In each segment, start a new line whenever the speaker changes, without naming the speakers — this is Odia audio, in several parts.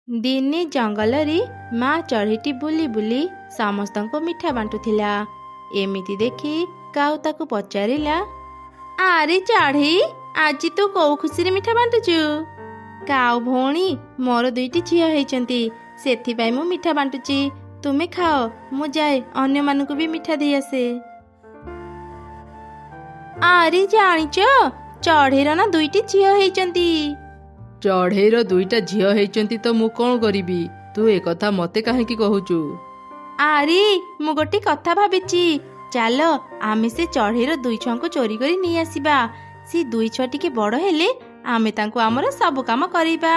ଦିନେ ଜଙ୍ଗଲରେ ମା ଚଢ଼େଇଟି ବୁଲି ବୁଲି ସମସ୍ତଙ୍କୁ ମିଠା ବାଣ୍ଟୁଥିଲା। ଏମିତି ଦେଖି କାଉ ତାକୁ ପଚାରିଲା, ଆରେ ଚଢ଼େଇ, ଆଜି ତୁ କୋଉ ଖୁସିରେ ମିଠା ବାଣ୍ଟୁଛୁ? କାଉ ଭଉଣୀ, ମୋର 2ଟି ଝିଅ ହେଇଛନ୍ତି, ସେଥିପାଇଁ ମୁଁ ମିଠା ବାଣ୍ଟୁଛି। ତୁମେ ଖାଅ, ମୁଁ ଯାଏ ଅନ୍ୟମାନଙ୍କୁ ବି ମିଠା ଦେଇ ଆସେ। ଆରେ ଜାଣିଛ, ଚଢ଼େଇର ନା 2ଟି ଝିଅ ହେଇଛନ୍ତି।
ଚଢ଼େଇର 2ଟା ଝିଅ ହେଇଛନ୍ତି ତ ମୁଁ କ'ଣ କରିବି? ତୁ ଏକଥା ମତେ କାହିଁକି କହୁଛୁ?
ଆରେ ମୁଁ ଗୋଟେ କଥା ଭାବିଛି, ଚାଲ ଆମେ ସେ ଚଢ଼େଇର 2 ଛୁଆଙ୍କୁ ଚୋରି କରି ନେଇ ଆସିବା। ସେ 2 ଛୁଆ ଟିକେ ବଡ଼ ହେଲେ ଆମେ ତାଙ୍କୁ ଆମର ସବୁ କାମ କରିବା।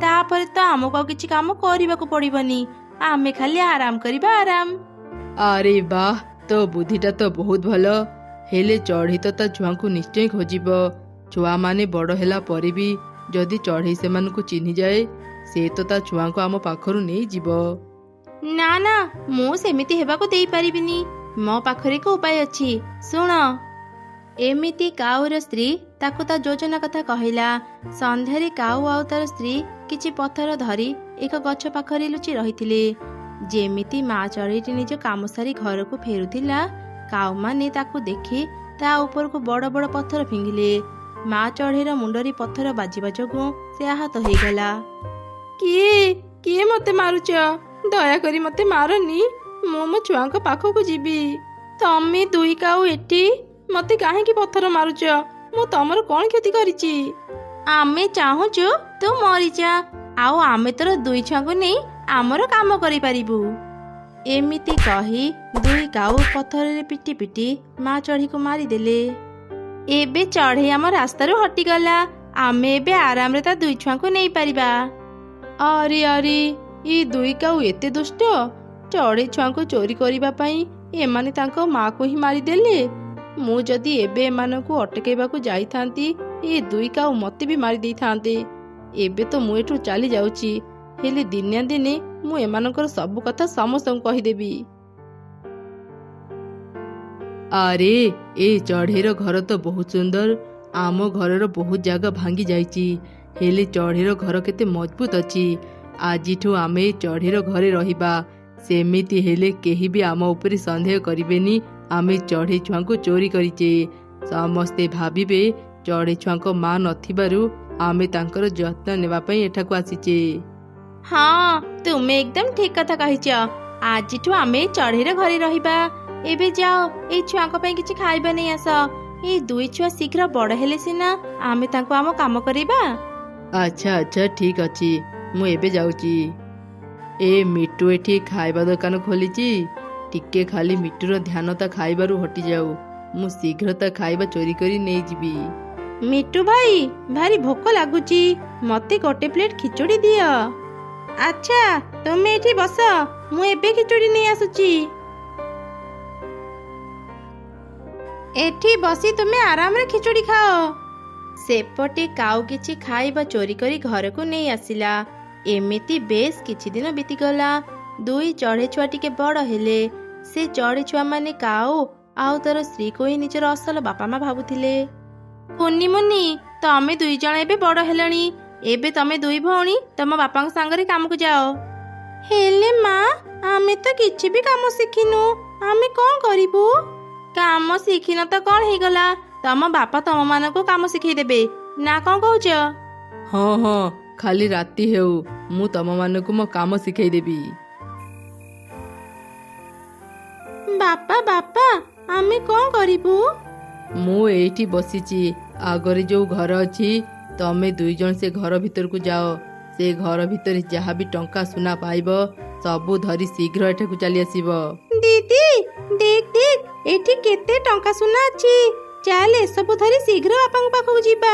ତାପରେ ତ ଆମକୁ ଆଉ କିଛି କାମ କରିବାକୁ ପଡ଼ିବନି, ଆମେ ଖାଲି ଆରାମ କରିବା, ଆରାମ।
ଆରେ ବାଃ, ତୋ ବୁଦ୍ଧିଟା ତ ବହୁତ ଭଲ। ହେଲେ ଚଢ଼େଇ ତ ତା ଛୁଆଙ୍କୁ ନିଶ୍ଚୟ ଖୋଜିବ। ଛୁଆମାନେ ବଡ଼ ହେଲା ପରେ ବି ଯଦି ଚଢ଼େଇ ସେମାନଙ୍କୁ ଚିହ୍ନିଯାଏ, ସେ ତ ତା ଛୁଆଙ୍କୁ ଆମ ପାଖରୁ ନେଇଯିବ।
ନା ନା, ମୁଁ ସେମିତି ହେବାକୁ ଦେଇପାରିବିନି। ମୋ ପାଖରେ ଏକ ଉପାୟ ଅଛି, ଶୁଣ। ଏମିତି କାଉର ସ୍ତ୍ରୀ ତାକୁ ତା ଯୋଜନା କଥା କହିଲା। ସନ୍ଧ୍ୟାରେ କାଉ ଆଉ ତାର ସ୍ତ୍ରୀ କିଛି ପଥର ଧରି ଏକ ଗଛ ପାଖରେ ଲୁଚି ରହିଥିଲେ। ଯେମିତି ମା ଚଢ଼େଇଟି ନିଜ କାମ ସାରି ଘରକୁ ଫେରୁଥିଲା, କାଉମାନେ ତାକୁ ଦେଖି ତା ଉପରକୁ ବଡ଼ ବଡ଼ ପଥର ଫିଙ୍ଗିଲେ। ମା ଚଢ଼େଇର ମୁଣ୍ଡରେ ପଥର ବାଜିବା ଯୋଗୁଁ ସେ ଆହତ ହେଇଗଲା। କିଏ କିଏ ମତେ ମାରୁଛ? ଦୟାକରି ମତେ ମାରନି, ମୁଁ ମୋ ଛୁଆଙ୍କ ପାଖକୁ ଯିବି। ତମେ 2 କାଉ ଏଠି ମତେ କାହିଁକି ପଥର ମାରୁଛ? ମୁଁ ତମର କ'ଣ କ୍ଷତି କରିଛି? ଆମେ ଚାହୁଁଛୁ ତୁ ମରିଯା, ଆଉ ଆମେ ତୋର 2 ଛୁଆଙ୍କୁ ନେଇ ଆମର କାମ କରିପାରିବୁ। ଏମିତି କହି 2 କାଉ ପଥରରେ ପିଟି ପିଟି ମା ଚଢ଼େଇକୁ ମାରିଦେଲେ। ଏବେ ଚଢ଼େଇ ଆମ ରାସ୍ତାରୁ ହଟିଗଲା, ଆମେ ଏବେ ଆରାମରେ ତା 2 ଛୁଆଙ୍କୁ ନେଇପାରିବା।
ଆରେ ଆରେ, ଏ 2 କାଉ ଏତେ ଦୁଷ୍ଟ! ଚଢ଼େଇ ଛୁଆଙ୍କୁ ଚୋରି କରିବା ପାଇଁ ଏମାନେ ତାଙ୍କ ମାକୁ ହିଁ ମାରିଦେଲେ। ମୁଁ ଯଦି ଏବେ ଏମାନଙ୍କୁ ଅଟକେଇବାକୁ ଯାଇଥାନ୍ତି, ଏ 2 କାଉ ମତେ ବି ମାରି ଦେଇଥାନ୍ତେ। ଏବେ ତ ମୁଁ ଏଠୁ ଚାଲି ଯାଉଛି, ହେଲେ ଦିନେ ଦିନେ ମୁଁ ଏମାନଙ୍କର ସବୁ କଥା ସମସ୍ତଙ୍କୁ କହିଦେବି। ଆରେ, ଏ ଚଢ଼େଇର ଘର ତ ବହୁତ ସୁନ୍ଦର। ଆମ ଘରର ବହୁତ ଜାଗା ଭାଙ୍ଗି ଯାଇଛି, ହେଲେ ଚଢ଼େଇର ଘର କେତେ ମଜବୁତ ଅଛି। ଆଜିଠୁ ଆମେ ଏ ଚଢ଼େଇର ଘରେ ରହିବା। ସେମିତି ହେଲେ କେହି ବି ଆମ ଉପରେ ସନ୍ଦେହ କରିବେନି ଆମେ ଚଢ଼େଇ ଛୁଆଙ୍କୁ ଚୋରି କରିଛେ। ସମସ୍ତେ ଭାବିବେ ଚଢ଼େଇ ଛୁଆଙ୍କ ମା ନଥିବାରୁ ଆମେ ତାଙ୍କର ଯତ୍ନ ନେବା ପାଇଁ ଏଠାକୁ ଆସିଛେ।
ହଁ, ତୁମେ ଏକଦମ ଠିକ କଥା କହିଛ। ଆଜିଠୁ ଆମେ ଚଢ଼େଇର ଘରେ ରହିବା। ଏବେ ଯାଅ, ଏଇ ଛୁଆଙ୍କ ପାଇଁ କିଛି ଖାଇବା ନେଇ ଆସ। ଏଇ 2 ଛୁଆ ଶୀଘ୍ର ବଡ଼ ହେଲେ ସିନା ଆମେ ତାଙ୍କୁ ଆମ କାମ କରିବା।
ଆଚ୍ଛା ଆଚ୍ଛା, ଠିକ ଅଛି, ମୁଁ ଏବେ ଯାଉଛି। ଏ ମିଟୁ ଏଠି ଖାଇବା ଦୋକାନ ଖୋଲିଛି। ଟିକେ ଖାଲି ମିଟୁର ଧ୍ୟାନ ତା ଖାଇବାରୁ ହଟିଯାଉ, ମୁଁ ଶୀଘ୍ର ତା ଖାଇବା ଚୋରି କରି ନେଇଯିବି।
ମିଟୁ ଭାଇ, ଭାରି ଭୋକ ଲାଗୁଛି, ମତେ ଗୋଟେ ପ୍ଲେଟ ଖିଚୁଡ଼ି ଦିଅ। ଆଚ୍ଛା, ତୁମେ ଏଠି ବସ, ମୁଁ ଏବେ ଖିଚୁଡ଼ି ନେଇ ଆସୁଛି। ଏଠି ବସି ତୁମେ ଆରାମରେ ଖିଚୁଡ଼ି ଖାଅ। ସେପଟେ କାଉ କିଛି ଖାଇବା ଚୋରି କରି ଘରକୁ ନେଇ ଆସିଲା। ଏମିତି ବେଶ କିଛି ଦିନ ବିତିଗଲା। 2 ଚଢ଼େଇ ଛୁଆ ଟିକେ ବଡ଼ ହେଲେ। ସେ ଚଢ଼େଇ ଛୁଆମାନେ କାଉ ଆଉ ତାର ସ୍ତ୍ରୀକୁ ହିଁ ନିଜର ଅସଲ ବାପା ମା ଭାବୁଥିଲେ। କୁନି ମୁନି, ତମେ 2 ଜଣ ଏବେ ବଡ଼ ହେଲଣି। ଏବେ ତମେ 2 ଭଉଣୀ ତମ ବାପାଙ୍କ ସାଙ୍ଗରେ କାମକୁ ଯାଅ। ହେଲେ ମା, ଆମେ ତ କିଛି ବି କାମ ଶିଖିନୁ, ଆମେ କ'ଣ କରିବୁ? କାମ ଶିଖିନ ତ କ'ଣ ହେଇଗଲା, ତମ ବାପା ତମମାନଙ୍କୁ କାମ ଶିଖେଇ ଦେବେ ନା, କ'ଣ କହୁଛ?
ହଁ ହଁ, ଖାଲି ରାତି ହେଉ, ମୁଁ ତମମାନଙ୍କୁ ମୋ କାମ ଶିଖେଇ ଦେବି।
ବାପା ବାପା, ଆମେ କ'ଣ କରିବୁ?
ମୁଁ ଏଇଠି ବସିଛି, ଆଗରେ ଯୋଉ ଘର ଅଛି, ତମେ 2 ଜଣ ସେ ଘର ଭିତରକୁ ଯାଅ। ସେ ଘର ଭିତରେ ଯାହା ବି ଟଙ୍କା ସୁନା ପାଇବ ସବୁ ଧରି ଶୀଘ୍ର ଏଠାକୁ ଚାଲି ଆସିବ।
ଦିଦି, ଦେଖ ଦେଖ, ଏଠି କେତେ ଟଙ୍କା ସୁନା ଅଛି, ଚାଲ ଏସବୁ ଧରି ଶୀଘ୍ର ବାପାଙ୍କ ପାଖକୁ ଯିବା।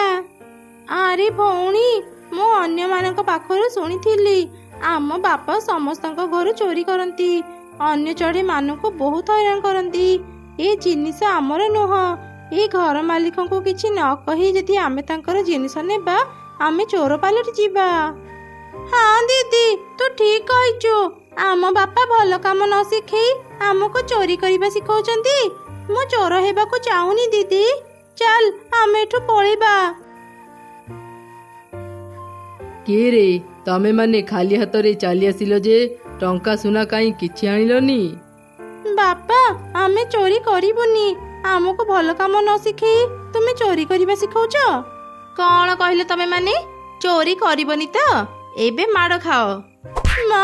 ଆରେ ଭଉଣୀ, ମୁଁ ଅନ୍ୟମାନଙ୍କ ପାଖରୁ ଶୁଣିଥିଲି ଆମ ବାପା ସମସ୍ତଙ୍କ ଘରୁ ଚୋରି କରନ୍ତି, ଅନ୍ୟ ଚଢ଼େଇ ମାନଙ୍କୁ ବହୁତ ହଇରାଣ କରନ୍ତି। ଏ ଜିନିଷ ଆମର ନୁହଁ। ଏ ଘର ମାଲିକଙ୍କୁ କିଛି ନ କହି ଯଦି ଆମେ ତାଙ୍କର ଜିନିଷ ନେବା, ଆମେ ଚୋର ପାଲଟି ଯିବା। ହଁ ଦିଦି, ତୁ ଠିକ କହିଛୁ। ଆମ ବାପା ଭଲ କାମ ନ ଶିଖେଇ ଆମକୁ ଚୋରି କରିବା ଶିଖଉଛନ୍ତି। ମୁଁ ଚୋର ହେବାକୁ ଚାହୁଁନି ଦିଦି, ଚାଲ ଆମେ ଏଠୁ ପଳେଇବା।
କିଏ ରେ, ତମେ ମାନେ ଖାଲି ହାତରେ ଚାଲି ଆସିଲ ଯେ ଟଙ୍କା ସୁନା କାହିଁ କିଛି ଆଣିଲନି?
ବାପା ଆମେ ଚୋରି କରିବୁନି। ଆମକୁ ଭଲ କାମ ନ ଶିଖେଇ ତୁମେ ଚୋରି କରିବା ଶିଖଉଛ? କଣ କହିଲ ତମେ ମାନେ? ଚୋରି କରିବନି ତ? ଏବେ ମାଡ଼ ଖାଅ। ମା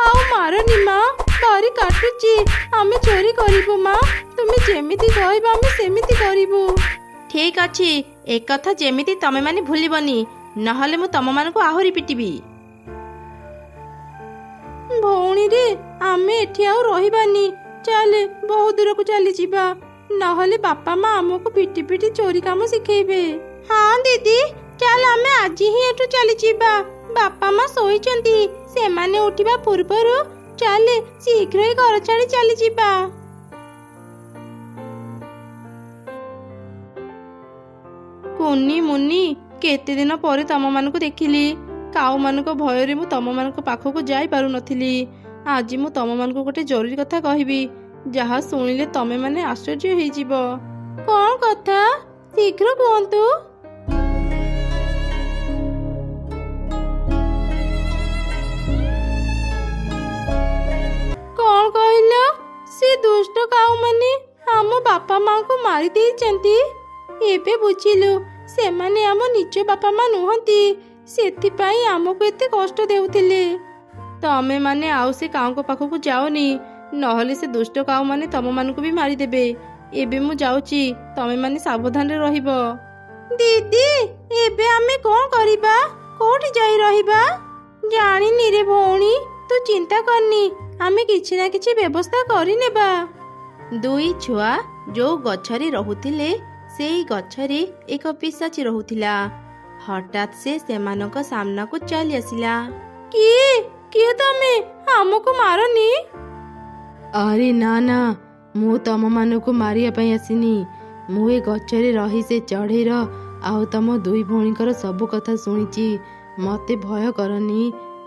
ଆଉ ମାରନି ମା, ଭାରି କାଟୁଛି। ଆମେ ଚୋରି କରିବୁ ମା, ତୁମେ ଯେମିତି କହିବ ଆମେ ସେମିତି କରିବୁ। ଠିକ ଅଛି, ଏକଥା ଯେମିତି ତମେ ମାନେ ଭୁଲିବନି, ନହେଲେ ମୁଁ ତମମାନଙ୍କୁ ଆହୁରି ପିଟିବି। ଭଉଣୀରେ ଆମେ ଏଠି ଆଉ ରହିବାନି, ଚାଲେ ବହୁ ଦୂରକୁ ଚାଲିଯିବା, ନହେଲେ ବାପା ମା ଆମକୁ ପିଟି ପିଟି ଚୋରି କାମ ଶିଖେଇବେ। ହଁ ଦିଦି, ଚାଲ ଆମେ ଆଜି ହିଁ ଏଠୁ ଚାଲିଯିବା। ବାପା ମା ଶୋଇଛନ୍ତି, ସେମାନେ ଉଠିବା ପୂର୍ବରୁ ଚାଲେ ଶୀଘ୍ର ହିଁ ଘର ଛାଡ଼ି ଚାଲିଯିବା। କୁନି ମୁନି, କେତେ ଦିନ ପରେ ତମମାନଙ୍କୁ ଦେଖିଲି। କାଉମାନଙ୍କ ଭୟରେ ମୁଁ ତମମାନଙ୍କ ପାଖକୁ ଯାଇପାରୁନଥିଲି। ଆଜି ମୁଁ ତମମାନଙ୍କୁ ଗୋଟେ ଜରୁରୀ କଥା କହିବି, ଯାହା ଶୁଣିଲେ ତମେ ମାନେ ଆଶ୍ଚର୍ଯ୍ୟ ହେଇଯିବ। କଣ କଥା? ଶୀଘ୍ର କୁହନ୍ତୁ। କଣ କହିଲ? ସେ ଦୁଷ୍ଟ କାଉମାନେ ଆମ ବାପା ମାଙ୍କୁ ମାରି ଦେଇଛନ୍ତି। ଏବେ ବୁଝିଲୁ, ସେମାନେ ଆମ ନିଜ ବାପା ମା ନୁହନ୍ତି, ସେଥିପାଇଁ ଆମକୁ ଏତେ କଷ୍ଟ ଦେଉଥିଲେ। ତମେ ମାନେ ଆଉ ସେ କାଉଙ୍କ ପାଖକୁ ଯାଅନି, ନହେଲେ ସେ ଦୁଷ୍ଟ କାଉମାନେ ତମମାନଙ୍କୁ ବି ମାରିଦେବେ। ଏବେ ମୁଁ ଯାଉଛି, ତମେ ମାନେ ସାବଧାନରେ ରହିବ। ଦିଦି, ଏବେ ଆମେ କଣ କରିବା? କୋଉଠି ଯାଇ ରହିବା? ଜାଣିନି ରେ ଭଉଣୀ, ତୁ ଚିନ୍ତା କରନି, ଆମେ କିଛି ନା କିଛି ବ୍ୟବସ୍ଥା କରିନେବା। ଦୁଇ ଛୁଆ ଯୋଉ ଗଛରେ ରହୁଥିଲେ, ସେଇ ଗଛରେ ଏକ ପିଶାଚି ରହୁଥିଲା। ହଠାତ୍ ସେ ସେମାନଙ୍କ ସାମ୍ନାକୁ ଚାଲି ଆସିଲା। କିଏ କିଏ ତମେ? ଆମକୁ ମାରନି।
ଆରେ ନା ନା, ମୁଁ ତମମାନଙ୍କୁ ମାରିବା ପାଇଁ ଆସିନି। ମୁଁ ଏ ଗଛରେ ରହି ସେ ଚଢ଼େଇର ଆଉ ତମ ଦୁଇ ଭଉଣୀଙ୍କର ସବୁ କଥା ଶୁଣିଛି। ମତେ ଭୟ କରନି,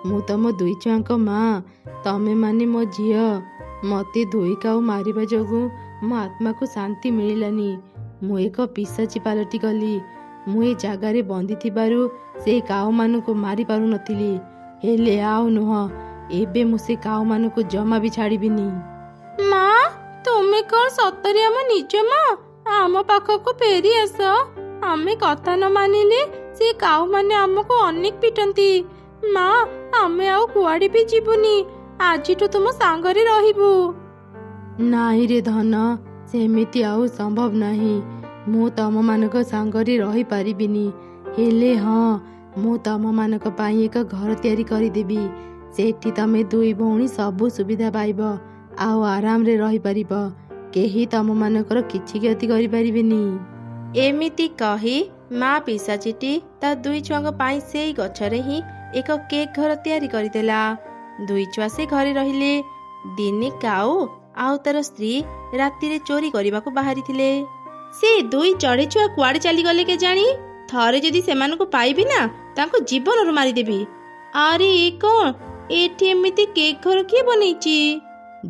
ମୁଁ ତମ ଦୁଇ ଛୁଆଙ୍କ ମା, ତମେ ମାନେ ମୋ ଝିଅ। ମତେ ଦୁଇ କାଉ ମାରିବା ଯୋଗୁଁ ମୋ ଆତ୍ମାକୁ ଶାନ୍ତି ମିଳିଲାନି। ମୁଁ ଏକ ପିଶାଚି ପାଲଟି ଗଲି। ମୁଁ ଏ ଜାଗାରେ ବନ୍ଦି ଥିବାରୁ ସେଇ କାଉମାନଙ୍କୁ ମାରି ପାରୁନଥିଲି, ହେଲେ ଆଉ ନୁହଁ, ଏବେ ମୁଁ ସେ କାଉମାନଙ୍କୁ ଜମା ବି ଛାଡ଼ିବିନି।
ମା, ତୁମେ କଣ ସତରେ ଆମ ନିଜ ମା? ଆମ ପାଖକୁ ଫେରି ଆସ। ଆମେ କଥା ନ ମାନିଲେ ସେ କାଉମାନେ ଆମକୁ ଅନେକ ପିଟନ୍ତି। ମା, ଆମେ ଆଉ କୁଆଡ଼େ ବି ଯିବୁନି, ଆଜିଠୁ ତୁମ ସାଙ୍ଗରେ ରହିବୁ।
ନାଇଁ ରେ ଧନ, ସେମିତି ଆଉ ସମ୍ଭବ ନାହିଁ। ମୁଁ ତମମାନଙ୍କ ସାଙ୍ଗରେ ରହିପାରିବିନି, ହେଲେ ହଁ, ମୁଁ ତମମାନଙ୍କ ପାଇଁ ଏକ ଘର ତିଆରି କରିଦେବି। ସେଠି ତମେ ଦୁଇ ଭଉଣୀ ସବୁ ସୁବିଧା ପାଇବ, ଆଉ ଆରାମରେ ରହିପାରିବ। କେହି ତମମାନଙ୍କର କିଛି କ୍ଷତି କରିପାରିବେନି।
ଏମିତି କହି ମା ପିଶାଚିଟି ତା ଦୁଇ ଛୁଆଙ୍କ ପାଇଁ ସେଇ ଗଛରେ ହିଁ ଏକ କେକ୍ ଘର ତିଆରି କରିଦେଲା। ଦୁଇ ଛୁଆ ସେ ଘରେ ରହିଲେ। ଦିନେ କାଉ ଆଉ ତାର ସ୍ତ୍ରୀ ରାତିରେ ଚୋରି କରିବାକୁ ବାହାରିଥିଲେ। ସେ ଦୁଇ ଚଢ଼େଇ ଛୁଆ କୁଆଡ଼େ ଚାଲିଗଲେ କେଜାଣି? ଥରେ ଯଦି ସେମାନଙ୍କୁ ପାଇବି ନା, ତାଙ୍କୁ ଜୀବନରୁ ମାରିଦେବି। ଆରେ ଏ କଣ? ଏଠି ଏମିତି କେକ୍ ଘର କିଏ ବନେଇଛି?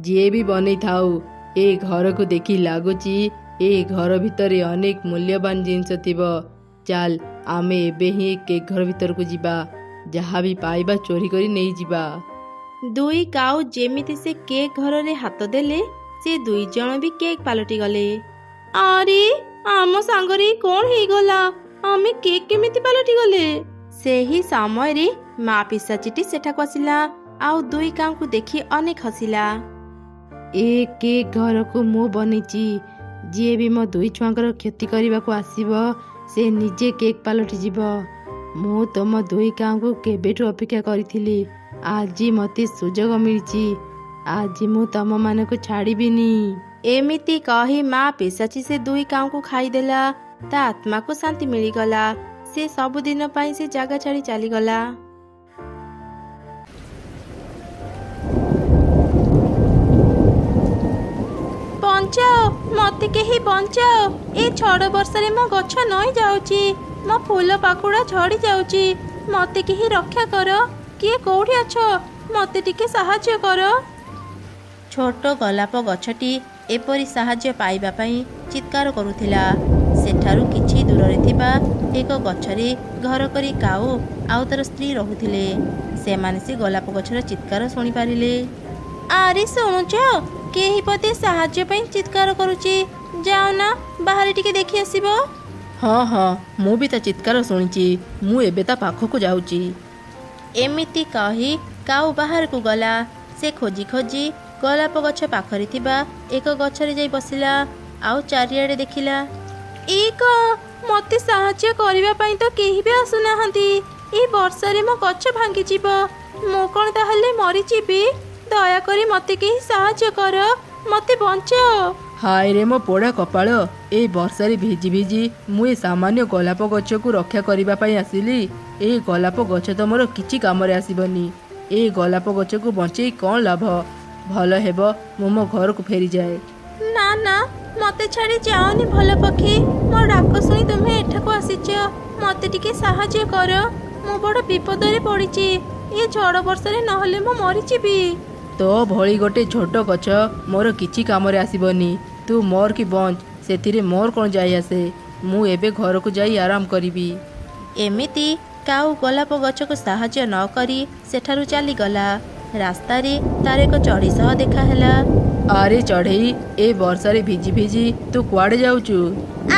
ଯିଏ ବି ବନେଇଥାଉ, ଏ ଘରକୁ ଦେଖି ଲାଗୁଛି ଏ ଘର ଭିତରେ ଅନେକ ମୂଲ୍ୟବାନ ଜିନିଷ ଥିବ। ଚାଲ, ଆମେ ଏବେ ହିଁ କେକ୍ ଘର ଭିତରକୁ ଯିବା, ଯାହା ବି ପାଇବା ଚୋରି କରି ନେଇଯିବା।
ଦୁଇ କାଉ ଯେମିତି ସେ କେକ୍ ଘରରେ ହାତ ଦେଲେ, ସେ ଦୁଇ ଜଣ ବି କେକ୍ ପାଲଟି ଗଲେ। ଆରେ ଆମ ସାଙ୍ଗରେ କଣ ହେଇଗଲା? ଆମେ କେକ୍ କେମିତି ପାଲଟି ଗଲେ? ସେହି ସମୟରେ ମା ପିଶାଚିଟି ସେଠାକୁ ଆସିଲା, ଆଉ ଦୁଇ କାଉଙ୍କୁ ଦେଖି ଅନେକ ହସିଲା।
ଏ କେକ୍ ଘରକୁ ମୁଁ ବନେଇଛି। ଯିଏ ବି ମୋ ଦୁଇ ଛୁଆଙ୍କର କ୍ଷତି କରିବାକୁ ଆସିବ, ସେ ନିଜେ କେକ୍ ପାଲଟି ଯିବ। ମୁଁ ତମ ଦୁଇ କାଉଙ୍କୁ କେବେଠୁ ଅପେକ୍ଷା କରିଥିଲି। ଆଜି ମୋତେ ସୁଯୋଗ ମିଳିଛି, ଆଜି ମୁଁ ତମମାନଙ୍କୁ ଛାଡ଼ିବିନି।
ଏମିତି କହି ମା ପିଶାଚି ସେ ଦୁଇ କାଉଙ୍କୁ ଖାଇଦେଲା। ତା ଆତ୍ମାକୁ ଶାନ୍ତି ମିଳିଗଲା। ସେ ସବୁଦିନ ପାଇଁ ସେ ଜାଗା ଛାଡ଼ି ଚାଲିଗଲା। ବଞ୍ଚାଅ, ମତେ କେହି ବଞ୍ଚାଅ। ଏ ଝଡ଼ ବର୍ଷାରେ ମୋ ଗଛ ନଇଁ ଯାଉଛି, ମୋ ଫୁଲ ପାଖୁଡ଼ା ଝଡ଼ି ଯାଉଛି। ମତେ କେହି ରକ୍ଷା କର। କିଏ କୋଉଠି ଅଛ? ମତେ ଟିକେ ସାହାଯ୍ୟ କର। ଛୋଟ ଗୋଲାପ ଗଛଟି ଏପରି ସାହାଯ୍ୟ ପାଇବା ପାଇଁ ଚିତ୍କାର କରୁଥିଲା। ସେଠାରୁ କିଛି ଦୂରରେ ଥିବା ଏକ ଗଛରେ ଘର କରି କାଉ ଆଉ ତାର ସ୍ତ୍ରୀ ରହୁଥିଲେ। ସେମାନେ ସେ ଗୋଲାପ ଗଛର ଚିତ୍କାର ଶୁଣିପାରିଲେ। ଆରେ ଶୁଣୁଛ, କେହି ବୋଧେ ସାହାଯ୍ୟ ପାଇଁ ଚିତ୍କାର କରୁଛି। ଯାଅ ନା ବାହାରେ ଟିକେ ଦେଖି ଆସିବ।
ହଁ ହଁ, ମୁଁ ବି ତା ଚିତ୍କାର ଶୁଣିଛି। ମୁଁ ଏବେ ତା ପାଖକୁ ଯାଉଛି।
ଏମିତି କହି କାଉ ବାହାରକୁ ଗଲା। ସେ ଖୋଜି ଖୋଜି ଗୋଲାପ ଗଛ ପାଖରେ ଥିବା ଏକ ଗଛରେ ଯାଇ ବସିଲା ଆଉ ଚାରିଆଡ଼େ ଦେଖିଲା। ମୋତେ ସାହାଯ୍ୟ କରିବା ପାଇଁ ତ କେହି ବି ଆସୁନାହାନ୍ତି। ଏ ବର୍ଷାରେ ମୋ ଗଛ ଭାଙ୍ଗିଯିବ। ମୁଁ କ'ଣ ତାହେଲେ ମରିଯିବି? ଦୟାକରି ମୋତେ କେହି ସାହାଯ୍ୟ କର, ମୋତେ ବଞ୍ଚାଅ।
ହାୟ ରେ ମୋ ପୋଡ଼ା କପାଳ! ଏଇ ବର୍ଷାରେ ଭିଜି ଭିଜି ମୁଁ ଏ ସାମାନ୍ୟ ଗୋଲାପ ଗଛକୁ ରକ୍ଷା କରିବା ପାଇଁ ଆସିଲି। ଏଇ ଗୋଲାପ ଗଛ ତ ମୋର କିଛି କାମରେ ଆସିବନି। ଏଇ ଗୋଲାପ ଗଛକୁ ବଞ୍ଚେଇ କ'ଣ ଲାଭ? ଭଲ ହେବ ମୁଁ ମୋ ଘରକୁ ଫେରିଯାଏ।
ନା ନା, ମୋତେ ଛାଡ଼ି ଯାଅନି ଭଲ ପକ୍ଷୀ। ମୋ ଡାକ ଶୁଣି ତୁମେ ଏଠାକୁ ଆସିଛ। ମୋତେ ଟିକେ ସାହାଯ୍ୟ କର। ମୁଁ ବଡ଼ ବିପଦରେ ପଡ଼ିଛି। ଏ ଝଡ଼ ବର୍ଷାରେ ନହେଲେ ମୁଁ ମରିଯିବି।
ତୋ ଭଳି ଗୋଟେ ଛୋଟ ଗଛ ମୋର କିଛି କାମରେ ଆସିବନି। ତୁ ମର କି ବଞ୍ଚ, ସେଥିରେ ମୋର କ'ଣ ଯାଇ ଆସେ। ମୁଁ ଏବେ ଘରକୁ ଯାଇ ଆରାମ କରିବି।
ଏମିତି କାଉ ଗୋଲାପ ଗଛକୁ ସାହାଯ୍ୟ ନ କରି ସେଠାରୁ ଚାଲିଗଲା। ରାସ୍ତାରେ ତାର ଏକ ଚଢ଼େଇ ସହ ଦେଖା ହେଲା।
ଆରେ ଚଢ଼େଇ, ଏ ବର୍ଷାରେ ଭିଜି ଭିଜି ତୁ କୁଆଡ଼େ ଯାଉଛୁ?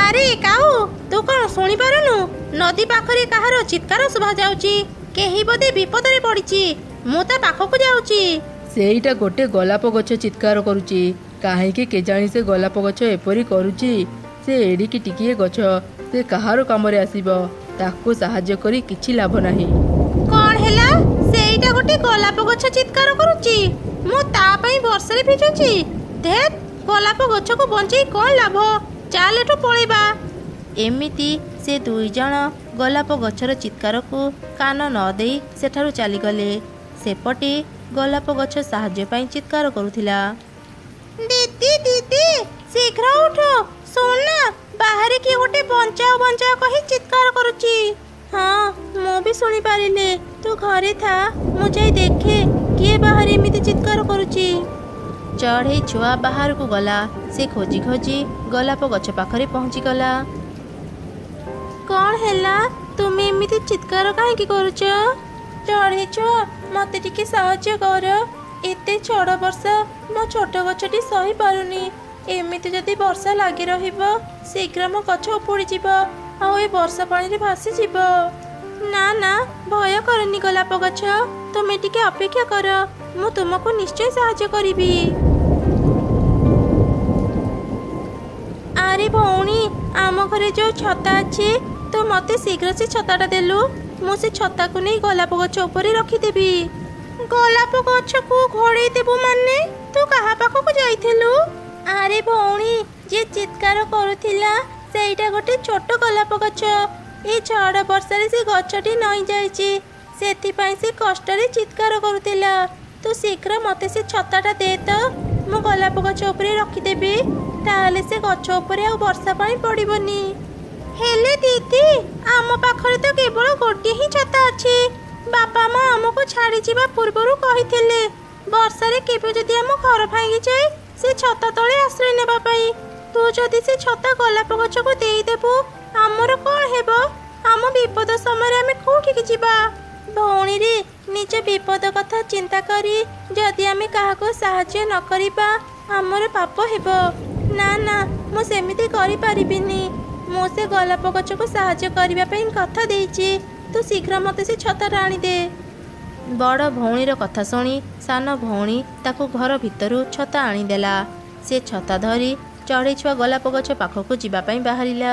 ଆରେ କାଉ, ତୁ କ'ଣ ଶୁଣିପାରୁନୁ? ନଦୀ ପାଖରେ କାହାର ଚିତ୍କାର ଶୁଭାଯାଉଛି। କେହି ବୋଧେ ବିପଦରେ ପଡ଼ିଛି। ମୁଁ ତା ପାଖକୁ ଯାଉଛି।
ସେଇଟା ଗୋଟେ ଗୋଲାପ ଗଛ ଚିତ୍କାର କରୁଛି। କାହିଁକି କେଜାଣି ସେ ଗୋଲାପ ଗଛ ଏପରି କରୁଛି? ସେ ଏଡ଼ିକି ଟିକିଏ ଗଛ, ସେ କାହାର କାମରେ ଆସିବ? ତାକୁ ସାହାଯ୍ୟ କରି କିଛି ଲାଭ ନାହିଁ।
କ'ଣ ହେଲା? ସେଇଟା ଗୋଟେ ଗୋଲାପ ଗଛ ଚିତ୍କାର କରୁଛି। ମୁଁ ତା ପାଇଁ ବର୍ଷାରେ ଭିଜୁଛି। ଧେତ୍, ଗୋଲାପ ଗଛକୁ ବଞ୍ଚେଇ କ'ଣ ଲାଭ? ଚାଲ ଏଠୁ ପଳେଇବା। ଏମିତି ସେ ଦୁଇ ଜଣ ଗୋଲାପ ଗଛର ଚିତ୍କାରକୁ କାନ ନ ଦେଇ ସେଠାରୁ ଚାଲିଗଲେ। ସେପଟେ ଗୋଲାପ ଗଛ ସାହାଯ୍ୟ ପାଇଁ ଚିତ୍କାର କରୁଥିଲା। ଦିଦି ଦିଦି, ଶୀଘ୍ର ଉଠ। ଶୁଣ ନା, ବାହାରେ କିଏ ଗୋଟେ ବଞ୍ଚାଅ ବଞ୍ଚାଅ କହି ଚିତ୍କାର କରୁଛି। ହଁ, ମୁଁ ବି ଶୁଣିପାରିଲି। ତୁ ଘରେ ଥା, ମୁଁ ଯାଇ ଦେଖେ କିଏ ବାହାରେ ଏମିତି ଚିତ୍କାର କରୁଛି। ଚଢ଼େଇ ଛୁଆ ବାହାରକୁ ଗଲା। ସେ ଖୋଜି ଖୋଜି ଗୋଲାପ ଗଛ ପାଖରେ ପହଞ୍ଚିଗଲା। କ'ଣ ହେଲା? ତୁମେ ଏମିତି ଚିତ୍କାର କାହିଁକି କରୁଛ? ଚଢ଼େଇ ଛୁଆ, ମୋତେ ଟିକେ ସାହାଯ୍ୟ କର। ଏତେ ଝଡ଼ ବର୍ଷା ମୋ ଛୋଟ ଗଛଟି ସହିପାରୁନି। ଏମିତି ଯଦି ବର୍ଷା ଲାଗି ରହିବ, ଶୀଘ୍ର ମୋ ଗଛ ଉପୁଡ଼ିଯିବ ଆଉ ଏ ବର୍ଷା ପାଣିରେ ଭାସିଯିବ। ନା ନା, ଭୟ କରନି ଗୋଲାପ ଗଛ। ତୁମେ ଟିକେ ଅପେକ୍ଷା କର, ମୁଁ ତୁମକୁ ନିଶ୍ଚୟ ସାହାଯ୍ୟ କରିବି। ଆରେ ଭଉଣୀ, ଆମ ଘରେ ଯେଉଁ ଛତା ଅଛି, ତୁ ମୋତେ ଶୀଘ୍ର ସେ ଛତାଟା ଦେଲୁ। ମୁଁ ସେ ଛତାକୁ ନେଇ ଗୋଲାପ ଗଛ ଉପରେ ରଖିଦେବି। ଗୋଲାପ ଗଛକୁ ଘୋଡ଼େଇ ଦେବୁ ମାନେ? ତୁ କାହା ପାଖକୁ ଯାଇଥିଲୁ? ଆରେ ଭଉଣୀ, ଯିଏ ଚିତ୍କାର କରୁଥିଲା ସେଇଟା ଗୋଟେ ଛୋଟ ଗୋଲାପ ଗଛ। ଏ ଝଡ଼ ବର୍ଷାରେ ସେ ଗଛଟି ନଇଁ ଯାଇଛି। ସେଥିପାଇଁ ସେ କଷ୍ଟରେ ଚିତ୍କାର କରୁଥିଲା। ତୁ ଶୀଘ୍ର ମୋତେ ସେ ଛତାଟା ଦେ ତ, ମୁଁ ଗୋଲାପ ଗଛ ଉପରେ ରଖିଦେବି। ତାହେଲେ ସେ ଗଛ ଉପରେ ଆଉ ବର୍ଷା ପାଣି ପଡ଼ିବନି। ହେଲେ ଦିଦି, ଆମ ପାଖରେ ତ କେବଳ ଗୋଟିଏ ହିଁ ଛତା ଅଛି। ବାପା ମା ଆମକୁ ଛାଡ଼ିଯିବା ପୂର୍ବରୁ କହିଥିଲେ, ବର୍ଷାରେ କେବେ ଯଦି ଆମ ଘର ଭାଙ୍ଗିଯାଏ, ସେ ଛତା ତଳେ ଆଶ୍ରୟ ନେବା ପାଇଁ। ତୁ ଯଦି ସେ ଛତା ଗୋଲାପ ଗଛକୁ ଦେଇଦେବୁ, ଆମର କ'ଣ ହେବ? ଆମ ବିପଦ ସମୟରେ ଆମେ କୋଉଠିକି ଯିବା? ଭଉଣୀରେ, ନିଜ ବିପଦ କଥା ଚିନ୍ତା କରି ଯଦି ଆମେ କାହାକୁ ସାହାଯ୍ୟ ନ କରିବା, ଆମର ପାପ ହେବ। ନା ନା, ମୁଁ ସେମିତି କରିପାରିବିନି। ମୁଁ ସେ ଗୋଲାପ ଗଛକୁ ସାହାଯ୍ୟ କରିବା ପାଇଁ କଥା ଦେଇଛି। ତୁ ଶୀଘ୍ର ମୋତେ ସେ ଛତାଟା ଆଣିଦେ। ବଡ଼ ଭଉଣୀର କଥା ଶୁଣି ସାନ ଭଉଣୀ ତାକୁ ଘର ଭିତରୁ ଛତା ଆଣିଦେଲା। ସେ ଛତା ଧରି ଚଢ଼େଇ ଛୁଆ ଗୋଲାପ ଗଛ ପାଖକୁ ଯିବା ପାଇଁ ବାହାରିଲା।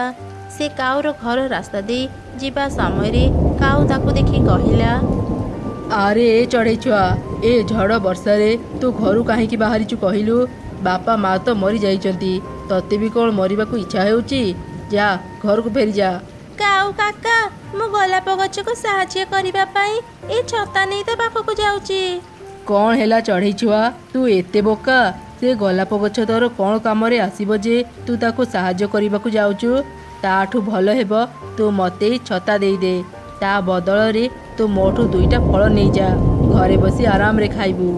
ସେ କାଉର ଘର ରାସ୍ତା ଦେଇ ଯିବା ସମୟରେ କାଉ ତାକୁ ଦେଖି କହିଲା,
ଆରେ ଏ ଚଢ଼େଇ ଛୁଆ, ଏ ଝଡ଼ ବର୍ଷାରେ ତୁ ଘରୁ କାହିଁକି ବାହାରିଛୁ କହିଲୁ? ବାପା ମା ତ ମରି ଯାଇଛନ୍ତି, ତତେ ବି କ'ଣ ମରିବାକୁ ଇଚ୍ଛା ହେଉଛି? ଯା, ଘରକୁ ଫେରିଯା।
କାଉ କାକା, ମୁଁ ଗୋଲାପ ଗଛକୁ ସାହାଯ୍ୟ କରିବା ପାଇଁ ଏ ଛତା ନେଇ ତା ପାଖକୁ ଯାଉଛି।
କ'ଣ ହେଲା ଚଢ଼େଇ ଛୁଆ, ତୁ ଏତେ ବୋକା? ସେ ଗୋଲାପ ଗଛ ତୋର କ'ଣ କାମରେ ଆସିବ ଯେ ତୁ ତାକୁ ସାହାଯ୍ୟ କରିବାକୁ ଯାଉଛୁ? ତାଠୁ ଭଲ ହେବ ତୁ ମୋତେ ଛତା ଦେଇଦେ। ତା ବଦଳରେ ତୁ ମୋଠୁ 2ଟା ଫଳ ନେଇଯା। ଘରେ ବସି ଆରାମରେ ଖାଇବୁ।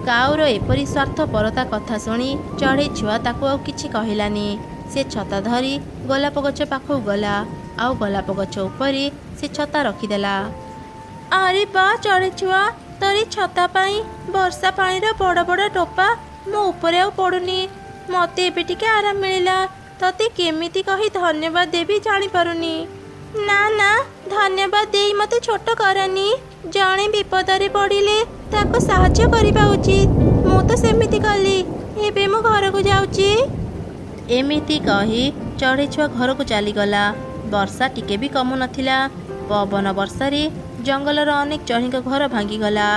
କାଉର ଏପରି ସ୍ୱାର୍ଥପରତା କଥା ଶୁଣି ଚଢ଼େଇ ଛୁଆ ତାକୁ ଆଉ କିଛି କହିଲାନି।
ସେ ଛତା ଧରି ଗୋଲାପ ଗଛ ପାଖକୁ ଗଲା ଆଉ ଗୋଲାପ ଗଛ ଉପରେ ସେ ଛତା ରଖିଦେଲା। ଆରେ ବା ଚଢ଼େଇଛୁଆ, ତୋରି ଛତା ପାଇଁ ବର୍ଷା ପାଣିର ବଡ଼ ବଡ଼ ଟୋପା ମୋ ଉପରେ ଆଉ ପଡ଼ୁନି। ମୋତେ ଏବେ ଟିକେ ଆରାମ ମିଳିଲା। ତତେ କେମିତି କହି ଧନ୍ୟବାଦ ଦେବି ଜାଣିପାରୁନି। ନା ନା, ଧନ୍ୟବାଦ ଦେଇ ମୋତେ ଛୋଟ କରନି। ଜଣେ ବିପଦରେ ପଡ଼ିଲେ ତାକୁ ସାହାଯ୍ୟ କରିବା ଉଚିତ। ମୁଁ ତ ସେମିତି କଲି। ଏବେ ମୁଁ ଘରକୁ ଯାଉଛି। ଏମିତି କହି ଚଢ଼େଇଛୁଆ ଘରକୁ ଚାଲିଗଲା। ବର୍ଷା ଟିକେ ବି କମୁନଥିଲା। ପବନ ବର୍ଷାରେ ଜଙ୍ଗଲର ଅନେକ ଚଢ଼େଇଙ୍କ ଘର ଭାଙ୍ଗିଗଲା।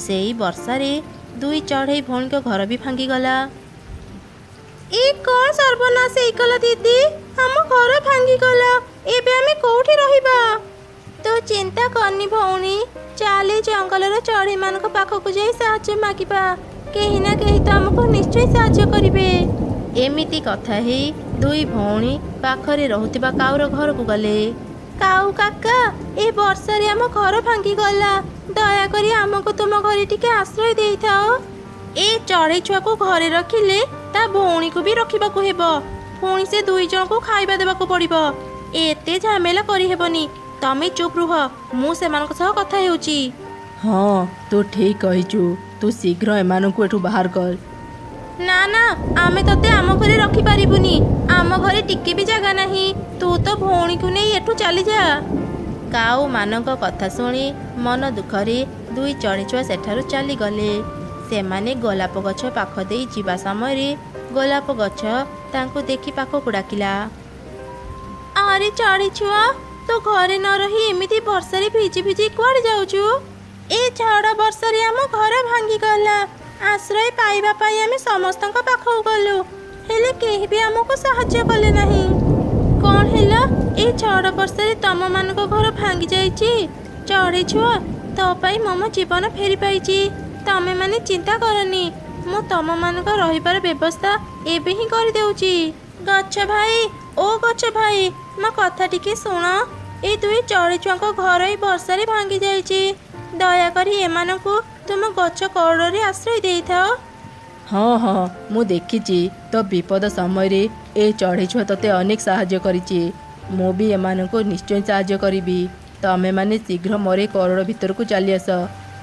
ସେଇ ବର୍ଷାରେ ଦୁଇ ଚଢ଼େଇ ଭଉଣୀଙ୍କ ଘର ବି ଭାଙ୍ଗିଗଲା। ଏ କ'ଣ ସର୍ବନାଶ ହେଇଗଲା ଦିଦି, ଆମ ଘର ଭାଙ୍ଗିଗଲା। ଏବେ ଆମେ କୋଉଠି ରହିବା? ତୁ ଚିନ୍ତା କରନି ଭଉଣୀ, ଚାଲେ ଜଙ୍ଗଲର ଚଢ଼େଇମାନଙ୍କ ପାଖକୁ ଯାଇ ସାହାଯ୍ୟ ମାଗିବା। କେହି ନା କେହି ତ ଆମକୁ ନିଶ୍ଚୟ ସାହାଯ୍ୟ କରିବେ। ଏମିତି କଥା ହେଇ ଦୁଇ ଭଉଣୀ ପାଖରେ ରହୁଥିବା କାଉର ଘରକୁ ଗଲେ। କାଉ କାକା, ଏ ବର୍ଷାରେ ଆମ ଘର ଭାଙ୍ଗିଗଲା। ଦୟାକରି ଆମକୁ ତୁମ ଘରେ ଟିକେ ଆଶ୍ରୟ ଦେଇଥାଅ। ଏ ଚଢ଼େଇ ଛୁଆକୁ ଘରେ ରଖିଲେ ତା ଭଉଣୀକୁ ବି ରଖିବାକୁ ହେବ। ପୁଣି ସେ ଦୁଇ ଜଣଙ୍କୁ ଖାଇବା ଦେବାକୁ ପଡ଼ିବ। ଏତେ ଝାମେଲା କରିହେବନି। ତମେ ଚୁପ୍ ରୁହ, ମୁଁ ସେମାନଙ୍କ ସହ କଥା ହେଉଛି।
ହଁ, ତୁ ଠିକ୍ କହିଛୁ। ତୁ ଶୀଘ୍ର ଏମାନଙ୍କୁ ଏଠୁ ବାହାର କର।
ନା ନା, ଆମେ ତତେ ଆମ ଘରେ ରଖିପାରିବୁନି। ଆମ ଘରେ ଟିକେ ବି ଜାଗା ନାହିଁ। ତୁ ତ ଭଉଣୀକୁ ନେଇ ଏଠୁ ଚାଲିଯା। କାଉ ମାନଙ୍କ କଥା ଶୁଣି ମନ ଦୁଃଖରେ ଦୁଇ ଚଢ଼େଇ ଛୁଆ ସେଠାରୁ ଚାଲିଗଲେ। ସେମାନେ ଗୋଲାପ ଗଛ ପାଖ ଦେଇ ଯିବା ସମୟରେ ଗୋଲାପ ଗଛ ତାଙ୍କୁ ଦେଖି ପାଖକୁ ଡାକିଲା। ଆରେ ଚଢ଼େଇ ଛୁଆ, ତୁ ଘରେ ନ ରହି ଏମିତି ବର୍ଷାରେ ଭିଜି ଭିଜି କୁଆଡ଼େ ଯାଉଛୁ? ଏ ଝଡ଼ ବର୍ଷାରେ ଆମ ଘର ଭାଙ୍ଗିଗଲା। ଆଶ୍ରୟ ପାଇବା ପାଇଁ ଆମେ ସମସ୍ତଙ୍କ ପାଖକୁ ଗଲୁ, ହେଲେ କେହି ବି ଆମକୁ ସାହାଯ୍ୟ କଲେ ନାହିଁ। କ'ଣ ହେଲା? ଏ ଝଡ଼ ବର୍ଷାରେ ତମମାନଙ୍କ ଘର ଭାଙ୍ଗି ଯାଇଛି। ଚଢ଼େଇ ଛୁଆ, ତୋ ପାଇଁ ମୋ ଜୀବନ ଫେରି ପାଇଛି। ତମେମାନେ ଚିନ୍ତା କରନି, ମୁଁ ତମମାନଙ୍କ ରହିବାର ବ୍ୟବସ୍ଥା ଏବେ ହିଁ କରିଦେଉଛି। ଗଛ ଭାଇ, ଓ ଗଛ ଭାଇ, ମୋ କଥା ଟିକେ ଶୁଣ। ଏ ଦୁଇ ଚଢ଼େଇ ଛୁଆଙ୍କ ଘର ଏଇ ବର୍ଷାରେ ଭାଙ୍ଗି ଯାଇଛି। ଦୟାକରି ଏମାନଙ୍କୁ ତୁମ ଗଛ କଡ଼ରେ ଆଶ୍ରୟ ଦେଇଥାଅ।
ହଁ ହଁ, ମୁଁ ଦେଖିଛି ତୋ ବିପଦ ସମୟରେ ଏ ଚଢ଼େଇ ଛୁଆ ତୋତେ ଅନେକ ସାହାଯ୍ୟ କରିଛି। ମୁଁ ବି ଏମାନଙ୍କୁ ନିଶ୍ଚୟ ସାହାଯ୍ୟ କରିବି। ତମେମାନେ ଶୀଘ୍ର ମୋର ଏ କରଡ଼ ଭିତରକୁ ଚାଲି ଆସ।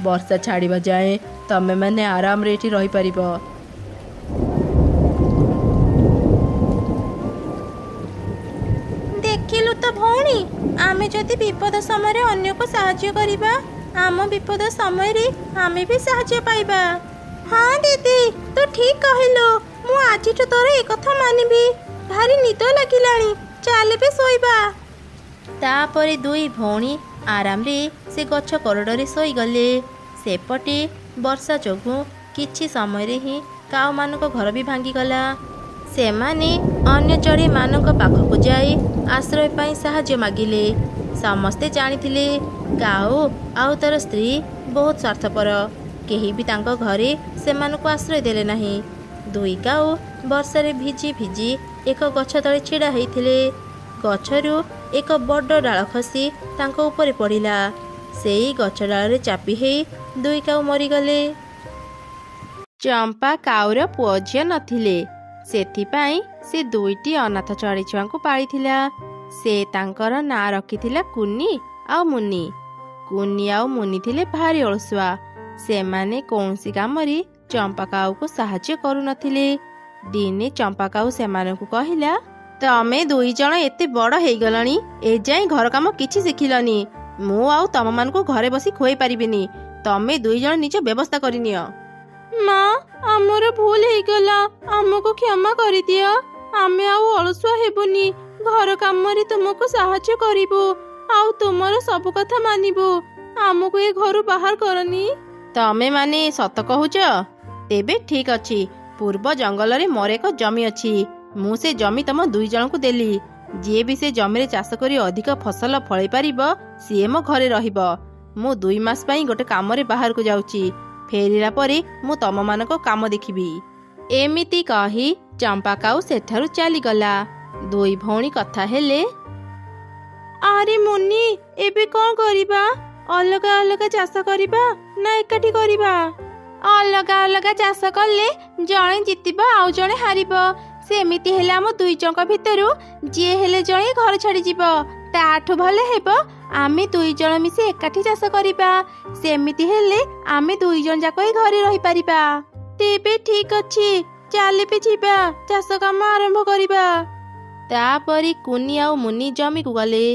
ବର୍ଷା ଛାଡ଼ିବା ଯାଏଁ ତମେମାନେ ଆରାମରେ ଏଠି ରହିପାରିବ।
ଦେଖିଲୁ ତ ଭଉଣୀ, ଆମେ ଯଦି ବିପଦ ସମୟରେ ଅନ୍ୟକୁ ସାହାଯ୍ୟ କରିବା, ଆମ ବିପଦ ସମୟରେ ଆମେ ବି ସାହାଯ୍ୟ ପାଇବା। ହଁ ଦିଦି, ତୁ ଠିକ୍ କହିଲୁ। ମୁଁ ଆଜିଠୁ ତୋର ଏ କଥା ମାନିବି। ଭାରି ନିଦ ଲାଗିଲାଣି, ଚାଲେ ବି ଶୋଇବା। ତାପରେ ଦୁଇ ଭଉଣୀ ଆରାମରେ ସେ ଗଛ କରଡ଼ରେ ଶୋଇଗଲେ। ସେପଟେ ବର୍ଷା ଯୋଗୁଁ କିଛି ସମୟରେ ହିଁ କାଉମାନଙ୍କ ଘର ବି ଭାଙ୍ଗିଗଲା। ସେମାନେ ଅନ୍ୟ ଚଢ଼େଇମାନଙ୍କ ପାଖକୁ ଯାଇ ଆଶ୍ରୟ ପାଇଁ ସାହାଯ୍ୟ ମାଗିଲେ। ସମସ୍ତେ ଜାଣିଥିଲେ କାଉ ଆଉ ତାର ସ୍ତ୍ରୀ ବହୁତ ସ୍ୱାର୍ଥପର। କେହି ବି ତାଙ୍କ ଘରେ ସେମାନଙ୍କୁ ଆଶ୍ରୟ ଦେଲେ ନାହିଁ। ଦୁଇ କାଉ ବର୍ଷାରେ ଭିଜି ଭିଜି ଏକ ଗଛ ତଳେ ଛିଡ଼ା ହେଇଥିଲେ। ଗଛରୁ ଏକ ବଡ଼ ଡାଳ ଖସି ତାଙ୍କ ଉପରେ ପଡ଼ିଲା। ସେଇ ଗଛ ଡାଳରେ ଚାପି ହେଇ ଦୁଇ କାଉ ମରିଗଲେ। ଚମ୍ପା କାଉର ପୁଅ ଝିଅ ନଥିଲେ, ସେଥିପାଇଁ ସେ ଦୁଇଟି ଅନାଥ ଚଢ଼େଇ ଛୁଆଙ୍କୁ ପାଳିଥିଲା। ସେ ତାଙ୍କର ନାଁ ରଖିଥିଲା କୁନି ଆଉ ମୁନି। କୁନି ଆଉ ମୁନି ଥିଲେ ଭାରି ଅଳସୁଆ। ସେମାନେ କୌଣସି କାମରେ ଚମ୍ପା କାଉକୁ ସାହାଯ୍ୟ କରୁନଥିଲେ। ଦିନେ ଚମ୍ପା କାଉ ସେମାନଙ୍କୁ କହିଲା, ତମେ ଦୁଇ ଜଣ ଏତେ ବଡ଼ ହେଇଗଲଣି, ଏଯାଏଁ ଘର କାମ କିଛି ଶିଖିଲନି। ମୁଁ ଆଉ ତମମାନଙ୍କୁ ଘରେ ବସି ଖୁଆଇ ପାରିବିନି। ତମେ ଦୁଇ ଜଣ ନିଜ ବ୍ୟବସ୍ଥା କରିନିଅ। ମା, ଆମର ଭୁଲ ହେଇଗଲା, ଆମକୁ କ୍ଷମା କରିଦିଅ। ଆମେ ଆଉ ଅଳସୁଆ ହେବୁନି। ଘର କାମରେ ତୁମକୁ ସାହାଯ୍ୟ କରିବୁ ଆଉ ତୁମର ସବୁ କଥା ମାନିବୁ। ଆମକୁ ଏ ଘରୁ ବାହାର କରନି। ତମେ ମାନେ ସତ କହୁଛ? ତେବେ ଠିକ୍ ଅଛି। ପୂର୍ବ ଜଙ୍ଗଲରେ ମୋର ଏକ ଜମି ଅଛି। ମୁଁ ସେ ଜମି ତମ ଦୁଇ ଜଣଙ୍କୁ ଦେଲି। ଯିଏ ବି ସେ ଜମିରେ ଚାଷ କରି ଅଧିକ ଫସଲ ଫଳେଇ ପାରିବ, ସିଏ ମୋ ଘରେ ରହିବ। ମୁଁ 2 ମାସ ପାଇଁ ଗୋଟେ କାମରେ ବାହାରକୁ ଯାଉଛି। ଫେରିଲା ପରେ ମୁଁ ତମମାନଙ୍କ କାମ ଦେଖିବି। ଏମିତି କହି ଚମ୍ପା କାଉ ସେଠାରୁ ଚାଲିଗଲା। ଦୁଇ ଭଉଣୀ କଥା ହେଲେ, ଆରେ ମୁନି, ଏବେ କ'ଣ କରିବା? ଅଲଗା ଅଲଗା ଚାଷ କରିବା ନା ଏକାଠି କରିବା? ଅଲଗା ଅଲଗା ଚାଷ କଲେ ଜଣେ ଜିତିବ ଆଉ ଜଣେ ହାରିବ। ସେମିତି ହେଲେ ଆମ ଦୁଇ ଜଣଙ୍କ ଭିତରୁ ଯିଏ ହେଲେ ଜଣେ ଘର ଛାଡ଼ିଯିବ। ତାଠୁ ଭଲ ହେବ ଆମେ ଦୁଇ ଜଣ ମିଶି ଏକାଠି ଚାଷ କରିବା। ସେମିତି ହେଲେ ଆମେ ଦୁଇ ଜଣ ଯାକ ହିଁ ଘରେ ରହିପାରିବା। ତେବେ ଠିକ ଅଛି, ଚାଲିବେ ଯିବା, ଚାଷ କାମ ଆରମ୍ଭ କରିବା। ତାପରେ କୁନି ଆଉ ମୁନି ଜମିକୁ ଗଲେ।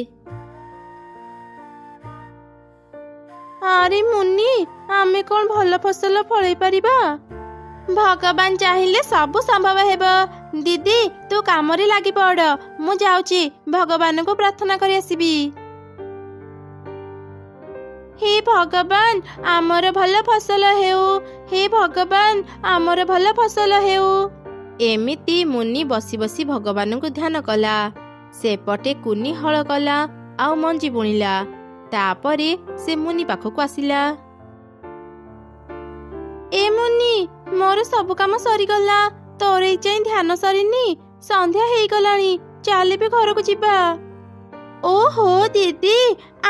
ଆରେ ମୁନି, ଆମେ କଣ ଭଲ ଫସଲ ଫଳେଇ ପାରିବା? ଭଗବାନ ଚାହିଁଲେ ସବୁ ସମ୍ଭବ ହେବ। ଦିଦି, ତୁ କାମରେ ଲାଗି ପଡ, ମୁଁ ଯାଉଛି ଭଗବାନଙ୍କୁ ପ୍ରାର୍ଥନା କରି ଆସିବି। ହେ ଭଗବାନ, ଆମର ଭଲ ଫସଲ ହେଉ। ହେ ଭଗବାନ, ଆମର ଭଲ ଫସଲ ହେଉ। ଏମିତି ମୁନି ବସି ବସି ଭଗବାନଙ୍କୁ ଧ୍ୟାନ କଲା। ସେପଟେ କୁନି ହଳ କଲା ଆଉ ମଞ୍ଜି ବୁଣିଲା। ତାପରେ ସେ ମୁନି ପାଖକୁ ଆସିଲା। ଏ ମୁନି, ମୋର ସବୁ କାମ ସରିଗଲା, ତୋର ଏଇ ଯାଏଁ ଧ୍ୟାନ ସରିନି। ସନ୍ଧ୍ୟା ହେଇଗଲାଣି, ଚାଲିବେ ଘରକୁ ଯିବା। ଓହୋ ଦିଦି,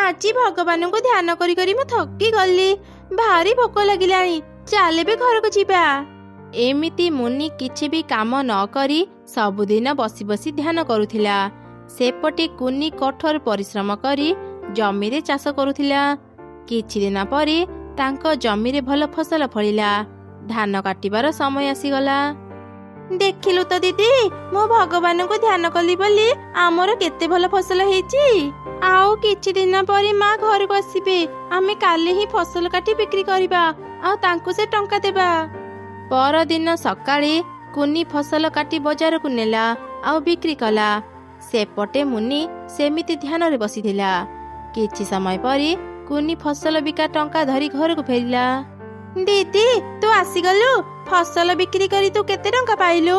ଆଜି ଭଗବାନଙ୍କୁ ଧ୍ୟାନ କରି କରି ମୁଁ ଥକି ଗଲି। ଭାରି ଭୋକ ଲାଗିଲାଣି, ଚାଲିବେ ଘରକୁ ଯିବା। ଏମିତି ମୁନି କିଛି ବି କାମ ନ କରି ସବୁଦିନ ବସି ବସି ଧ୍ୟାନ କରୁଥିଲା। ସେପଟେ କୁନି କଠୋର ପରିଶ୍ରମ କରି ଜମିରେ ଚାଷ କରୁଥିଲା। କିଛି ଦିନ ପରେ ତାଙ୍କ ଜମିରେ ଭଲ ଫସଲ ଫଳିଲା। ଧାନ କାଟିବାର ସମୟ ଆସିଗଲା। ଦେଖିଲୁ ତ ଦିଦି, ମୁଁ ଭଗବାନଙ୍କୁ ଧ୍ୟାନ କଲି ବୋଲି ଆମର କେତେ ଭଲ ଫସଲ ହେଇଛି। ଆଉ କିଛି ଦିନ ପରେ ମା ଘରକୁ ଆସିବେ। ଆମେ କାଲି ହିଁ ଫସଲ କାଟି ବିକ୍ରି କରିବା ଆଉ ତାଙ୍କୁ ସେ ଟଙ୍କା ଦେବା। ପରଦିନ ସକାଳେ କୁନି ଫସଲ କାଟି ବଜାରକୁ ନେଲା ଆଉ ବିକ୍ରି କଲା। ସେପଟେ ମୁନି ସେମିତି ଧ୍ୟାନରେ ବସିଥିଲା। କିଛି ସମୟ ପରେ କୁନି ଫସଲ ବିକା ଟଙ୍କା ଧରି ଘରକୁ ଫେରିଲା। ଦିଦି, ତୁ ଆସିଗଲୁ। ଫସଲ ବିକ୍ରି କରି ତୁ କେତେ ଟଙ୍କା ପାଇଲୁ?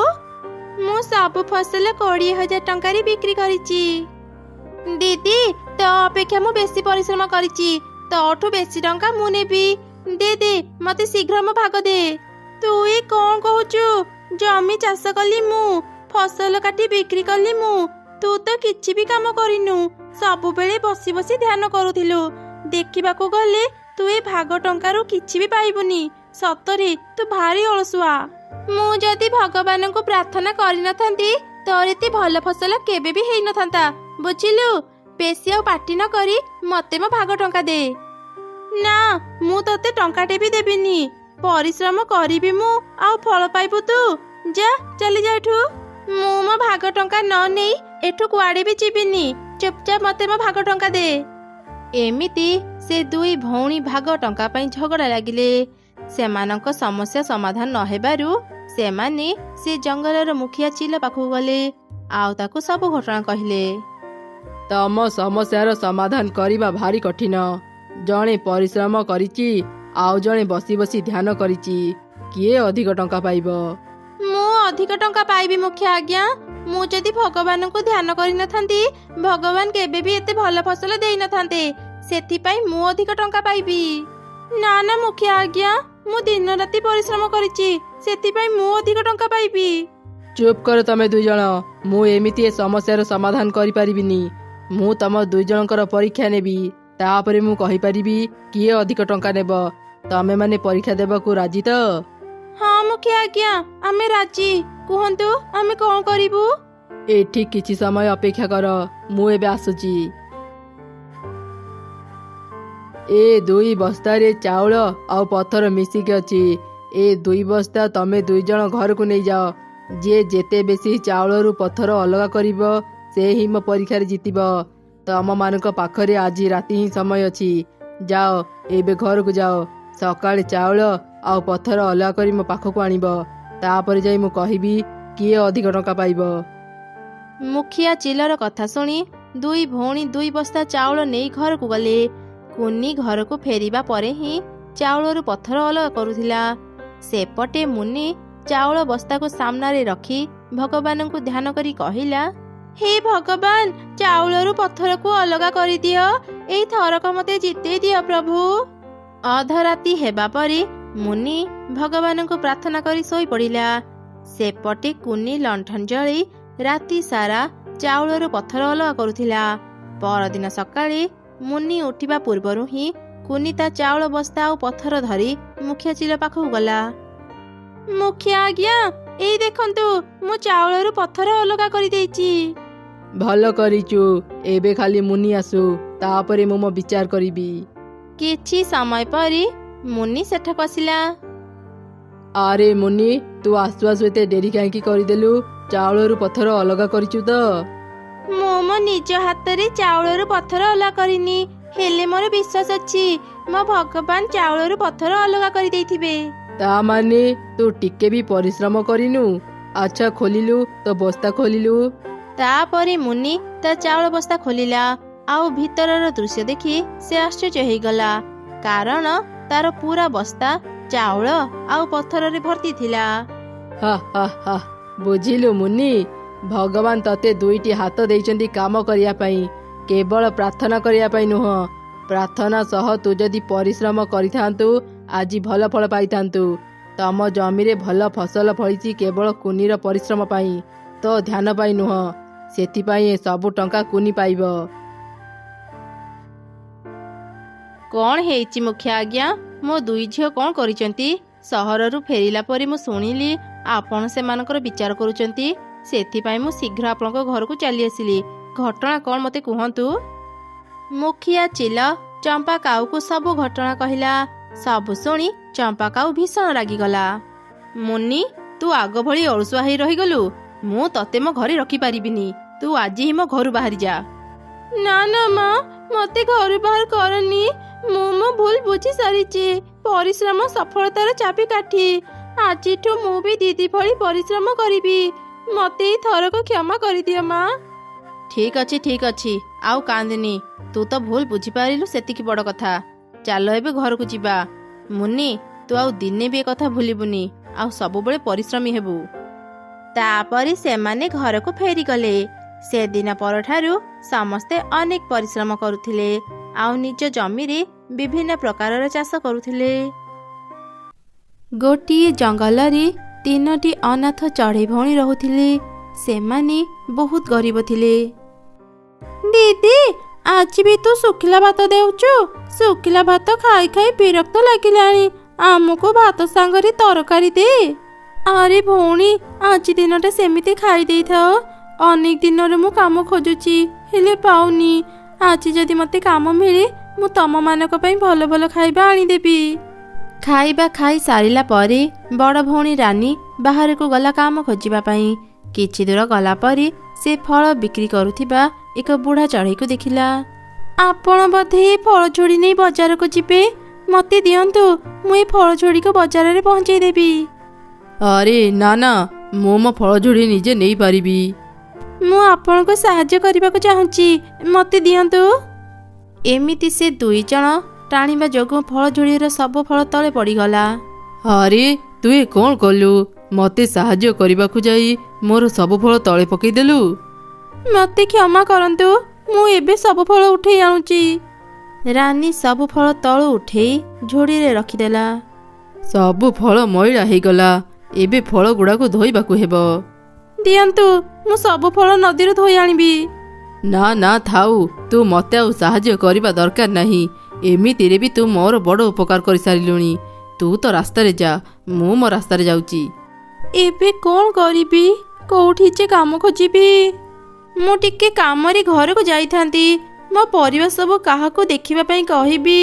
ମୁଁ ସବୁ ଫସଲ 20,000 ଟଙ୍କାରେ ବିକ୍ରି କରିଛି। ଦିଦି, ତୋ ଅପେକ୍ଷା ମୁଁ ବେଶୀ ପରିଶ୍ରମ କରିଛି। ତୋଠୁ ବେଶୀ ଟଙ୍କା ମୁଁ ନେବି। ଦିଦି, ମତେ ଶୀଘ୍ର ମୋ ଭାଗ ଦେ। ତୁ କଣ କହୁଛୁ? ଜମି ଚାଷ କଲି ମୁଁ, ଫସଲ କାଟି ବିକ୍ରି କଲି ମୁଁ। ତୁ ତ କିଛି ବି କାମ କରିନୁ, ସବୁବେଳେ ବସି ବସି ଧ୍ୟାନ କରୁଥିଲୁ। ଦେଖିବାକୁ ଗଲେ ତୁ ଏ ଭାଗ ଟଙ୍କାରୁ କିଛି ବି ପାଇବୁନି। ସତରେ ତୁ ଭାରି ଅଳସୁଆ। ମୁଁ ଯଦି ଭଗବାନଙ୍କୁ ପ୍ରାର୍ଥନା କରିନଥାନ୍ତି, ତୋର ଏତେ ଭଲ ଫସଲ କେବେ ବି ହେଇନଥାନ୍ତା, ବୁଝିଲୁ? ବେଶୀ ଆଉ ପାଟି ନ କରି ମତେ ମୋ ଭାଗ ଟଙ୍କା ଦେ। ନା, ମୁଁ ତତେ ଟଙ୍କାଟେ ବି ଦେବିନି। ପରିଶ୍ରମ କରିବି ମୁଁ, ଆଉ ଫଳ ପାଇବୁ ତୁ। ଯା, ଚାଲି ଯା ଏଠୁ। ମୁଁ ମୋ ଭାଗ ଟଙ୍କା ନ ନେଇ ଏଠୁ କୁଆଡେ ବି ଯିବିନି। ଚୁପଚାପ ମତେ ମୋ ଭାଗ ଟଙ୍କା ଦେ। ଏମିତି ସେ ଦୁଇ ଭଉଣୀ ଭାଗ ଟଙ୍କା ପାଇଁ ଝଗଡ଼ା ଲାଗିଲେ। ସେମାନଙ୍କ ସମସ୍ୟା ସମାଧାନ ନ ହେବାରୁ ସେମାନେ ସେ ଜଙ୍ଗଲର ମୁଖିଆ ଚିଲ ପାଖକୁ ଗଲେ ଆଉ ତାକୁ ସବୁ ଘଟଣା କହିଲେ।
ତମ ସମସ୍ୟାର ସମାଧାନ କରିବା ଭାରି କଠିନ। ଜଣେ ପରିଶ୍ରମ କରିଛି ଆଉ ଜଣେ ବସି ବସି ଧ୍ୟାନ କରିଛି। କିଏ ଅଧିକ ଟଙ୍କା ପାଇବ?
ମୁଁ ଅଧିକ ଟଙ୍କା ପାଇବି ମୁଖିଆ ଆଜ୍ଞା। ମୁଁ ଯଦି ଭଗବାନଙ୍କୁ ଧ୍ୟାନ କରିନଥାନ୍ତି, ଭଗବାନ କେବେ ବି ଏତେ ଭଲ ଫସଲ ଦେଇନଥାନ୍ତେ। ସେଥିପାଇଁ ମୁଁ ଅଧିକ ଟଙ୍କା ପାଇବି। ନା ନା ମୁଖିଆ ଆଜ୍ଞା, ମୁଁ ଦିନ ରାତି ପରିଶ୍ରମ କରିଛି, ସେଥିପାଇଁ ମୁଁ ଅଧିକ ଟଙ୍କା ପାଇବି।
ଚୁପ୍ କର ତମେ ଦୁଇ ଜଣ। ମୁଁ ଏମିତି ଏ ସମସ୍ୟାର ସମାଧାନ କରିପାରିବିନି। ମୁଁ ତମ ଦୁଇ ଜଣଙ୍କର ପରୀକ୍ଷା ନେବି, ତାପରେ ମୁଁ କହିପାରିବି କିଏ ଅଧିକ ଟଙ୍କା ନେବ। ତମେ ମାନେ ପରୀକ୍ଷା ଦେବାକୁ ରାଜି ତ?
ହଁ ମୁଖିଆ ଆଜ୍ଞା, ଆମେ ରାଜି। କୁହନ୍ତୁ, ଆମେ କଣ କରିବୁ?
ଏଠି କିଛି ସମୟ ଅପେକ୍ଷା କର, ମୁଁ ଏବେ ଆସୁଛି। ଏ 2 ବସ୍ତାରେ ଚାଉଳ ଆଉ ପଥର ମିଶିକି ଅଛି। ଏ 2 ବସ୍ତା ତମେ ଦୁଇ ଜଣ ଘରକୁ ନେଇଯାଅ। ଯିଏ ଯେତେ ବେଶୀ ଚାଉଳରୁ ପଥର ଅଲଗା କରିବ ସେ ହିଁ ମୋ ପରୀକ୍ଷାରେ ଜିତିବ। ତମମାନଙ୍କ ପାଖରେ ଆଜି ରାତି ହିଁ ସମୟ ଅଛି। ଯାଅ, ଏବେ ଘରକୁ ଯାଅ। ସକାଳେ ଚାଉଳ ଆଉ ପଥର ଅଲଗା କରି ମୋ ପାଖକୁ ଆଣିବ। ତାପରେ ଯାଇ ମୁଁ କହିବି କିଏ ଅଧିକ ଟଙ୍କା ପାଇବ।
ମୁଖିଆ ଚିଲର କଥା ଶୁଣି ଦୁଇ ଭଉଣୀ 2 ବସ୍ତା ଚାଉଳ ନେଇ ଘରକୁ ଗଲେ। କୁନି ଘରକୁ ଫେରିବା ପରେ ହିଁ ଚାଉଳରୁ ପଥର ଅଲଗା କରୁଥିଲା। ସେପଟେ ମୁନି ଚାଉଳ ବସ୍ତାକୁ ସାମ୍ନାରେ ରଖି ଭଗବାନଙ୍କୁ ଧ୍ୟାନ କରି କହିଲା, ହେ ଭଗବାନ, ଚାଉଳରୁ ପଥରକୁ ଅଲଗା କରିଦିଅ। ଏଇ ଥରକ ମତେ ଜିତେଇ ଦିଅ ପ୍ରଭୁ। ଅଧରାତି ହେବା ପରେ ମୁନି ଭଗବାନଙ୍କୁ ପ୍ରାର୍ଥନା କରି ଶୋଇପଡ଼ିଲା। ସେପଟେ କୁନି ଲଣ୍ଠନ ଜଳେଇ ରାତି ସାରା ଚାଉଳରୁ ପଥର ଅଲଗା କରୁଥିଲା। ପରଦିନ ସକାଳେ ମୁନି ଉଠିବା ପୂର୍ବରୁ ହିଁ କୁନି ତା ଚାଉଳ ବସ୍ତା ଆଉ ପଥର ଧରି ମୁଖିଆ ଚିଲ ପାଖକୁ ଗଲା। ମୁଖିଆ ଆଜ୍ଞା, ଏଇ ଦେଖନ୍ତୁ ମୁଁ ଚାଉଳରୁ ପଥର ଅଲଗା କରିଦେଇଛି।
ଭଲ କରିଛୁ। ଏବେ ଖାଲି ମୁନି ଆସୁ, ତାପରେ ମୁଁ ମୋ ବିଚାର କରିବି।
କିଛି ସମୟ ପରେ ମୁନି ସେଠାକୁ ଆସିଲା।
ଆରେ ମୁନି, ତୁ ଆସୁ ଆସୁ ଏତେ ଡେରି କାହିଁକି କରିଦେଲୁ? ଚାଉଳରୁ ପଥର ଅଲଗା କରିଛୁ ତ?
ମୁଁ ମୋ ନିଜ ହାତରେ ଚାଉଳରୁ ପଥର ଅଲଗା କରିନି, ହେଲେ ମୋର ବିଶ୍ୱାସ ଅଛି ମୋ ଭଗବାନ ଚାଉଳରୁ ପଥର ଅଲଗା କରିଦେଇଥିବେ।
ତା ମାନେ ତୁ ଟିକେ ବି ପରିଶ୍ରମ କରିନୁ? ଆଚ୍ଛା, ଖୋଲିଲୁ ତ ବସ୍ତା ଖୋଲିଲୁ।
ତାପରେ ମୁନି ତା ଚାଉଳ ବସ୍ତା ଖୋଲିଲା, ଆଉ ଭିତରର ଦୃଶ୍ୟ ଦେଖି ସେ ଆଶ୍ଚର୍ଯ୍ୟ ହେଇଗଲା, କାରଣ ତାର ପୁରା ବସ୍ତା ଚାଉଳ ଆଉ ପଥରରେ ଭର୍ତ୍ତି ଥିଲା।
ହା ହା ହା, ବୁଝିଲୁ ମୁନି, ଭଗବାନ ତତେ ଦୁଇଟି ହାତ ଦେଇଛନ୍ତି କାମ କରିବା ପାଇଁ, କେବଳ ପ୍ରାର୍ଥନା କରିବା ପାଇଁ ନୁହଁ। ପ୍ରାର୍ଥନା ସହ ତୁ ଯଦି ପରିଶ୍ରମ କରିଥାନ୍ତୁ ଆଜି ଭଲ ଫଳ ପାଇଥାନ୍ତୁ। ତମ ଜମିରେ ଭଲ ଫସଲ ଫଳିଛି କେବଳ କୁନିର ପରିଶ୍ରମ ପାଇଁ, ତୋ ଧ୍ୟାନ ପାଇଁ ନୁହଁ। ସେଥିପାଇଁ ଏ ସବୁ ଟଙ୍କା କୁନି ପାଇବ।
କଣ ହେଇଛି ମୁଖିଆ ଆଜ୍ଞା? ମୋ ଦୁଇ ଝିଅ କଣ କରିଛନ୍ତି? ସହରରୁ ଫେରିଲା ପରେ ମୁଁ ଶୁଣିଲି ଆପଣ ସେମାନଙ୍କର ବିଚାର କରୁଛନ୍ତି, ସେଥିପାଇଁ ମୁଁ ଶୀଘ୍ର ଆପଣଙ୍କ ଘରକୁ ଚାଲି ଆସିଲି। ଘଟଣା କଣ ମୋତେ କୁହନ୍ତୁ। ମୁଖିଆ ଚିଲ ଚମ୍ପା କାଉକୁ ସବୁ ଘଟଣା କହିଲା। ସବୁ ଶୁଣି ଚମ୍ପା କାଉ ଭୀଷଣ ରାଗିଗଲା। ମୁନି, ତୁ ଆଗ ଭଳି ଅଳସୁଆ ହେଇ ରହିଗଲୁ। ମୁଁ ତତେ ମୋ ଘରେ ରଖିପାରିବିନି। ତୁ ଆଜି ହିଁ ମୋ ଘରୁ ବାହାରି ଯା। ନା ନା ମା, ମତେ ଘରୁ ବାହାର କରନି। ମୁଁ ମୋ ଭୁଲ ବୁଝି ସାରିଛି। ପରିଶ୍ରମ ସଫଳତାର ଚାବିକାଠି। ଆଜିଠୁ ମୁଁ ବି ଦିଦି ଭଳି ପରିଶ୍ରମ କରିବି। ମତେ ଏଇ ଥରକୁ କ୍ଷମା କରିଦିଅ ମା। ଠିକ ଅଛି, ଆଉ କାନ୍ଦିନି। ତୁ ତ ଭୁଲ ବୁଝିପାରିଲୁ, ସେତିକି ବଡ଼ କଥା। ଚାଲ ଏବେ ଘରକୁ ଯିବା। ମୁନି, ତୁ ଆଉ ଦିନେ ବି ଏ କଥା ଭୁଲିବୁନି, ଆଉ ସବୁବେଳେ ପରିଶ୍ରମୀ ହେବୁ। ତାପରେ ସେମାନେ ଘରକୁ ଫେରିଗଲେ। ସେଦିନ ପରଠାରୁ ସମସ୍ତେ ଅନେକ ପରିଶ୍ରମ କରୁଥିଲେ, ଆଉ ନିଜ ଜମିରେ ବିଭିନ୍ନ ପ୍ରକାରର ଚାଷ କରୁଥିଲେ। ଗୋଟିଏ ଜଙ୍ଗଲରେ 3ଟି ଅନାଥ ଚଢ଼େଇ ଭଉଣୀ ରହୁଥିଲେ। ସେମାନେ ବହୁତ ଗରିବ ଥିଲେ। ଦିଦି, ଆଜି ବି ତୁ ଶୁଖିଲା ଭାତ ଦେଉଛୁ? ଶୁଖିଲା ଭାତ ଖାଇ ଖାଇ ବିରକ୍ତ ଲାଗିଲାଣି। ଆମକୁ ଭାତ ସାଙ୍ଗରେ ତରକାରୀ ଦେ। ଆରେ ଭଉଣୀ, ଆଜି ଦିନଟା ସେମିତି ଖାଇ ଦେଇଥାଅ। ଅନେକ ଦିନରୁ ମୁଁ କାମ ଖୋଜୁଛି, ହେଲେ ପାଉନି। ଆଜି ଯଦି ମୋତେ କାମ ମିଳେ, ମୁଁ ତମମାନଙ୍କ ପାଇଁ ଭଲ ଭଲ ଖାଇବା ଆଣିଦେବି। ଖାଇବା ଖାଇ ସାରିଲା ପରେ ବଡ଼ ଭଉଣୀ ରାନୀ ବାହାରକୁ ଗଲା କାମ ଖୋଜିବା ପାଇଁ। କିଛି ଦୂର ଗଲା ପରେ ସେ ଫଳ ବିକ୍ରି କରୁଥିବା ଏକ ବୁଢ଼ା ଚଢ଼େଇକୁ ଦେଖିଲା। ଆପଣ ବୋଧେ ଏ ଫଳ ଝୋଡ଼ି ନେଇ ବଜାରକୁ ଯିବେ? ମୋତେ ଦିଅନ୍ତୁ, ମୁଁ ଏ ଫଳ ଝୋଡ଼ିକୁ ବଜାରରେ ପହଞ୍ଚାଇ ଦେବି।
ଆରେ ନା ନା, ମୁଁ ମୋ ଫଳ ଝୋଡ଼ି ନିଜେ ନେଇପାରିବି।
ମୁଁ ଆପଣଙ୍କୁ ସାହାଯ୍ୟ କରିବାକୁ ଚାହୁଁଛି, ମୋତେ ଦିଅନ୍ତୁ। ଏମିତି ସେ 2 ଜଣ ଟାଣିବା ଯୋଗୁଁ ଫଳ ଝୋଡ଼ିର ସବୁ ଫଳ ତଳେ ପଡ଼ିଗଲା।
ଆରେ ତୁ ଏ କ'ଣ କଲୁ? ମୋତେ ସାହାଯ୍ୟ କରିବାକୁ ଯାଇ ମୋର ସବୁ ଫଳ ତଳେ ପକେଇଦେଲୁ।
ମୋତେ କ୍ଷମା କରନ୍ତୁ, ମୁଁ ଏବେ ସବୁ ଫଳ ଉଠେଇ ଆଣୁଛି। ରାନୀ ସବୁ ଫଳ ତଳୁ ଉଠେଇ ଝୋଡ଼ିରେ ରଖିଦେଲା।
ସବୁ ଫଳ ମଇଳା ହେଇଗଲା। ଏବେ ଫଳ ଗୁଡ଼ାକୁ ଧୋଇବାକୁ ହେବ।
ଦିଅନ୍ତୁ, ମୁଁ ସବୁ ଫଳ ନଦୀରୁ ଧୋଇ ଆଣିବି।
ନା ନା, ଥାଉ। ତୁ ମୋତେ ଆଉ ସାହାଯ୍ୟ କରିବା ଦରକାର ନାହିଁ। ଏମିତିରେ ବି ତୁ ମୋର ବଡ଼ ଉପକାର କରିସାରିଲୁଣି। ତୁ ତ ରାସ୍ତାରେ ଯା, ମୁଁ ମୋ ରାସ୍ତାରେ ଯାଉଛି।
ଏବେ କ'ଣ କରିବି? କୋଉଠି ଯେ କାମ ଖୋଜିବି? ମୁଁ ଟିକେ କାମରେ ଘରକୁ ଯାଇଥାନ୍ତି। ମୋ ପରିବାର ସବୁ କାହାକୁ ଦେଖିବା ପାଇଁ କହିବି?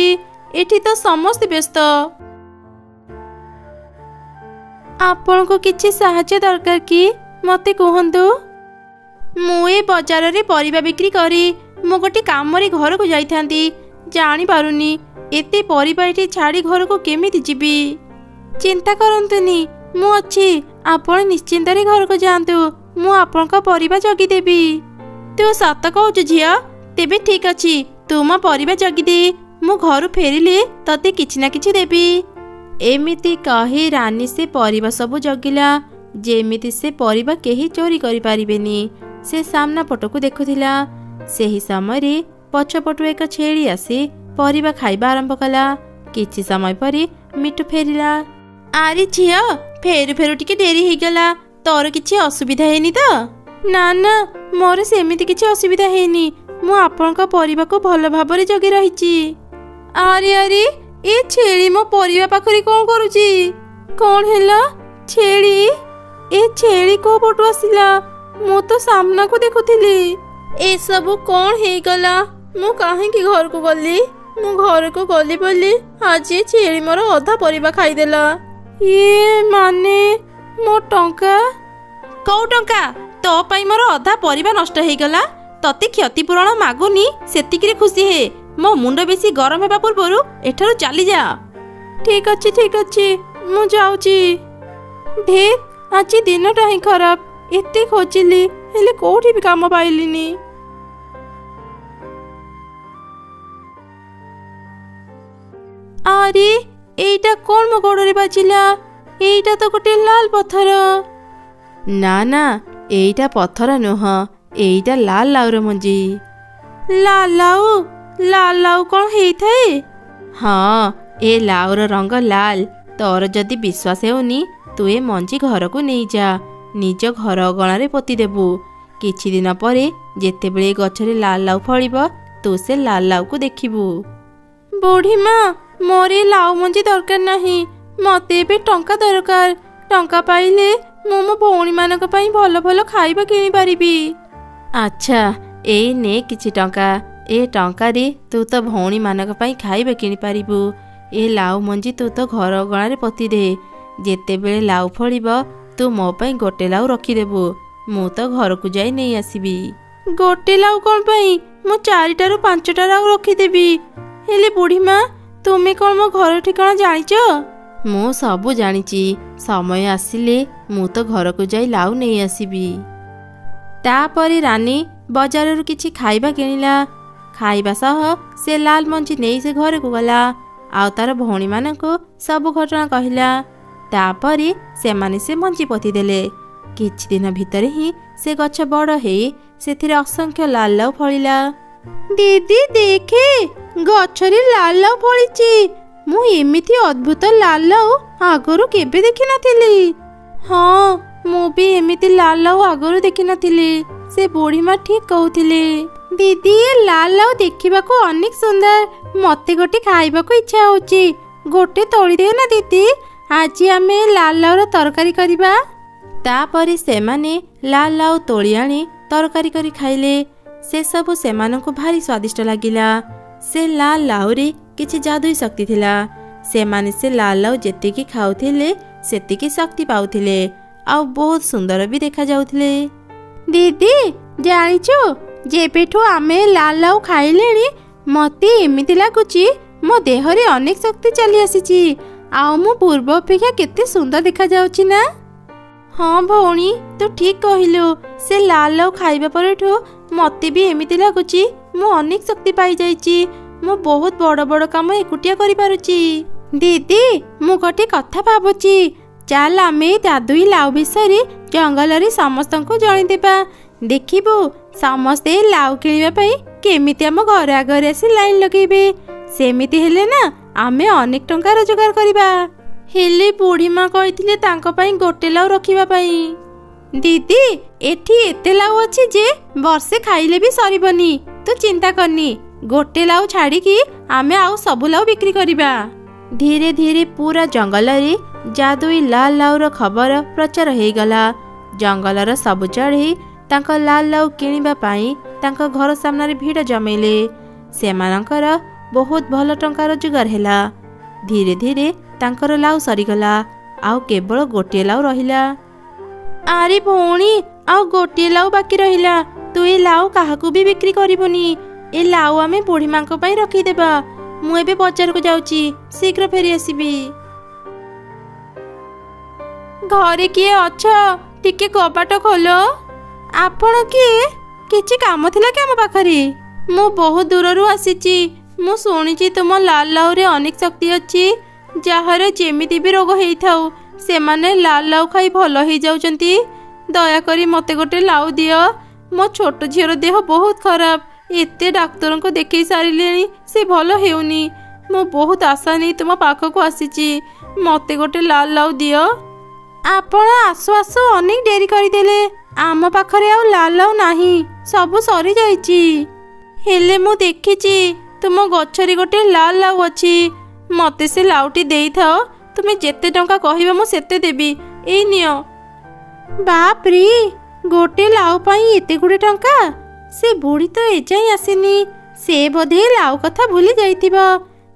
ଏଠି ତ ସମସ୍ତେ ବ୍ୟସ୍ତ। ଆପଣଙ୍କୁ କିଛି ସାହାଯ୍ୟ ଦରକାର କି? ମୋତେ କୁହନ୍ତୁ। ମୁଁ ଏ ବଜାରରେ ପରିବା ବିକ୍ରି କରି ମୁଁ ଗୋଟେ କାମରେ ଘରକୁ ଯାଇଥାନ୍ତି। ଜାଣିପାରୁନି ଏତେ ପରିବା ଏଠି ଛାଡ଼ି ଘରକୁ କେମିତି ଯିବି। ଚିନ୍ତା କରନ୍ତୁନି, ମୁଁ ଅଛି। ଆପଣ ନିଶ୍ଚିନ୍ତରେ ଘରକୁ ଯାଆନ୍ତୁ। ମୁଁ ଆପଣଙ୍କ ପରିବା ଜଗିଦେବି। ତୁ ସତ କହୁଛୁ ଝିଅ? ତେବେ ଠିକ ଅଛି, ତୁ ମୋ ପରିବା ଜଗିଦେ। ମୁଁ ଘରୁ ଫେରିଲେ ତତେ କିଛି ନା କିଛି ଦେବି। ଏମିତି କହି ରାନୀ ସେ ପରିବା ସବୁ ଜଗିଲା, ଯେମିତି ସେ ପରିବା କେହି ଚୋରି କରିପାରିବେନି। ସେ ସାମ୍ନା ପଟକୁ ଦେଖୁଥିଲା। ସେହି ସମୟରେ ପଛପଟୁ ଏକ ଛେଳି ଆସି ପରିବା ଖାଇବା ଆରମ୍ଭ କଲା। କିଛି ସମୟ ପରେ ମିଟୁ ଫେରିଲା। ଆରେ ଝିଅ, ଫେରୁ ଫେରୁ ଟିକେ ଡେରି ହେଇଗଲା। ତୋର କିଛି ଅସୁବିଧା ହେଇନି ତ? ନା ନା, ମୋର ସେମିତି କିଛି ଅସୁବିଧା ହେଇନି। ମୁଁ ଆପଣଙ୍କ ପରିବାକୁ ଭଲ ଭାବରେ ଜଗି ରହିଛି। ଆରେ ଆରେ, ଏ ଛେଳି ମୋ ପରିବା ପାଖରେ କ'ଣ କରୁଛି? କ'ଣ ହେଲା? ଛେଳି ଏ ଛେଳି କୋଉ ପଟୁ ଆସିଲା? ମୁଁ ତ ସାମ୍ନାକୁ ଦେଖୁଥିଲି। ଏସବୁ କଣ ହେଇଗଲା? ମୁଁ କାହିଁକି ଘରକୁ ଗଲି? ମୁଁ ଘରକୁ ଗଲି ବୋଲି ଆଜି ଛେଳି ମୋର ଅଧା ପରିବା ଖାଇଦେଲା। ଇଏ ମାନେ ମୋ ଟଙ୍କା? କୋଉ ଟଙ୍କା? ତୋ ପାଇଁ ମୋର ଅଧା ପରିବା ନଷ୍ଟ ହେଇଗଲା। ତତେ କ୍ଷତିପୂରଣ ମାଗୁନି, ସେତିକିରେ ଖୁସି ହେ। ମୋ ମୁଣ୍ଡ ବେଶୀ ଗରମ ହେବା ପୂର୍ବରୁ ଏଠାରୁ ଚାଲିଯା। ଠିକ ଅଛି, ମୁଁ ଯାଉଛି। ଧେତ୍, ଆଜି ଦିନଟା ହିଁ ଖରାପ। ଏତେ ଖୋଜିଲି ହେଲେ କୋଉଠି ବି କାମ ପାଇଲିନି। ଆରେ ଏଇଟା କଣ ମୋ ଗୋଡରେ ବାଜିଲା? ଏଇଟା ତ ଗୋଟେ ଲାଲ ପଥର। ନା ନା, ଏଇଟା ପଥର ନୁହଁ, ଏଇଟା ଲାଲ ଲାଉର ମଞ୍ଜି। ଲାଲ ଲାଉ କଣ ହେଇଥାଏ? ହଁ, ଏ ଲାଉର ରଙ୍ଗ ଲାଲ। ତୋର ଯଦି ବିଶ୍ୱାସ ହେଉନି, ତୁ ଏ ମଞ୍ଜି ଘରକୁ ନେଇଯା। ନିଜ ଘର ଅଗଣାରେ ପୋତି ଦେବୁ। କିଛି ଦିନ ପରେ ଯେତେବେଳେ ଏ ଗଛରେ ଲାଲ ଲାଉ ଫଳିବ, ତୁ ସେ ଲାଲ ଲାଉକୁ ଦେଖିବୁ। ବୁଢ଼ୀମା, ମୋର ଏ ଲାଉ ମଞ୍ଜି ଦରକାର ନାହିଁ। ମତେ ଏବେ ଟଙ୍କା ଦରକାର। ଟଙ୍କା ପାଇଲେ ମୁଁ ମୋ ଭଉଣୀମାନଙ୍କ ପାଇଁ ଭଲ ଭଲ ଖାଇବା କିଣିପାରିବି। ଆଚ୍ଛା, ଏଇ ନେ କିଛି ଟଙ୍କା। ଏ ଟଙ୍କାରେ ତୁ ତ ଭଉଣୀମାନଙ୍କ ପାଇଁ ଖାଇବା କିଣିପାରିବୁ। ଏ ଲାଉ ମଞ୍ଜି ତୁ ତ ଘର ଅଗଣାରେ ପୋତି ଦେ। ଯେତେବେଳେ ଲାଉ ଫଳିବ, ତୁ ମୋ ପାଇଁ ଗୋଟେ ଲାଉ ରଖିଦେବୁ। ମୁଁ ତ ଘରକୁ ଯାଇ ନେଇ ଆସିବି। ଗୋଟେ ଲାଉ କଣ ପାଇଁ? ମୁଁ 4ଟାରୁ 5ଟା ଲାଉ ରଖିଦେବି। ହେଲେ ବୁଢ଼ୀମା, ତୁମେ କଣ ମୋ ଘର ଠିକଣା ଜାଣିଛ? ମୁଁ ସବୁ ଜାଣିଛି। ସମୟ ଆସିଲେ ମୁଁ ତ ଘରକୁ ଯାଇ ଲାଉ ନେଇ ଆସିବି। ତାପରେ ରାନୀ ବଜାରରୁ କିଛି ଖାଇବା କିଣିଲା। ଖାଇବା ସହ ସେ ଲାଲ ମଞ୍ଜି ନେଇ ସେ ଘରକୁ ଗଲା। ଆଉ ତାର ଭଉଣୀମାନଙ୍କୁ ସବୁ ଘଟଣା କହିଲା। ତାପରେ ସେମାନେ ସେ ମଞ୍ଜି ପୋତିଦେଲେ। କିଛି ଦିନ ଭିତରେ ହିଁ ସେ ଗଛ ବଡ଼ ହେଇ ସେଥିରେ ଅସଂଖ୍ୟ ଲାଲ ଲାଉ ଫଳିଲା। ଦିଦି ଦେଖେ, ଗଛରେ ଲାଲ ଲାଉ ଫଳିଛି। ମୁଁ ଏମିତି ଅଦ୍ଭୁତ ଲାଲ ଲାଉ ଆଗରୁ କେବେ ଦେଖିନଥିଲି। ହଁ, ମୁଁ ବି ଏମିତି ଲାଲ ଲାଉ ଆଗରୁ ଦେଖିନଥିଲି। ସେ ବୁଢ଼ୀମା ଠିକ କହୁଥିଲେ। ଦିଦି, ଏ ଲାଲ ଲାଉ ଦେଖିବାକୁ ଅନେକ ସୁନ୍ଦର। ମତେ ଗୋଟେ ଖାଇବାକୁ ଇଚ୍ଛା ହଉଛି। ଗୋଟେ ତୋଳି ଦେଉ ନା ଦିଦି? ଆଜି ଆମେ ଲାଲ ଲାଉର ତରକାରୀ କରିବା। ତାପରେ ସେମାନେ ଲାଲ ଲାଉ ତୋଳି ଆଣି ତରକାରୀ କରି ଖାଇଲେ। ସେସବୁ ସେମାନଙ୍କୁ ଭାରି ସ୍ୱାଦିଷ୍ଟ ଲାଗିଲା। ସେ ଲାଲ ଲାଉରେ କିଛି ଯାଦୁଇ ଶକ୍ତି ଥିଲା। ସେମାନେ ସେ ଲାଲ ଲାଉ ଯେତିକି ଖାଉଥିଲେ ସେତିକି ଶକ୍ତି ପାଉଥିଲେ, ଆଉ ବହୁତ ସୁନ୍ଦର ବି ଦେଖାଯାଉଥିଲେ। ଦିଦି ଜାଣିଛୁ, ଯେବେଠୁ ଆମେ ଲାଲ ଲାଉ ଖାଇଲେଣି ମତେ ଏମିତି ଲାଗୁଛି ମୋ ଦେହରେ ଅନେକ ଶକ୍ତି ଚାଲି ଆସିଛି। ଆଉ ମୁଁ ପୂର୍ବ ଅପେକ୍ଷା କେତେ ସୁନ୍ଦର ଦେଖାଯାଉଛି ନା? ହଁ ଭଉଣୀ, ତୁ ଠିକ କହିଲୁ। ସେ ଲାଲ ଲାଉ ଖାଇବା ପରଠୁ ମତେ ବି ଏମିତି ଲାଗୁଛି ମୁଁ ଅନେକ ଶକ୍ତି ପାଇଯାଇଛି। ମୁଁ ବହୁତ ବଡ଼ ବଡ଼ କାମ ଏକୁଟିଆ କରିପାରୁଛି। ଦିଦି, ମୁଁ ଗୋଟେ କଥା ଭାବୁଛି। ଚାଲ ଆମେ ଯାଦୁଇ ଲାଉ ବିଷୟରେ ଜଙ୍ଗଲରେ ସମସ୍ତଙ୍କୁ ଜଣେଇଦେବା। ଦେଖିବୁ, ସମସ୍ତେ ଲାଉ କିଣିବା ପାଇଁ କେମିତି ଆମ ଘର ଆଗରେ ଆସି ଲାଇନ ଲଗେଇବେ। ସେମିତି ହେଲେ ନା ଆମେ ଅନେକ ଟଙ୍କା ରୋଜଗାର କରିବା। ହେଲେ ବୁଢ଼ୀମା କହିଥିଲେ ତାଙ୍କ ପାଇଁ ଗୋଟେ ଲାଉ ରଖିବା ପାଇଁ। ଦିଦି, ଏଠି ଏତେ ଲାଉ ଅଛି ଯେ ବର୍ଷେ ଖାଇଲେ ବି ସରିବନି। ତୁ ଚିନ୍ତା କରନି, ଗୋଟେ ଲାଉ ଛାଡ଼ିକି ଆମେ ଆଉ ସବୁ ଲାଉ ବିକ୍ରି କରିବା। ଧୀରେ ଧୀରେ ପୁରା ଜଙ୍ଗଲରେ ଯାଦୁଇ ଲାଲ ଲାଉର ଖବର ପ୍ରଚାର ହେଇଗଲା। ଜଙ୍ଗଲର ସବୁ ଚଢ଼େଇ ତାଙ୍କ ଲାଲ ଲାଉ କିଣିବା ପାଇଁ ତାଙ୍କ ଘର ସାମ୍ନାରେ ଭିଡ଼ ଜମେଇଲେ। ସେମାନଙ୍କର ବହୁତ ଭଲ ଟଙ୍କା ରୋଜଗାର ହେଲା। ଧୀରେ ଧୀରେ ତାଙ୍କର ଲାଉ ସରିଗଲା, ଆଉ କେବଳ ଗୋଟିଏ ଲାଉ ରହିଲା। ଆରେ ଭଉଣୀ, ଆଉ ଗୋଟିଏ ଲାଉ ବାକି ରହିଲା। ତୁ ଏ ଲାଉ କାହାକୁ ବି ବିକ୍ରି କରିବୁନି। ଏ ଲାଉ ଆମେ ବୁଢ଼ୀମାଙ୍କ ପାଇଁ ରଖିଦେବା। ମୁଁ ଏବେ ବଜାରକୁ ଯାଉଛି, ଶୀଘ୍ର ଫେରି ଆସିବି। ଘରେ କିଏ ଅଛ? ଟିକେ କବାଟ ଖୋଲ। ଆପଣ କିଏ? କିଛି କାମ ଥିଲା କି ଆମ ପାଖରେ? ମୁଁ ବହୁତ ଦୂରରୁ ଆସିଛି। ମୁଁ ଶୁଣିଛି ତୁମ ଲାଲ ଲାଉରେ ଅନେକ ଶକ୍ତି ଅଛି। ଯାହାର ଯେମିତି ବି ରୋଗ ହେଇଥାଉ ସେମାନେ ଲାଲ ଲାଉ ଖାଇ ଭଲ ହେଇଯାଉଛନ୍ତି। ଦୟାକରି ମୋତେ ଗୋଟେ ଲାଉ ଦିଅ। ମୋ ଛୋଟ ଝିଅର ଦେହ ବହୁତ ଖରାପ। ଏତେ ଡାକ୍ତରଙ୍କୁ ଦେଖେଇ ସାରିଲେଣି, ସେ ଭଲ ହେଉନି। ମୁଁ ବହୁତ ଆଶା ନେଇ ତୁମ ପାଖକୁ ଆସିଛି। ମୋତେ ଗୋଟେ ଲାଲ ଲାଉ ଦିଅ। ଆପଣ ଆସୁ ଆସୁ ଅନେକ ଡେରି କରିଦେଲେ। ଆମ ପାଖରେ ଆଉ ଲାଲ ଲାଉ ନାହିଁ, ସବୁ ସରିଯାଇଛି। ହେଲେ ମୁଁ ଦେଖିଛି ତୁମ ଗଛରେ ଗୋଟେ ଲାଲ ଲାଉ ଅଛି। ମୋତେ ସେ ଲାଉଟି ଦେଇଥାଅ। ତୁମେ ଯେତେ ଟଙ୍କା କହିବ ମୁଁ ସେତେ ଦେବି। ଏଇ ନିଅ। ବାପରେ, ଗୋଟେ ଲାଉ ପାଇଁ ଏତେ ଗୁଡେ ଟଙ୍କା? ସେ ବୁଢୀ ତ ଏଯାଏଁ ଆସିନି। ସେ ବୋଧେ ଲାଉ କଥା ଭୁଲି ଯାଇଥିବ।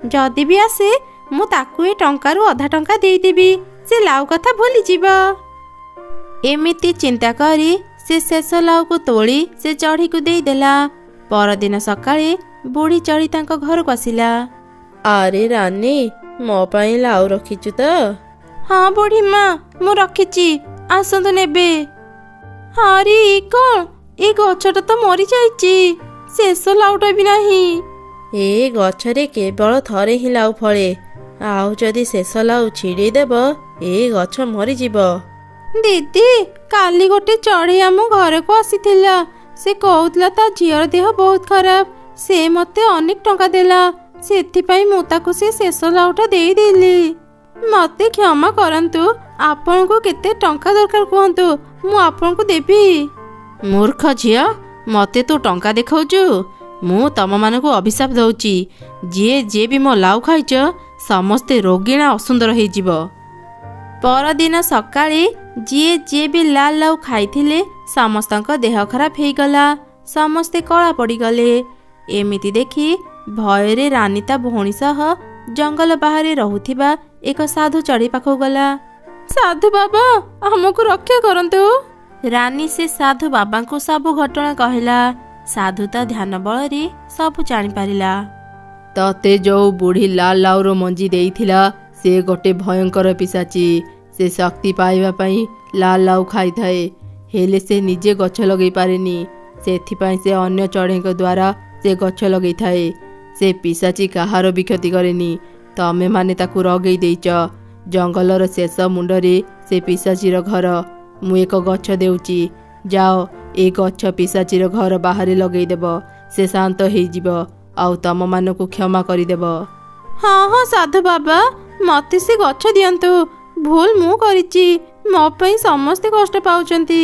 ଯଦି ବି ଆସେ ମୁଁ ତାକୁ ଏ ଟଙ୍କାରୁ ଅଧା ଟଙ୍କା ଦେଇଦେବି। ସେ ଲାଉ କଥା ଭୁଲିଯିବ। ଏମିତି ଚିନ୍ତା କରି ସେ ଶେଷ ଲାଉକୁ ତୋଳି ସେ ଚଢ଼ିକୁ ଦେଇଦେଲା। ପରଦିନ ସକାଳେ ବୁଢୀ ଚଢ଼ି ତାଙ୍କ ଘରକୁ ଆସିଲା।
ଆରେ ରାନୀ, ମୋ ପାଇଁ ଲାଉ ରଖିଛୁ ତ?
ହଁ ବୁଢୀ ମା, ମୁଁ ରଖିଛି, ଆସନ୍ତୁ ନେବେ। ଆରେ କଣ, ଏ ଗଛଟା ତ ମରିଯାଇଛି। ଶେଷ ଲାଉଟା ବି ନାହିଁ।
ଏ ଗଛରେ କେବଳ ଥରେ ହିଁ ଲାଉ ଫଳେ। ଆଉ ଯଦି ଶେଷ ଲାଉ ଛିଡ଼େଇଦେବ, ଏ ଗଛ ମରିଯିବ।
ଦିଦି, କାଲି ଗୋଟେ ଚଢ଼େଇ ଆମ ଘରକୁ ଆସିଥିଲା। ସେ କହୁଥିଲା ତା ଝିଅର ଦେହ ବହୁତ ଖରାପ। ସେ ମତେ ଅନେକ ଟଙ୍କା ଦେଲା। ସେଥିପାଇଁ ମୁଁ ତାକୁ ସେ ଶେଷ ଲାଉଟା ଦେଇଦେଲି। ମତେ କ୍ଷମା କରନ୍ତୁ। ଆପଣଙ୍କୁ କେତେ ଟଙ୍କା ଦରକାର କୁହନ୍ତୁ, ମୁଁ ଆପଣଙ୍କୁ ଦେବି। ମୂର୍ଖ ଝିଅ, ମତେ ତୁ ଟଙ୍କା ଦେଖାଉଛୁ? ମୁଁ ତମମାନଙ୍କୁ ଅଭିଶାପ ଦଉଛି। ଯିଏ ବି ମୋ ଲାଉ ଖାଇଛ, ସମସ୍ତେ ରୋଗିଣା ଅସୁନ୍ଦର ହେଇଯିବ। ପରଦିନ ସକାଳେ ଯିଏ ବି ଲାଲ ଲାଉ ଖାଇଥିଲେ ସମସ୍ତଙ୍କ ଦେହ ଖରାପ ହେଇଗଲା। ସମସ୍ତେ କଳା ପଡ଼ିଗଲେ। ଏମିତି ଦେଖି ଭୟରେ ରାନୀ ତା ଭଉଣୀ ସହ ଜଙ୍ଗଲ ବାହାରେ ରହୁଥିବା ଏକ ସାଧୁ ଚଢ଼େଇ ପାଖକୁ ଗଲା। ସାଧୁ ବାବା, ଆମକୁ ରକ୍ଷା କରନ୍ତୁ। ରାନୀ ସେ ସାଧୁ ବାବାଙ୍କୁ ସବୁ ଘଟଣା କହିଲା। ସାଧୁ ତା ଧ୍ୟାନ ବଳରେ ସବୁ ଜାଣିପାରିଲା।
ତତେ ଯୋଉ ବୁଢ଼ୀ ଲାଲ ଲାଉର ମଞ୍ଜି ଦେଇଥିଲା, ସେ ଗୋଟେ ଭୟଙ୍କର ପିଶାଚି। ସେ ଶକ୍ତି ପାଇବା ପାଇଁ ଲାଲ ଲାଉ ଖାଇଥାଏ, ହେଲେ ସେ ନିଜେ ଗଛ ଲଗେଇ ପାରେନି। ସେଥିପାଇଁ ସେ ଅନ୍ୟ ଚଢ଼େଇଙ୍କ ଦ୍ୱାରା ସେ ଗଛ ଲଗେଇଥାଏ। ସେ ପିଶାଚି କାହାର ବି କ୍ଷତି କରେନି। ତମେମାନେ ତାକୁ ରଗେଇ ଦେଇଛ। ଜଙ୍ଗଲର ଶେଷ ମୁଣ୍ଡରେ ସେ ପିଶାଚିର ଘର। ମୁଁ ଏକ ଗଛ ଦେଉଛି, ଯାଅ ଏ ଗଛ ପିଶାଚିର ଘର ବାହାରେ ଲଗେଇଦେବ। ସେ ଶାନ୍ତ ହେଇଯିବ ଆଉ ତମମାନଙ୍କୁ କ୍ଷମା କରିଦେବ।
ହଁ ହଁ ସାଧୁ ବାବା, ମତେ ସେ ଗଛ ଦିଅନ୍ତୁ। ଭୁଲ ମୁଁ କରିଛି। ମୋ ପାଇଁ ସମସ୍ତେ କଷ୍ଟ ପାଉଛନ୍ତି।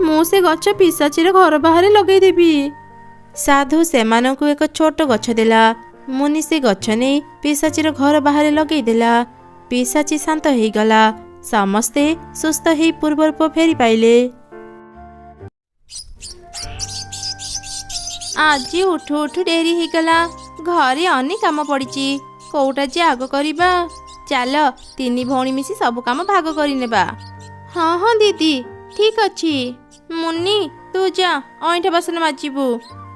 ମୁଁ ସେ ଗଛ ପିଶାଚିର ଘର ବାହାରେ ଲଗେଇଦେବି। ସାଧୁ ସେମାନଙ୍କୁ ଏକ ଛୋଟ ଗଛ ଦେଲା। ମୁନି ସେ ଗଛ ନେଇ ପିଶାଚିର ଘର ବାହାରେ ଲଗେଇଦେଲା। ପିଶାଚି ଶାନ୍ତ ହେଇଗଲା। ସମସ୍ତେ ସୁସ୍ଥ ହେଇ ପୂର୍ବ ରୂପ ଫେରି ପାଇଲେ। ଆଜି ଉଠୁ ଉଠୁ ଡେରି ହେଇଗଲା। ଘରେ ଅନେକ କାମ ପଡ଼ିଛି। କୋଉଟା ଯେ ଆଗ କରିବା? ଚାଲ ତିନି ଭଉଣୀ ମିଶି ସବୁ କାମ ଭାଗ କରିନେବା। ହଁ ହଁ ଦିଦି, ଠିକ ଅଛି। ମୁନି, ତୁ ଯା ଅଇଁଠା ବାସନ ମାଜିବୁ।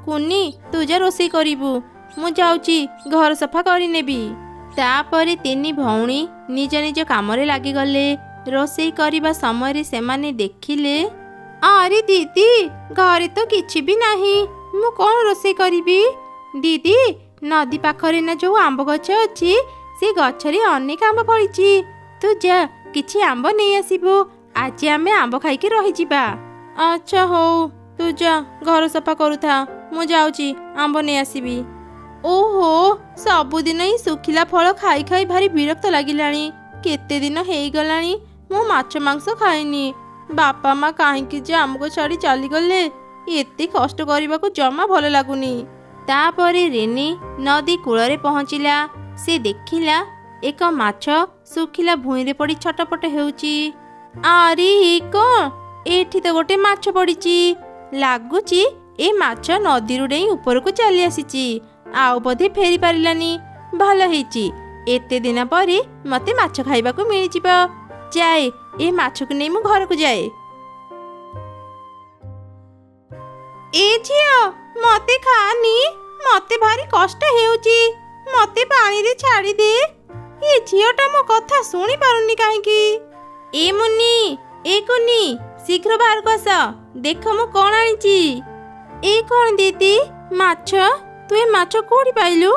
କୁନି, ତୁ ଯା ରୋଷେଇ କରିବୁ। ମୁଁ ଯାଉଛି ଘର ସଫା କରିନେବି। ତାପରେ ତିନି ଭଉଣୀ ନିଜ ନିଜ କାମରେ ଲାଗିଗଲେ। ରୋଷେଇ କରିବା ସମୟରେ ସେମାନେ ଦେଖିଲେ, ଆରେ ଦିଦି, ଘରେ ତ କିଛି ବି ନାହିଁ। ମୁଁ କଣ ରୋଷେଇ କରିବି? ଦିଦି, ନଦୀ ପାଖରେ ନା ଯୋଉ ଆମ୍ବ ଗଛ ଅଛି, ସେ ଗଛରେ ଅନେକ ଆମ୍ବ ଫଳିଛି। ତୁ ଯା କିଛି ଆମ୍ବ ନେଇ ଆସିବୁ। ଆଜି ଆମେ ଆମ୍ବ ଖାଇକି ରହିଯିବା। ଆଚ୍ଛା ହଉ, ତୁ ଯା ଘର ସଫା କରୁଥା। ମୁଁ ଯାଉଛି ଆମ୍ବ ନେଇ ଆସିବି। ଓହୋ, ସବୁଦିନ ହିଁ ଶୁଖିଲା ଫଳ ଖାଇ ଖାଇ ଭାରି ବିରକ୍ତ ଲାଗିଲାଣି। କେତେ ଦିନ ହେଇଗଲାଣି ମୁଁ ମାଛ ମାଂସ ଖାଇନି। ବାପା ମା କାହିଁକି ଯେ ଆମକୁ ଛାଡ଼ି ଚାଲିଗଲେ? ଏତେ କଷ୍ଟ କରିବାକୁ ଜମା ଭଲ ଲାଗୁନି। ତାପରେ ରେନି ନଦୀ କୂଳରେ ପହଞ୍ଚିଲା। ସେ ଦେଖିଲା ଏକ ମାଛ ଶୁଖିଲା ଭୂଇଁରେ ପଡ଼ି ଛଟପଟ ହେଉଛି। ଆରେ କଣ, ଏଠି ତ ଗୋଟେ ମାଛ ପଡ଼ିଛି। ଲାଗୁଛି ଏ ମାଛ ନଦୀରୁ ଡେଇଁ ଉପରକୁ ଚାଲି ଆସିଛି। ଆଉ ବୋଧେ ଫେରି ପାରିଲାନି। ଭଲ ହେଇଛି, ଏତେ ଦିନ ପରେ ମତେ ମାଛ ଖାଇବାକୁ ମିଳିଯିବ। ଯାଏ, ଏ ମାଛକୁ ନେଇ ମୁଁ ଘରକୁ ଯାଏ। ଏ ଝିଅ, ମତେ ଖାନି। ମତେ ଭାରି କଷ୍ଟ ହେଉଛି। ମତେ ପାଣିରେ ଛାଡ଼ି ଦେ। ଏ ଝିଅଟା ମୋ କଥା ଶୁଣି ପାରୁନି କାହିଁକି? ଏ ମୁନି, ଏ କୁନି, ଶୀଘ୍ର ବାହାରକୁ ଆସ। ଦେଖ ମୁଁ କଣ ଆଣିଛି। ଏ କଣ ଦିଦି, ମାଛ? ତୁ ଏ ମାଛ କୋଉଠି ପାଇଲୁ?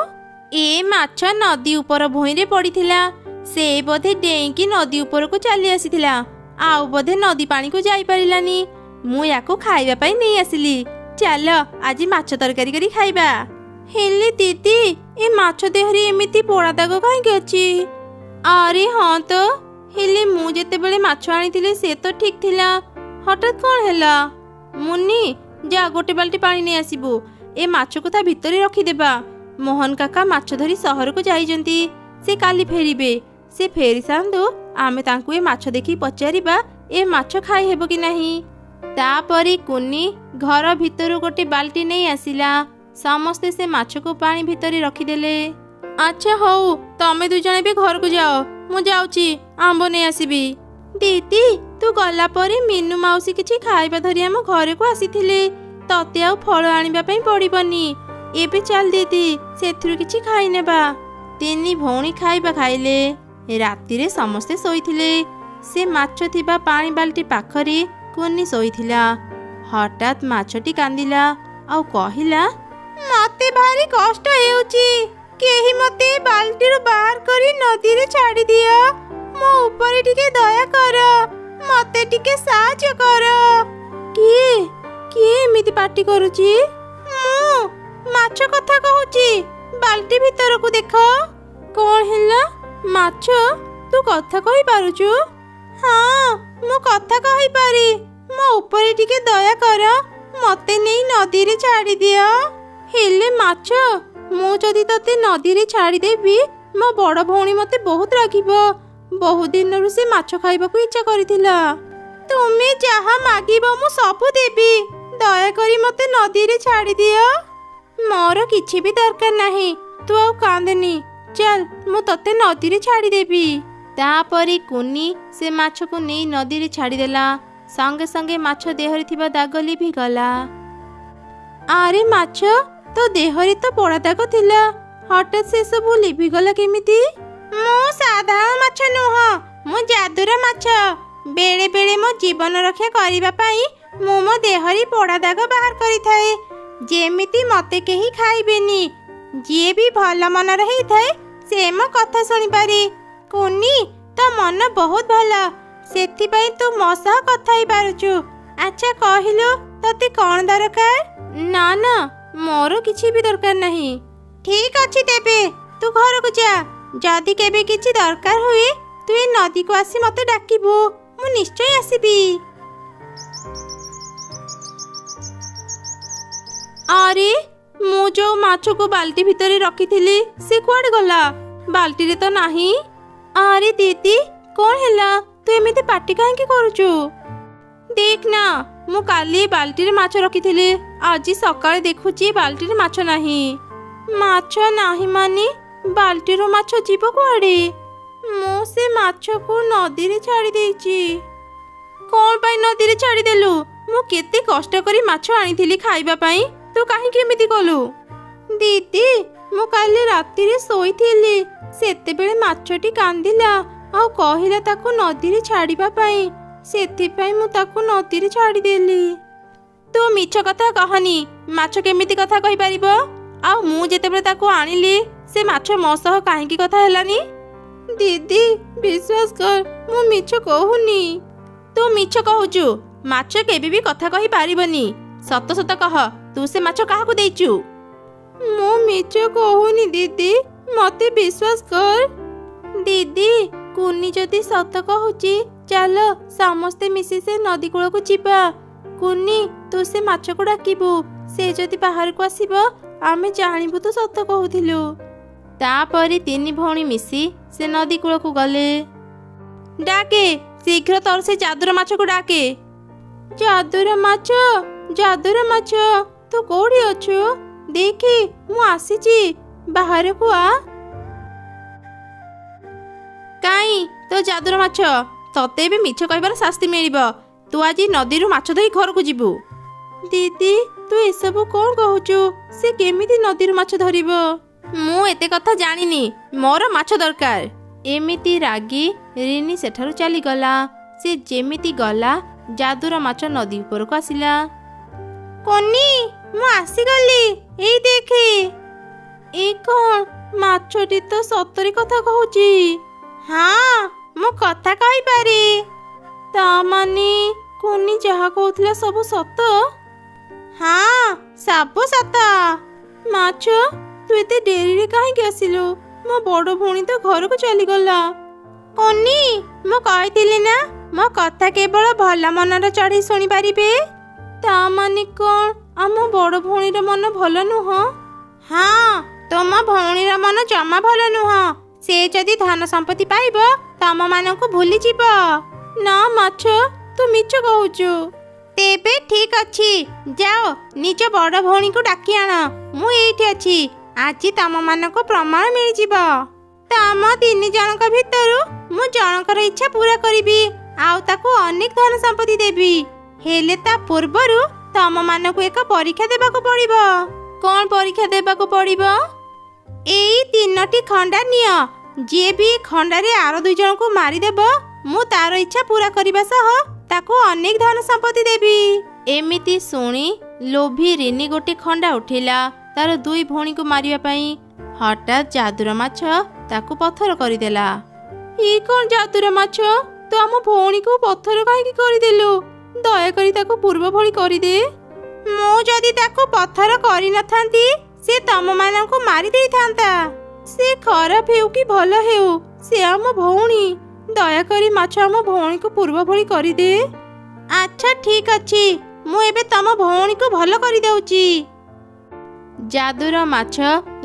ଏ ମାଛ ନଦୀ ଉପର ଭୂଇଁରେ ପଡ଼ିଥିଲା। ସେ ବୋଧେ ଡେଇଁକି ନଦୀ ଉପରକୁ ଚାଲି ଆସିଥିଲା। ଆଉ ବୋଧେ ନଦୀ ପାଣିକୁ ଯାଇପାରିଲାନି। ମୁଁ ୟାକୁ ଖାଇବା ପାଇଁ ନେଇ ଆସିଲି। ଚାଲ ଆଜି ମାଛ ତରକାରୀ କରି ଖାଇବା। ହେଲେ ଦିଦି, ଏ ମାଛ ଦେହରେ ଏମିତି ପୋଡ଼ା ଦାଗ କାହିଁକି ଅଛି? ଆରେ ହଁ ତ, ହେଲେ ମୁଁ ଯେତେବେଳେ ମାଛ ଆଣିଥିଲି ସେ ତ ଠିକ ଥିଲା। ହଠାତ୍ କଣ ହେଲା? ମୁନି, ଯା ଗୋଟେ ବାଲ୍ଟି ପାଣି ନେଇ ଆସିବୁ। ଏ ମାଛକୁ ତା ଭିତରେ ରଖିଦେବା। ମୋହନ କାକା ମାଛ ଧରି ସହରକୁ ଯାଇଛନ୍ତି। ସେ କାଲି ଫେରିବେ। ସେ ଫେରି ସାରନ୍ତୁ, ଆମେ ତାଙ୍କୁ ଏ ମାଛ ଦେଖି ପଚାରିବା ଏ ମାଛ ଖାଇ ହେବ କି ନାହିଁ। ତାପରେ କୁନି ଘର ଭିତରୁ ଗୋଟେ ବାଲ୍ଟି ନେଇ ଆସିଲା। ସମସ୍ତେ ସେ ମାଛକୁ ପାଣି ଭିତରେ ରଖିଦେଲେ। ଆଚ୍ଛା ହଉ, ତମେ ଦୁଇଜଣ ବି ଘରକୁ ଯାଅ, ମୁଁ ଯାଉଛି ଆମ୍ବ ନେଇ ଆସିବି। ଦିଦି, ତୁ ଗଲା ପରେ ମିନୁ ମାଉସୀ କିଛି ଖାଇବା ଧରି ଆମ ଘରକୁ ଆସିଥିଲେ। ତତେ ଆଉ ଫଳ ଆଣିବା ପାଇଁ ପଡ଼ିବନି। ଏବେ ଚାଲ ଦିଦି, ସେଥିରୁ କିଛି ଖାଇନେବା। ତିନି ଭଉଣୀ ଖାଇବା ଖାଇଲେ। ରାତିରେ ସମସ୍ତେ ଶୋଇଥିଲେ। ସେ ମାଛ ଥିବା ପାଣି ବାଲ୍ଟି ପାଖରେ କୁନି ଶୋଇଥିଲା। ହଠାତ୍ ମାଛଟି କାନ୍ଦିଲା ଆଉ କହିଲା, ମତେ ଭାରି କଷ୍ଟ ହେଉଛି। କେହି ମତେ ବାଲ୍ଟିରୁ ବାହାର କରି ନଦୀରେ ଛାଡ଼ି ଦିଅ। ମୋ ଉପରେ ଟିକେ ଦୟା କର, ମତେ ଟିକେ ସାହାଯ୍ୟ କର। କିଏ କିଏ ଏମିତି ପାଟି କରୁଛି? ମୁଁ ମାଛ କଥା କହୁଛି। ବାଲ୍ଟି ଭିତରକୁ ଦେଖ। କଣ ହେଲା? ମାଛ, ତୁ କଥା କହିପାରୁଛୁ? ହଁ, ମୁଁ କଥା କହିପାରେ। ମୋ ଉପରେ ଟିକେ ଦୟା କର, ମତେ ନେଇ ନଦୀରେ ଛାଡ଼ି ଦିଅ। ହେଲେ ମାଛ, ମୁଁ ଯଦି ତତେ ନଦୀରେ ଛାଡ଼ିଦେବି, ମୋ ବଡ଼ ଭଉଣୀ ମତେ ବହୁତ ରାଗିବ। ବହୁ ଦିନରୁ ସେ ମାଛ ଖାଇବାକୁ ଇଚ୍ଛା କରିଥିଲା। ତୁମେ ଯାହା ମାଗିବ ମୁଁ ସବୁ ଦେବି। ଦୟାକରି ମତେ ନଦୀରେ ଛାଡ଼ିଦିଅ। ମୋର କିଛି ବି ଦରକାର ନାହିଁ, ତୁ ଆଉ କାନ୍ଦେନି। ଚାଲ, ମୁଁ ତତେ ନଦୀରେ ଛାଡ଼ିଦେବି। ତାପରେ କୁନି ସେ ମାଛକୁ ନେଇ ନଦୀରେ ଛାଡ଼ିଦେଲା। ସଙ୍ଗେ ସଙ୍ଗେ ମାଛ ଦେହରେ ଥିବା ଦାଗ ଲିଭିଗଲା। ଆରେ ମାଛ, ତୋ ଦେହରେ ତ ପୋଡ଼ା ଦାଗ ଥିଲା, ହଠାତ୍ ସେ ସବୁ ଲିଭିଗଲା କେମିତି? ମୁଁ ସାଧାରଣ ମାଛ ନୁହଁ, ମୁଁ ଯାଦୁର ମାଛ। ବେଳେ ବେଳେ ମୋ ଜୀବନ ରକ୍ଷା କରିବା ପାଇଁ ମୁଁ ମୋ ଦେହରେ ପୋଡ଼ା ଦାଗ ବାହାର କରିଥାଏ, ଯେମିତି ମତେ କେହି ଖାଇବେନି। ଯିଏ ବି ଭଲ ମନର ହେଇଥାଏ ସେ ମୋ କଥା ଶୁଣିପାରେ। କୁନି, ତୋ ମନ ବହୁତ ଭଲ, ସେଥିପାଇଁ ତୁ ମୋ ସହ କଥା ହେଇପାରୁଛୁ। ଆଚ୍ଛା କହିଲୁ, ତତେ କଣ ଦରକାର? ନା ନା, ମୋର କିଛି ବି ଦରକାର ନାହିଁ। ଠିକ ଅଛି, ତେବେ ତୁ ଘରକୁ ଯା। ଯଦି କେବେ କିଛି ଦରକାର ହୁଏ, ତୁ ଏ ନଦୀକୁ ଆସି ମତେ ଡାକିବୁ, ମୁଁ ନିଶ୍ଚୟ ଆସିବି। ଆରେ, ମୁଁ ଯୋଉ ମାଛକୁ ବାଲ୍ଟି ଭିତରେ ରଖିଥିଲି ସେ କୁଆଡ଼େ ଗଲା? ବାଲ୍ଟିରେ ତ ନାହିଁ। ଆରେ ଦିଦି, କଣ ହେଲା? ତୁ ଏମିତି ପାଟି କାହିଁକି କରୁଛୁ? ଦେଖ ନା, ମୁଁ କାଲି ବାଲ୍ଟିରେ ମାଛ ରଖିଥିଲି, ଆଜି ସକାଳେ ଦେଖୁଛି ବାଲ୍ଟିରେ ମାଛ ନାହିଁ। ମାଛ ନାହିଁ ମାନେ ବାଲ୍ଟିରୁ ମାଛ ଯିବ କୁଆଡ଼େ? ମୁଁ ସେ ମାଛକୁ ନଦୀରେ ଛାଡ଼ି ଦେଇଛି। କଣ ପାଇଁ ନଦୀରେ ଛାଡ଼ିଦେଲୁ? ମୁଁ କେତେ କଷ୍ଟ କରି ମାଛ ଆଣିଥିଲି ଖାଇବା ପାଇଁ, ତୁ କାହିଁକି ଏମିତି କଲୁ? ଦିଦି, ମୁଁ କାଲି ରାତିରେ ଶୋଇଥିଲି, ସେତେବେଳେ ମାଛଟି କାନ୍ଦିଲା ଆଉ କହିଲା ତାକୁ ନଦୀରେ ଛାଡ଼ିବା ପାଇଁ। ସେଥିପାଇଁ ମୁଁ ତାକୁ ନଦୀରେ ଛାଡ଼ିଦେଲି। ତୁ ମିଛ କଥା କହନି। ମାଛ କେମିତି କଥା କହିପାରିବ? ଆଉ ମୁଁ ଯେତେବେଳେ ତାକୁ ଆଣିଲି, ସେ ମାଛ ମୋ ସହ କାହିଁକି କଥା ହେଲାନି? ଦିଦି, ବିଶ୍ୱାସ କର, ମୁଁ ମିଛ କହୁନି। ତୁ ମିଛ କହୁଛୁ। ମାଛ କେବେ ବି କଥା କହିପାରିବନି। ସତ ସତ କହ, ତୁ ସେ ମାଛ କାହାକୁ ଦେଇଛୁ? ମୁଁ ମିଛ କହୁନି ଦିଦି, ମତେ ବିଶ୍ୱାସ କର। ଦିଦି, କୁନି ଯଦି ସତ କହୁଛି, ଚାଲ ସମସ୍ତେ ମିଶି ସେ ନଦୀ କୂଳକୁ ଯିବା। କୁନି, ତୁ ସେ ମାଛକୁ ଡାକିବୁ। ସେ ଯଦି ବାହାରକୁ ଆସିବ, ଆମେ ଜାଣିବୁ ତୁ ସତ କହୁଥିଲୁ। ତାପରେ ତିନି ଭଉଣୀ ମିଶି ସେ ନଦୀ କୂଳକୁ ଗଲେ। ଡାକେ, ଶୀଘ୍ର ତୋର ସେ ଯାଦୁର ମାଛକୁ ଡାକେ। ଯାଦୁର ମାଛ, ଯାଦୁର ମାଛ, ତୁ କୋଉଠି ଅଛୁ? ଦେଖି, ମୁଁ ଆସିଛି, ବାହାରକୁ ଆ। କାଇଁ ତୋ ଯାଦୁର ମାଛ, ତତେ ଏବେ ମିଛ କହିବାର ଶାସ୍ତି ମିଳିବ। ତୁ ଆଜି ନଦୀରୁ ମାଛ ଧରି ଘରକୁ ଯିବୁ। ଦିଦି, ତୁ ଏସବୁ କଣ କହୁଛୁ? ସେ କେମିତି ନଦୀରୁ ମାଛ ଧରିବ? ମୁଁ ଏତେ କଥା ଜାଣିନି, ମୋର ମାଛ ଦରକାର। ଏମିତି ରାଗି ରିନି ସେଠାରୁ ଚାଲିଗଲା। ସେ ଯେମିତି ଗଲା, ଯାଦୁର ମାଛ ନଦୀ ଉପରକୁ ଆସିଲା। କୁନି, ମୁଁ ଆସିଗଲି, ଏଇ ଦେଖେ। ଏ କଣ? ମାଛଟି ତ ସତରେ କଥା କହୁଛି। ହଁ, ମୁଁ କଥା କହିପାରେ। ତା ମାନେ କୁନି ଯାହା କହୁଥିଲା ସବୁ ସତ? ହଁ, ସବୁ ସତ। ମାଛ, ତୁ ଏତେ ଡେରିରେ କାହିଁକି ଆସିଲୁ? ମୋ ବଡ଼ ଭଉଣୀ ତ ଘରକୁ ଚାଲିଗଲା। କୁନି, ମୁଁ କହିଥିଲି ନା, ମୋ କଥା କେବଳ ଭଲ ମନର ଚଢ଼େଇ ଶୁଣିପାରିବେ। ତା ମାନେ କଣ ଆମ ବଡ଼ ଭଉଣୀର ମନ ଭଲ ନୁହଁ? ହଁ, ତୁମ ଭଉଣୀର ମନ ଜମା ଭଲ ନୁହଁ। ସେ ଯଦି ଧନ ସମ୍ପତ୍ତି ପାଇବ, ତମମାନଙ୍କୁ ଭୁଲିଯିବ। ନା ମାଛ, ତୁ ମିଛ କହୁଛୁ। ତେବେ ଠିକ ଅଛି, ଯାଅ ନିଜ ବଡ଼ ଭଉଣୀକୁ ଡାକି ଆଣ। ମୁଁ ଏଇଠି ଅଛି। ଆଜି ତମମାନଙ୍କୁ ପ୍ରମାଣ ମିଳିଯିବ। ତମ 3 ଜଣଙ୍କ ଭିତରୁ ମୁଁ ଜଣଙ୍କର ଇଚ୍ଛା ପୂରା କରିବି, ଆଉ ତାକୁ ଅନେକ ଧନ ସମ୍ପତ୍ତି ଦେବି। ହେଲେ ତା ପୂର୍ବରୁ ତମମାନଙ୍କୁ ଏକ ପରୀକ୍ଷା ଦେବାକୁ ପଡ଼ିବ। କ'ଣ ପରୀକ୍ଷା ଦେବାକୁ ପଡ଼ିବ? ଏଇ 3ଟି ଖଣ୍ଡା ନିଅ। ଯିଏ ବି ଖଣ୍ଡାରେ ଆର 2 ଜଣଙ୍କୁ ମାରିଦେବ, ମୁଁ ତାର ଇଚ୍ଛା ପୂରା କରିବା ସହ ତାକୁ ଅନେକ ଧନ ସମ୍ପତ୍ତି ଦେବି। ଏମିତି ଶୁଣି ଲୋଭୀ ରିନି ଗୋଟେ ଖଣ୍ଡା ଉଠେଇଲା ତାର 2 ଭଉଣୀକୁ ମାରିବା ପାଇଁ। ହଠାତ୍ ଯାଦୁର ମାଛ ତାକୁ ପଥର କରିଦେଲା। ଇଏ କ'ଣ ଯାଦୁର ମାଛ? ତୁ ଆମ ଭଉଣୀକୁ ପଥର କାହିଁକି କରିଦେଲୁ? ଦୟାକରି ତାକୁ ପୂର୍ବ ଭଳି କରିଦେ। ମୁଁ ଯଦି ତାକୁ ପଥର କରିନଥାନ୍ତି, ସେ ତମମାନଙ୍କୁ ମାରି ଦେଇଥାନ୍ତା। ସେ ଖରାପ ହେଉ କି ଭଲ ହେଉ, ସେ ଆମ ଭଉଣୀ। ଦୟାକରି ମାଛ ଆମ ଭଉଣୀକୁ ପୂର୍ବ ଭଳି କରିଦେ। ଆଚ୍ଛା ଠିକ ଅଛି, ମୁଁ ଏବେ ତମ ଭଉଣୀକୁ ଭଲ କରିଦେଉଛି। ଯାଦୁର ମାଛ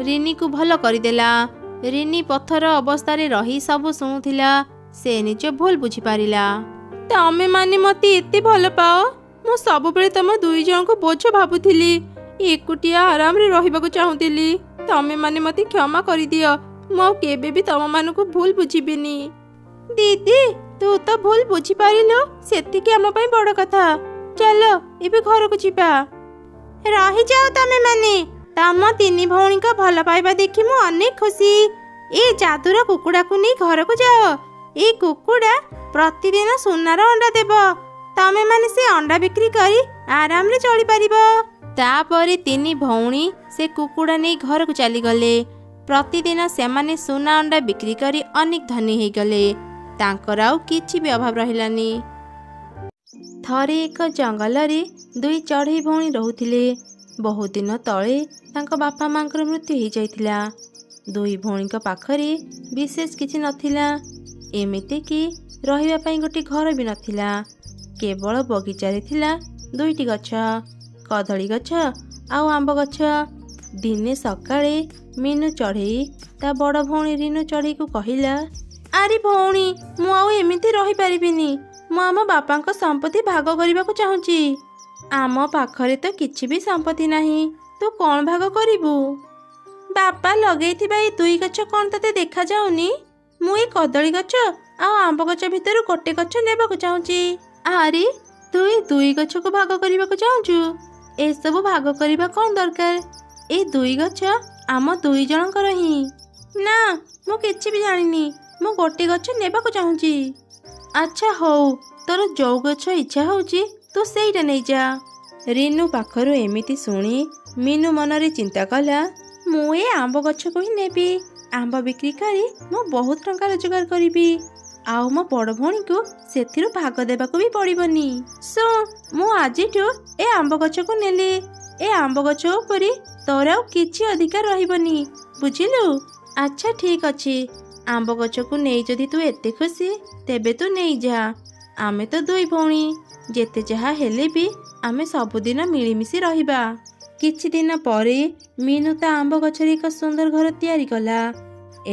ରିନିକୁ ଭଲ କରିଦେଲା। ରିନି ପଥର ଅବସ୍ଥାରେ ରହି ସବୁ ଶୁଣୁଥିଲା। ସେ ନିଜ ଭୁଲ ବୁଝିପାରିଲା। ତମେ ମାନେ ମତେ ଏତେ ଭଲ ପାଅ, ମୁଁ ସବୁବେଳେ ତମ 2 ଜଣଙ୍କୁ ବୋଝ ଭାବୁଥିଲି। ଏକୁଟିଆ ଆରାମରେ ରହିବାକୁ ଚାହୁଁଥିଲି। ତମେ ମାନେ ମତେ କ୍ଷମା କରିଦିଅ। ମୁଁ ଆଉ କେବେ ବି ତମମାନଙ୍କୁ ଭୁଲ ବୁଝିବିନି। ଦିଦି, ତୁ ତ ଭୁଲ ବୁଝିପାରିଲୁ, ସେତିକି ଆମ ପାଇଁ ବଡ଼ କଥା। ଚାଲ ଏବେ ଘରକୁ ଯିବା। ରହିଯାଅ ତମେ ମାନେ। ତମ 3 ଭଉଣୀଙ୍କ ଭଲ ପାଇବା ଦେଖି ମୁଁ ଅନେକ ଖୁସି। ଏ ଯାଦୁର କୁକୁଡ଼ାକୁ ନେଇ ଘରକୁ ଯାଅ। ଏଇ କୁକୁଡ଼ା ପ୍ରତିଦିନ ସୁନାର ଅଣ୍ଡା ଦେବ। ତମେ ମାନେ ସେ ଅଣ୍ଡା ବିକ୍ରି କରି ଆରାମରେ ଚଳିପାରିବ। ତାପରେ 3 ଭଉଣୀ ସେ କୁକୁଡ଼ା ନେଇ ଘରକୁ ଚାଲିଗଲେ। ପ୍ରତିଦିନ ସେମାନେ ସୁନା ଅଣ୍ଡା ବିକ୍ରି କରି ଅନେକ ଧନୀ ହେଇଗଲେ। ତାଙ୍କର ଆଉ କିଛି ବି ଅଭାବ ରହିଲାନି। ଥରେ ଏକ ଜଙ୍ଗଲରେ 2 ଚଢ଼େଇ ଭଉଣୀ ରହୁଥିଲେ। ବହୁତ ଦିନ ତଳେ ତାଙ୍କ ବାପା ମାଙ୍କର ମୃତ୍ୟୁ ହେଇଯାଇଥିଲା। 2 ଭଉଣୀଙ୍କ ପାଖରେ ବିଶେଷ କିଛି ନଥିଲା। ଏମିତିକି ରହିବା ପାଇଁ ଗୋଟେ ଘର ବି ନଥିଲା। କେବଳ ବଗିଚାରେ ଥିଲା 2ଟି ଗଛ, କଦଳୀ ଗଛ ଆଉ ଆମ୍ବ ଗଛ। ଦିନେ ସକାଳେ ମିନୁ ଚଢ଼େଇ ତା ବଡ଼ ଭଉଣୀ ରିନୁ ଚଢ଼େଇକୁ କହିଲା, ଆରେ ଭଉଣୀ, ମୁଁ ଆଉ ଏମିତି ରହିପାରିବିନି। ମୁଁ ଆମ ବାପାଙ୍କ ସମ୍ପତ୍ତି ଭାଗ କରିବାକୁ ଚାହୁଁଛି। ଆମ ପାଖରେ ତ କିଛି ବି ସମ୍ପତ୍ତି ନାହିଁ। ତୁ କ'ଣ ଭାଗ କରିବୁ? ବାପା ଲଗେଇଥିବା ଏଇ 2 ଗଛ କ'ଣ ତତେ ଦେଖାଯାଉନି? ମୁଁ ଏଇ କଦଳୀ ଗଛ ଆଉ ଆମ୍ବ ଗଛ ଭିତରୁ ଗୋଟେ ଗଛ ନେବାକୁ ଚାହୁଁଛି। ଆରେ, ତୁ ଏଇ 2 ଗଛକୁ ଭାଗ କରିବାକୁ ଚାହୁଁଛୁ? ଏସବୁ ଭାଗ କରିବା କ'ଣ ଦରକାର? ଏଇ 2 ଗଛ ଆମ 2 ଜଣଙ୍କର ହିଁ। ନା, ମୁଁ କିଛି ବି ଜାଣିନି। ମୁଁ ଗୋଟେ ଗଛ ନେବାକୁ ଚାହୁଁଛି। ଆଚ୍ଛା ହଉ, ତୋର ଯୋଉ ଗଛ ଇଚ୍ଛା ହଉଛି ତୁ ସେଇଟା ନେଇଯା। ରିନୁ ପାଖରୁ ଏମିତି ଶୁଣି ମିନୁ ମନରେ ଚିନ୍ତା କଲା, ମୁଁ ଏ ଆମ୍ବ ଗଛକୁ ହିଁ ନେବି। ଆମ୍ବ ବିକ୍ରି କରି ମୁଁ ବହୁତ ଟଙ୍କା ରୋଜଗାର କରିବି। ଆଉ ମୋ ବଡ଼ ଭଉଣୀକୁ ସେଥିରୁ ଭାଗ ଦେବାକୁ ବି ପଡ଼ିବନି। ମୁଁ ଆଜିଠୁ ଏ ଆମ୍ବ ଗଛକୁ ନେଲି। ଏ ଆମ୍ବ ଗଛ ଉପରେ ତୋର ଆଉ କିଛି ଅଧିକାର ରହିବନି, ବୁଝିଲୁ? ଆଚ୍ଛା ଠିକ ଅଛି, ଆମ୍ବ ଗଛକୁ ନେଇ ଯଦି ତୁ ଏତେ ଖୁସି, ତେବେ ତୁ ନେଇଯା। ଆମେ ତ 2 ଭଉଣୀ, ଯେତେ ଯାହା ହେଲେ ବି ଆମେ ସବୁଦିନ ମିଳିମିଶି ରହିବା। କିଛି ଦିନ ପରେ ମିନୁ ତା ଆମ୍ବ ଗଛରେ ଏକ ସୁନ୍ଦର ଘର ତିଆରି କଲା।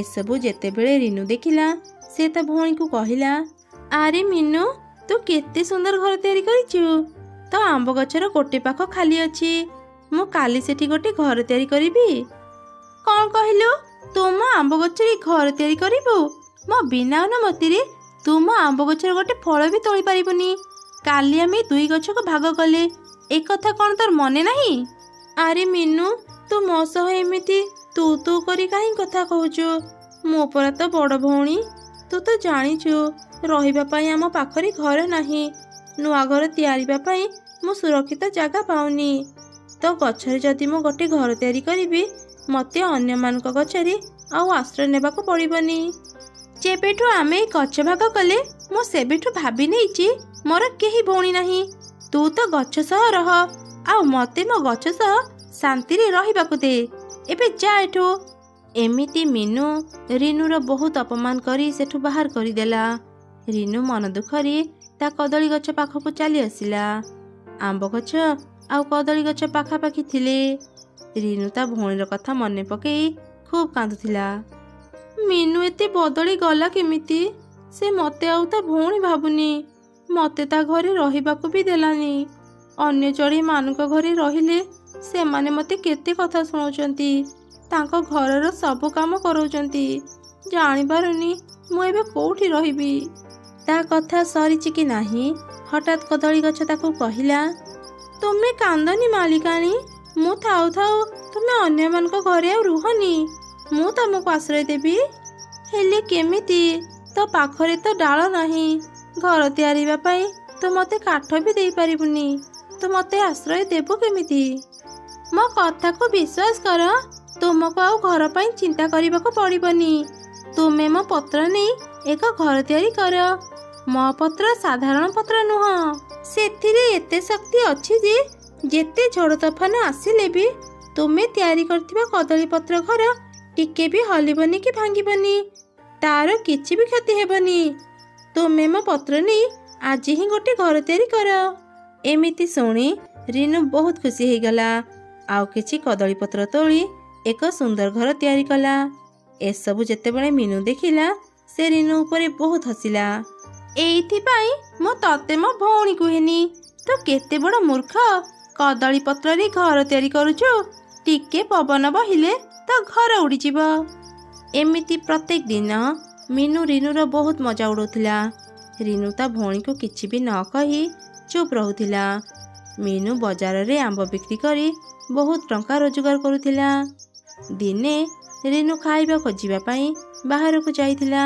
ଏସବୁ ଯେତେବେଳେ ରିନୁ ଦେଖିଲା, ସେ ତା ଭଉଣୀକୁ କହିଲା, ଆରେ ମିନୁ, ତୁ କେତେ ସୁନ୍ଦର ଘର ତିଆରି କରିଛୁ। ତ ଆମ୍ବ ଗଛର ଗୋଟେ ପାଖ ଖାଲି ଅଛି। ମୁଁ କାଲି ସେଠି ଗୋଟେ ଘର ତିଆରି କରିବି। କ'ଣ କହିଲୁ? ତୁ ମୋ ଆମ୍ବ ଗଛରେ ଘର ତିଆରି କରିବୁ? ମୋ ବିନା ଅନୁମତିରେ ତୁ ମୋ ଆମ୍ବ ଗଛର ଗୋଟେ ଫଳ ବି ତୋଳି ପାରିବୁନି। କାଲି ଆମେ 2 ଗଛକୁ ଭାଗ କଲେ, ଏ କଥା କ'ଣ ତୋର ମନେ ନାହିଁ? ଆରେ ମିନୁ, ତୁ ମୋ ସହ ଏମିତି ତୁ କରି କାହିଁ କଥା କହୁଛୁ? ମୋ ପରା ତ ବଡ଼ ଭଉଣୀ। ତୁ ତ ଜାଣିଛୁ, ରହିବା ପାଇଁ ଆମ ପାଖରେ ଘର ନାହିଁ। ନୂଆ ଘର ତିଆରିବା ପାଇଁ ମୁଁ ସୁରକ୍ଷିତ ଜାଗା ପାଉନି। ତ ଗଛରେ ଯଦି ମୁଁ ଗୋଟେ ଘର ତିଆରି କରିବି, ମୋତେ ଅନ୍ୟମାନଙ୍କ ଗଛରେ ଆଉ ଆଶ୍ରୟ ନେବାକୁ ପଡ଼ିବନି। ଯେବେଠୁ ଆମେ ଗଛ ଭାଗ କଲେ, ମୁଁ ସେବେଠୁ ଭାବି ନେଇଛି ମୋର କେହି ଭଉଣୀ ନାହିଁ। ତୁ ତ ଗଛ ସହ ରହ, ଆଉ ମୋତେ ମୋ ଗଛ ସହ ଶାନ୍ତିରେ ରହିବାକୁ ଦେ। ଏବେ ଯା ଏଠୁ। ଏମିତି ମିନୁ ରିନୁର ବହୁତ ଅପମାନ କରି ସେଠୁ ବାହାର କରିଦେଲା। ରିନୁ ମନ ଦୁଃଖରେ ତା କଦଳୀ ଗଛ ପାଖକୁ ଚାଲି ଆସିଲା। ଆମ୍ବ ଗଛ ଆଉ କଦଳୀ ଗଛ ପାଖାପାଖି ଥିଲେ। ରିନୁ ତା ଭଉଣୀର କଥା ମନେ ପକେଇ ଖୁବ୍ କାନ୍ଦୁଥିଲା। ମିନୁ ଏତେ ବଦଳି ଗଲା କେମିତି? ସେ ମୋତେ ଆଉ ତା ଭଉଣୀ ଭାବୁନି। ମୋତେ ତା ଘରେ ରହିବାକୁ ବି ଦେଲାନି। ଅନ୍ୟ ଚଢ଼େଇମାନଙ୍କ ଘରେ ରହିଲେ ସେମାନେ ମୋତେ କେତେ କଥା ଶୁଣାଉଛନ୍ତି, ତାଙ୍କ ଘରର ସବୁ କାମ କରାଉଛନ୍ତି। ଜାଣିପାରୁନି ମୁଁ ଏବେ କୋଉଠି ରହିବି। ତା କଥା ସରିଛି କି ନାହିଁ, ହଠାତ୍ କଦଳୀ ଗଛ ତାକୁ କହିଲା, ତୁମେ କାନ୍ଦନି ମାଲିକାଣୀ, ମୁଁ ଥାଉ ଥାଉ ତୁମେ ଅନ୍ୟମାନଙ୍କ ଘରେ ଆଉ ରୁହନି, ମୁଁ ତମକୁ ଆଶ୍ରୟ ଦେବି। ହେଲେ କେମିତି? ତୋ ପାଖରେ ତ ଡାଳ ନାହିଁ, ଘର ତିଆରିବା ପାଇଁ ତୁ ମୋତେ କାଠ ବି ଦେଇପାରିବୁନି, ତୁ ମୋତେ ଆଶ୍ରୟ ଦେବୁ କେମିତି? ମୋ କଥାକୁ ବିଶ୍ୱାସ କର, ତୁମକୁ ଆଉ ଘର ପାଇଁ ଚିନ୍ତା କରିବାକୁ ପଡ଼ିବନି। ତୁମେ ମୋ ପତ୍ର ନେଇ ଏକ ଘର ତିଆରି କର। ମୋ ପତ୍ର ସାଧାରଣ ପତ୍ର ନୁହଁ, ସେଥିରେ ଏତେ ଶକ୍ତି ଅଛି ଯେ ଯେତେ ଝଡ଼ ତୋଫାନ ଆସିଲେ ବି ତୁମେ ତିଆରି କରିଥିବା କଦଳୀ ପତ୍ର ଘର ଟିକେ ବି ହଲିବନି କି ଭାଙ୍ଗିବନି, ତାର କିଛି ବି କ୍ଷତି ହେବନି। ତୁମେ ମୋ ପତ୍ର ନେଇ ଆଜି ହିଁ ଗୋଟେ ଘର ତିଆରି କର। ଏମିତି ଶୁଣି ରିନୁ ବହୁତ ଖୁସି ହେଇଗଲା। ଆଉ କିଛି କଦଳୀ ପତ୍ର ତୋଳି ଏକ ସୁନ୍ଦର ଘର ତିଆରି କଲା। ଏସବୁ ଯେତେବେଳେ ମିନୁ ଦେଖିଲା, ସେ ରିନୁ ଉପରେ ବହୁତ ହସିଲା। ଏଇଥିପାଇଁ ମୁଁ ତତେ ମୋ ଭଉଣୀ କୁହେନି, ତୁ କେତେ ବଡ଼ ମୂର୍ଖ, କଦଳୀ ପତ୍ରରେ ଘର ତିଆରି କରୁଛୁ, ଟିକେ ପବନ ବହିଲେ ତ ଘର ଉଡ଼ିଯିବ। ଏମିତି ପ୍ରତ୍ୟେକ ଦିନ ମିନୁ ରିନୁର ବହୁତ ମଜା ଉଡ଼ଉଥିଲା। ରିନୁ ତା ଭଉଣୀକୁ କିଛି ବି ନ କହି ଚୁପ୍ ରହୁଥିଲା। ମିନୁ ବଜାରରେ ଆମ୍ବ ବିକ୍ରି କରି ବହୁତ ଟଙ୍କା ରୋଜଗାର କରୁଥିଲା। ଦିନେ ରିନୁ ଖାଇବା ଖୋଜିବା ପାଇଁ ବାହାରକୁ ଯାଇଥିଲା।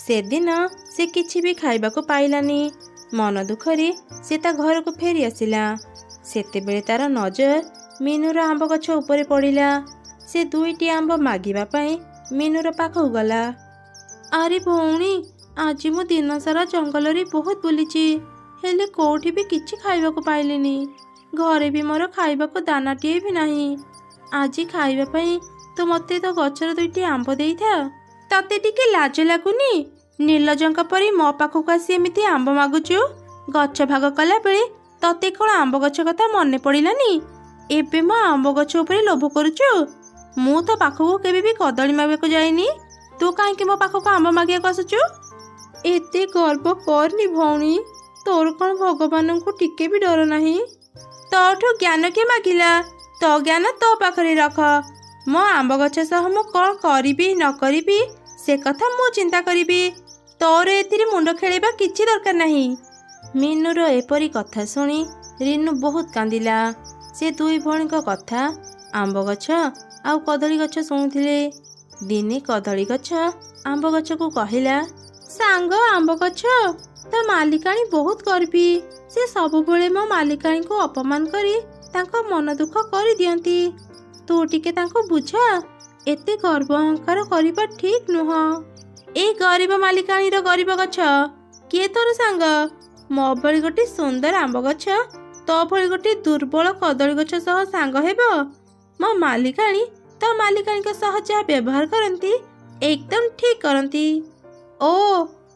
ସେଦିନ ସେ କିଛି ବି ଖାଇବାକୁ ପାଇଲାନି। ମନ ଦୁଃଖରେ ସେ ତା ଘରକୁ ଫେରି ଆସିଲା। ସେତେବେଳେ ତାର ନଜର ମିନୁର ଆମ୍ବ ଗଛ ଉପରେ ପଡ଼ିଲା। ସେ 2ଟି ଆମ୍ବ ମାଗିବା ପାଇଁ ମିନୁର ପାଖକୁ ଗଲା। ଆରେ ଭଉଣୀ, ଆଜି ମୁଁ ଦିନ ସାରା ଜଙ୍ଗଲରେ ବହୁତ ବୁଲିଛି, ହେଲେ କୋଉଠି ବି କିଛି ଖାଇବାକୁ ପାଇଲିନି। ଘରେ ବି ମୋର ଖାଇବାକୁ ଦାନାଟିଏ ବି ନାହିଁ। ଆଜି ଖାଇବା ପାଇଁ ତୁ ମୋତେ ତ ଗଛର 2ଟି ଆମ୍ବ ଦେଇଥା। ତତେ ଟିକେ ଲାଜ ଲାଗୁନି? ନିର୍ଲଜଙ୍କ ପରି ମୋ ପାଖକୁ ଆସି ଏମିତି ଆମ୍ବ ମାଗୁଛୁ। ଗଛ ଭାଗ କଲା ବେଳେ ତତେ କ'ଣ ଆମ୍ବ ଗଛ କଥା ମନେ ପଡ଼ିଲାନି? ଏବେ ମୋ ଆମ୍ବ ଗଛ ଉପରେ ଲୋଭ କରୁଛୁ? ମୁଁ ତ ପାଖକୁ କେବେ ବି କଦଳୀ ମାଗିବାକୁ ଯାଇନି, ତୁ କାହିଁକି ମୋ ପାଖକୁ ଆମ୍ବ ମାଗିବାକୁ ଆସୁଛୁ? ଏତେ ଗର୍ବ କରନି ଭଉଣୀ, ତୋର କ'ଣ ଭଗବାନଙ୍କୁ ଟିକେ ବି ଡର ନାହିଁ? ତୋଠୁ ଜ୍ଞାନ କିଏ ମାଗିଲା? ତୋ ଜ୍ଞାନ ତୋ ପାଖରେ ରଖ। ମୋ ଆମ୍ବ ଗଛ ସହ ମୁଁ କ'ଣ କରିବି ନ କରିବି ସେ କଥା ମୁଁ ଚିନ୍ତା କରିବି। ତୋର ଏଥିରେ ମୁଣ୍ଡ ଖେଳିବା କିଛି ଦରକାର ନାହିଁ। ମିନୁର ଏପରି କଥା ଶୁଣି ରିନୁ ବହୁତ କାନ୍ଦିଲା। ସେ 2 ଭଉଣୀଙ୍କ କଥା ଆମ୍ବ ଗଛ ଆଉ କଦଳୀ ଗଛ ଶୁଣୁଥିଲେ। ଦିନେ କଦଳୀ ଗଛ ଆମ୍ବ ଗଛକୁ କହିଲା, ସାଙ୍ଗ ଆମ୍ବ ଗଛ, ତ ମାଲିକାଣୀ ବହୁତ ଗର୍ବୀ। ସେ ସବୁବେଳେ ମୋ ମାଲିକାଣୀଙ୍କୁ ଅପମାନ କରି ତାଙ୍କ ମନ ଦୁଃଖ କରିଦିଅନ୍ତି। ତୁ ଟିକେ ତାଙ୍କୁ ବୁଝା, ଏତେ ଗର୍ବ ଅହଙ୍କାର କରିବା ଠିକ ନୁହଁ। ଏଇ ଗରିବ ମାଲିକାଣୀର ଗରିବ ଗଛ କିଏ ତୋର ସାଙ୍ଗ? ମୋ ଭଳି ଗୋଟେ ସୁନ୍ଦର ଆମ୍ବ ଗଛ ତୋ ଭଳି ଗୋଟେ ଦୁର୍ବଳ କଦଳୀ ଗଛ ସହ ସାଙ୍ଗ ହେବ? ମୋ ମାଲିକାଣୀ ତ ମାଲିକାଣୀଙ୍କ ସହ ଯାହା ବ୍ୟବହାର କରନ୍ତି ଏକଦମ ଠିକ କରନ୍ତି। ଓ,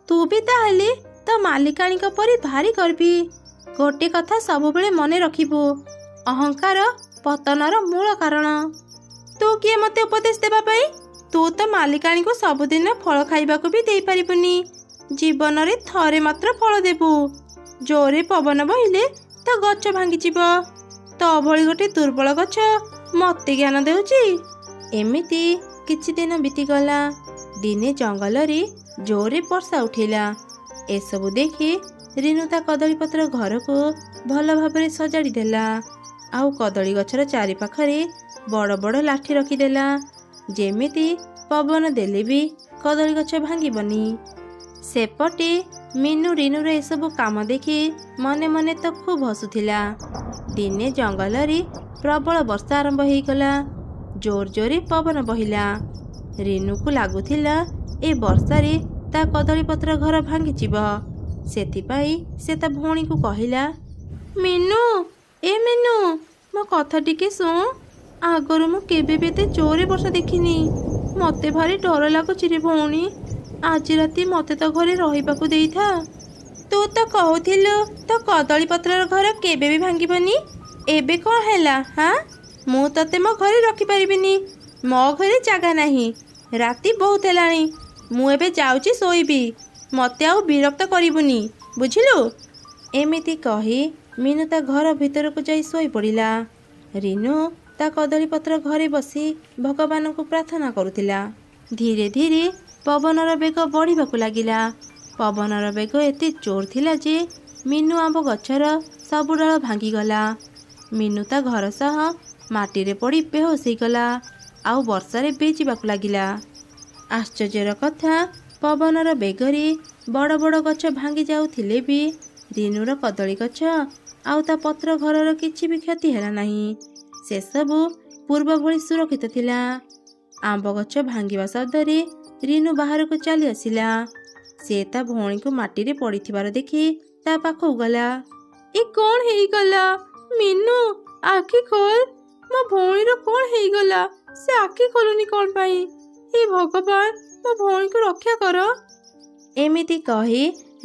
ତୁ ବି ତାହେଲେ ତ ମାଲିକାଣୀଙ୍କ ପରି ଭାରି ଗର୍ବୀ। ଗୋଟେ କଥା ସବୁବେଳେ ମନେ ରଖିବୁ, ଅହଙ୍କାର ପତନର ମୂଳ କାରଣ। ତୁ କିଏ ମୋତେ ଉପଦେଶ ଦେବା ପାଇଁ? ତୁ ତ ମାଲିକାଣୀକୁ ସବୁଦିନ ଫଳ ଖାଇବାକୁ ବି ଦେଇପାରିବୁନି। ଜୀବନରେ ଥରେ ମାତ୍ର ଫଳ ଦେବୁ। ଜୋରେ ପବନ ବହିଲେ ତ ଗଛ ଭାଙ୍ଗିଯିବ। ତୋ ଭଳି ଗୋଟେ ଦୁର୍ବଳ ଗଛ ମୋତେ ଜ୍ଞାନ ଦେଉଛି। ଏମିତି କିଛି ଦିନ ବିତିଗଲା। ଦିନେ ଜଙ୍ଗଲରେ ଜୋରେ ବର୍ଷା ଉଠିଲା। ଏସବୁ ଦେଖି ରିନୁ ତା କଦଳୀପତ୍ର ଘରକୁ ଭଲ ଭାବରେ ସଜାଡ଼ି ଦେଲା। ଆଉ କଦଳୀ ଗଛର ଚାରିପାଖରେ ବଡ଼ ବଡ଼ ଲାଠି ରଖିଦେଲା, ଯେମିତି ପବନ ଦେଲେ ବି କଦଳୀ ଗଛ ଭାଙ୍ଗିବନି। ସେପଟେ ମିନୁ ରିନୁର ଏସବୁ କାମ ଦେଖି ମନେ ମନେ ତ ଖୁବ୍ ହସୁଥିଲା। ଦିନେ ଜଙ୍ଗଲରେ ପ୍ରବଳ ବର୍ଷା ଆରମ୍ଭ ହେଇଗଲା। ଜୋର ଜୋରେ ପବନ ବହିଲା। ରିନୁକୁ ଲାଗୁଥିଲା ଏ ବର୍ଷାରେ ତା କଦଳୀପତ୍ର ଘର ଭାଙ୍ଗିଯିବ। ସେଥିପାଇଁ ସେ ତା ଭଉଣୀକୁ କହିଲା, ମିନୁ, ଏ ମିନୁ, ମୋ କଥା ଟିକେ ଶୁଣ। ଆଗରୁ ମୁଁ କେବେ ବି ଏତେ ଜୋରେ ବର୍ଷା ଦେଖିନି। ମୋତେ ଭାରି ଡର ଲାଗୁଛି ରେ ଭଉଣୀ। ଆଜି ରାତି ମୋତେ ତ ଘରେ ରହିବାକୁ ଦେଇଥା। ତୁ ତ କହୁଥିଲୁ ତୋ କଦଳୀପତ୍ରର ଘର କେବେ ବି ଭାଙ୍ଗିବନି। ଏବେ କ'ଣ ହେଲା? ହାଁ, ମୁଁ ତତେ ମୋ ଘରେ ରଖିପାରିବିନି। ମୋ ଘରେ ଜାଗା ନାହିଁ। ରାତି ବହୁତ ହେଲାଣି, ମୁଁ ଏବେ ଯାଉଛି ଶୋଇବି। ମୋତେ ଆଉ ବିରକ୍ତ କରିବୁନି, ବୁଝିଲୁ? ଏମିତି କହି ମିନୁ ତା ଘର ଭିତରକୁ ଯାଇ ଶୋଇପଡ଼ିଲା। ରିନୁ ତା କଦଳୀପତ୍ର ଘରେ ବସି ଭଗବାନଙ୍କୁ ପ୍ରାର୍ଥନା କରୁଥିଲା। ଧୀରେ ଧୀରେ ପବନର ବେଗ ବଢ଼ିବାକୁ ଲାଗିଲା। ପବନର ବେଗ ଏତେ ଜୋର ଥିଲା ଯେ ମିନୁ ଆମ୍ବ ଗଛର ସବୁ ଡାଳ ଭାଙ୍ଗିଗଲା। ମିନୁ ତା ଘର ସହ ମାଟିରେ ପଡ଼ି ବେହୋସ ହେଇଗଲା ଆଉ ବର୍ଷାରେ ଭିଜିବାକୁ ଲାଗିଲା। ଆଶ୍ଚର୍ଯ୍ୟର କଥା, ପବନର ବେଗରେ ବଡ଼ ବଡ଼ ଗଛ ଭାଙ୍ଗି ଯାଉଥିଲେ ବି ରିନୁର କଦଳୀ ଗଛ ଆଉ ତା ପତ୍ର ଘରର କିଛି ବି କ୍ଷତି ହେଲା ନାହିଁ। ସେସବୁ ପୂର୍ବ ଭଳି ସୁରକ୍ଷିତ ଥିଲା। ଆମ୍ବ ଗଛ ଭାଙ୍ଗିବା ଶବ୍ଦରେ ରିନୁ ବାହାରକୁ ଚାଲି ଆସିଲା। ସେ ତା ଭଉଣୀକୁ ମାଟିରେ ପଡ଼ିଥିବାର ଦେଖି ତା ପାଖକୁ ଗଲା। ଏ କ'ଣ ହେଇଗଲା? ମିନୁ, ଆଖି ଖୋଲ। ମୋ ଭଉଣୀର କ'ଣ ହେଇଗଲା? ସେ ଆଖି ଖୋଲୁନି କ'ଣ ପାଇଁ? ହେ ଭଗବାନ, ମୋ ଭଉଣୀକୁ ରକ୍ଷା କର। ଏମିତି କହି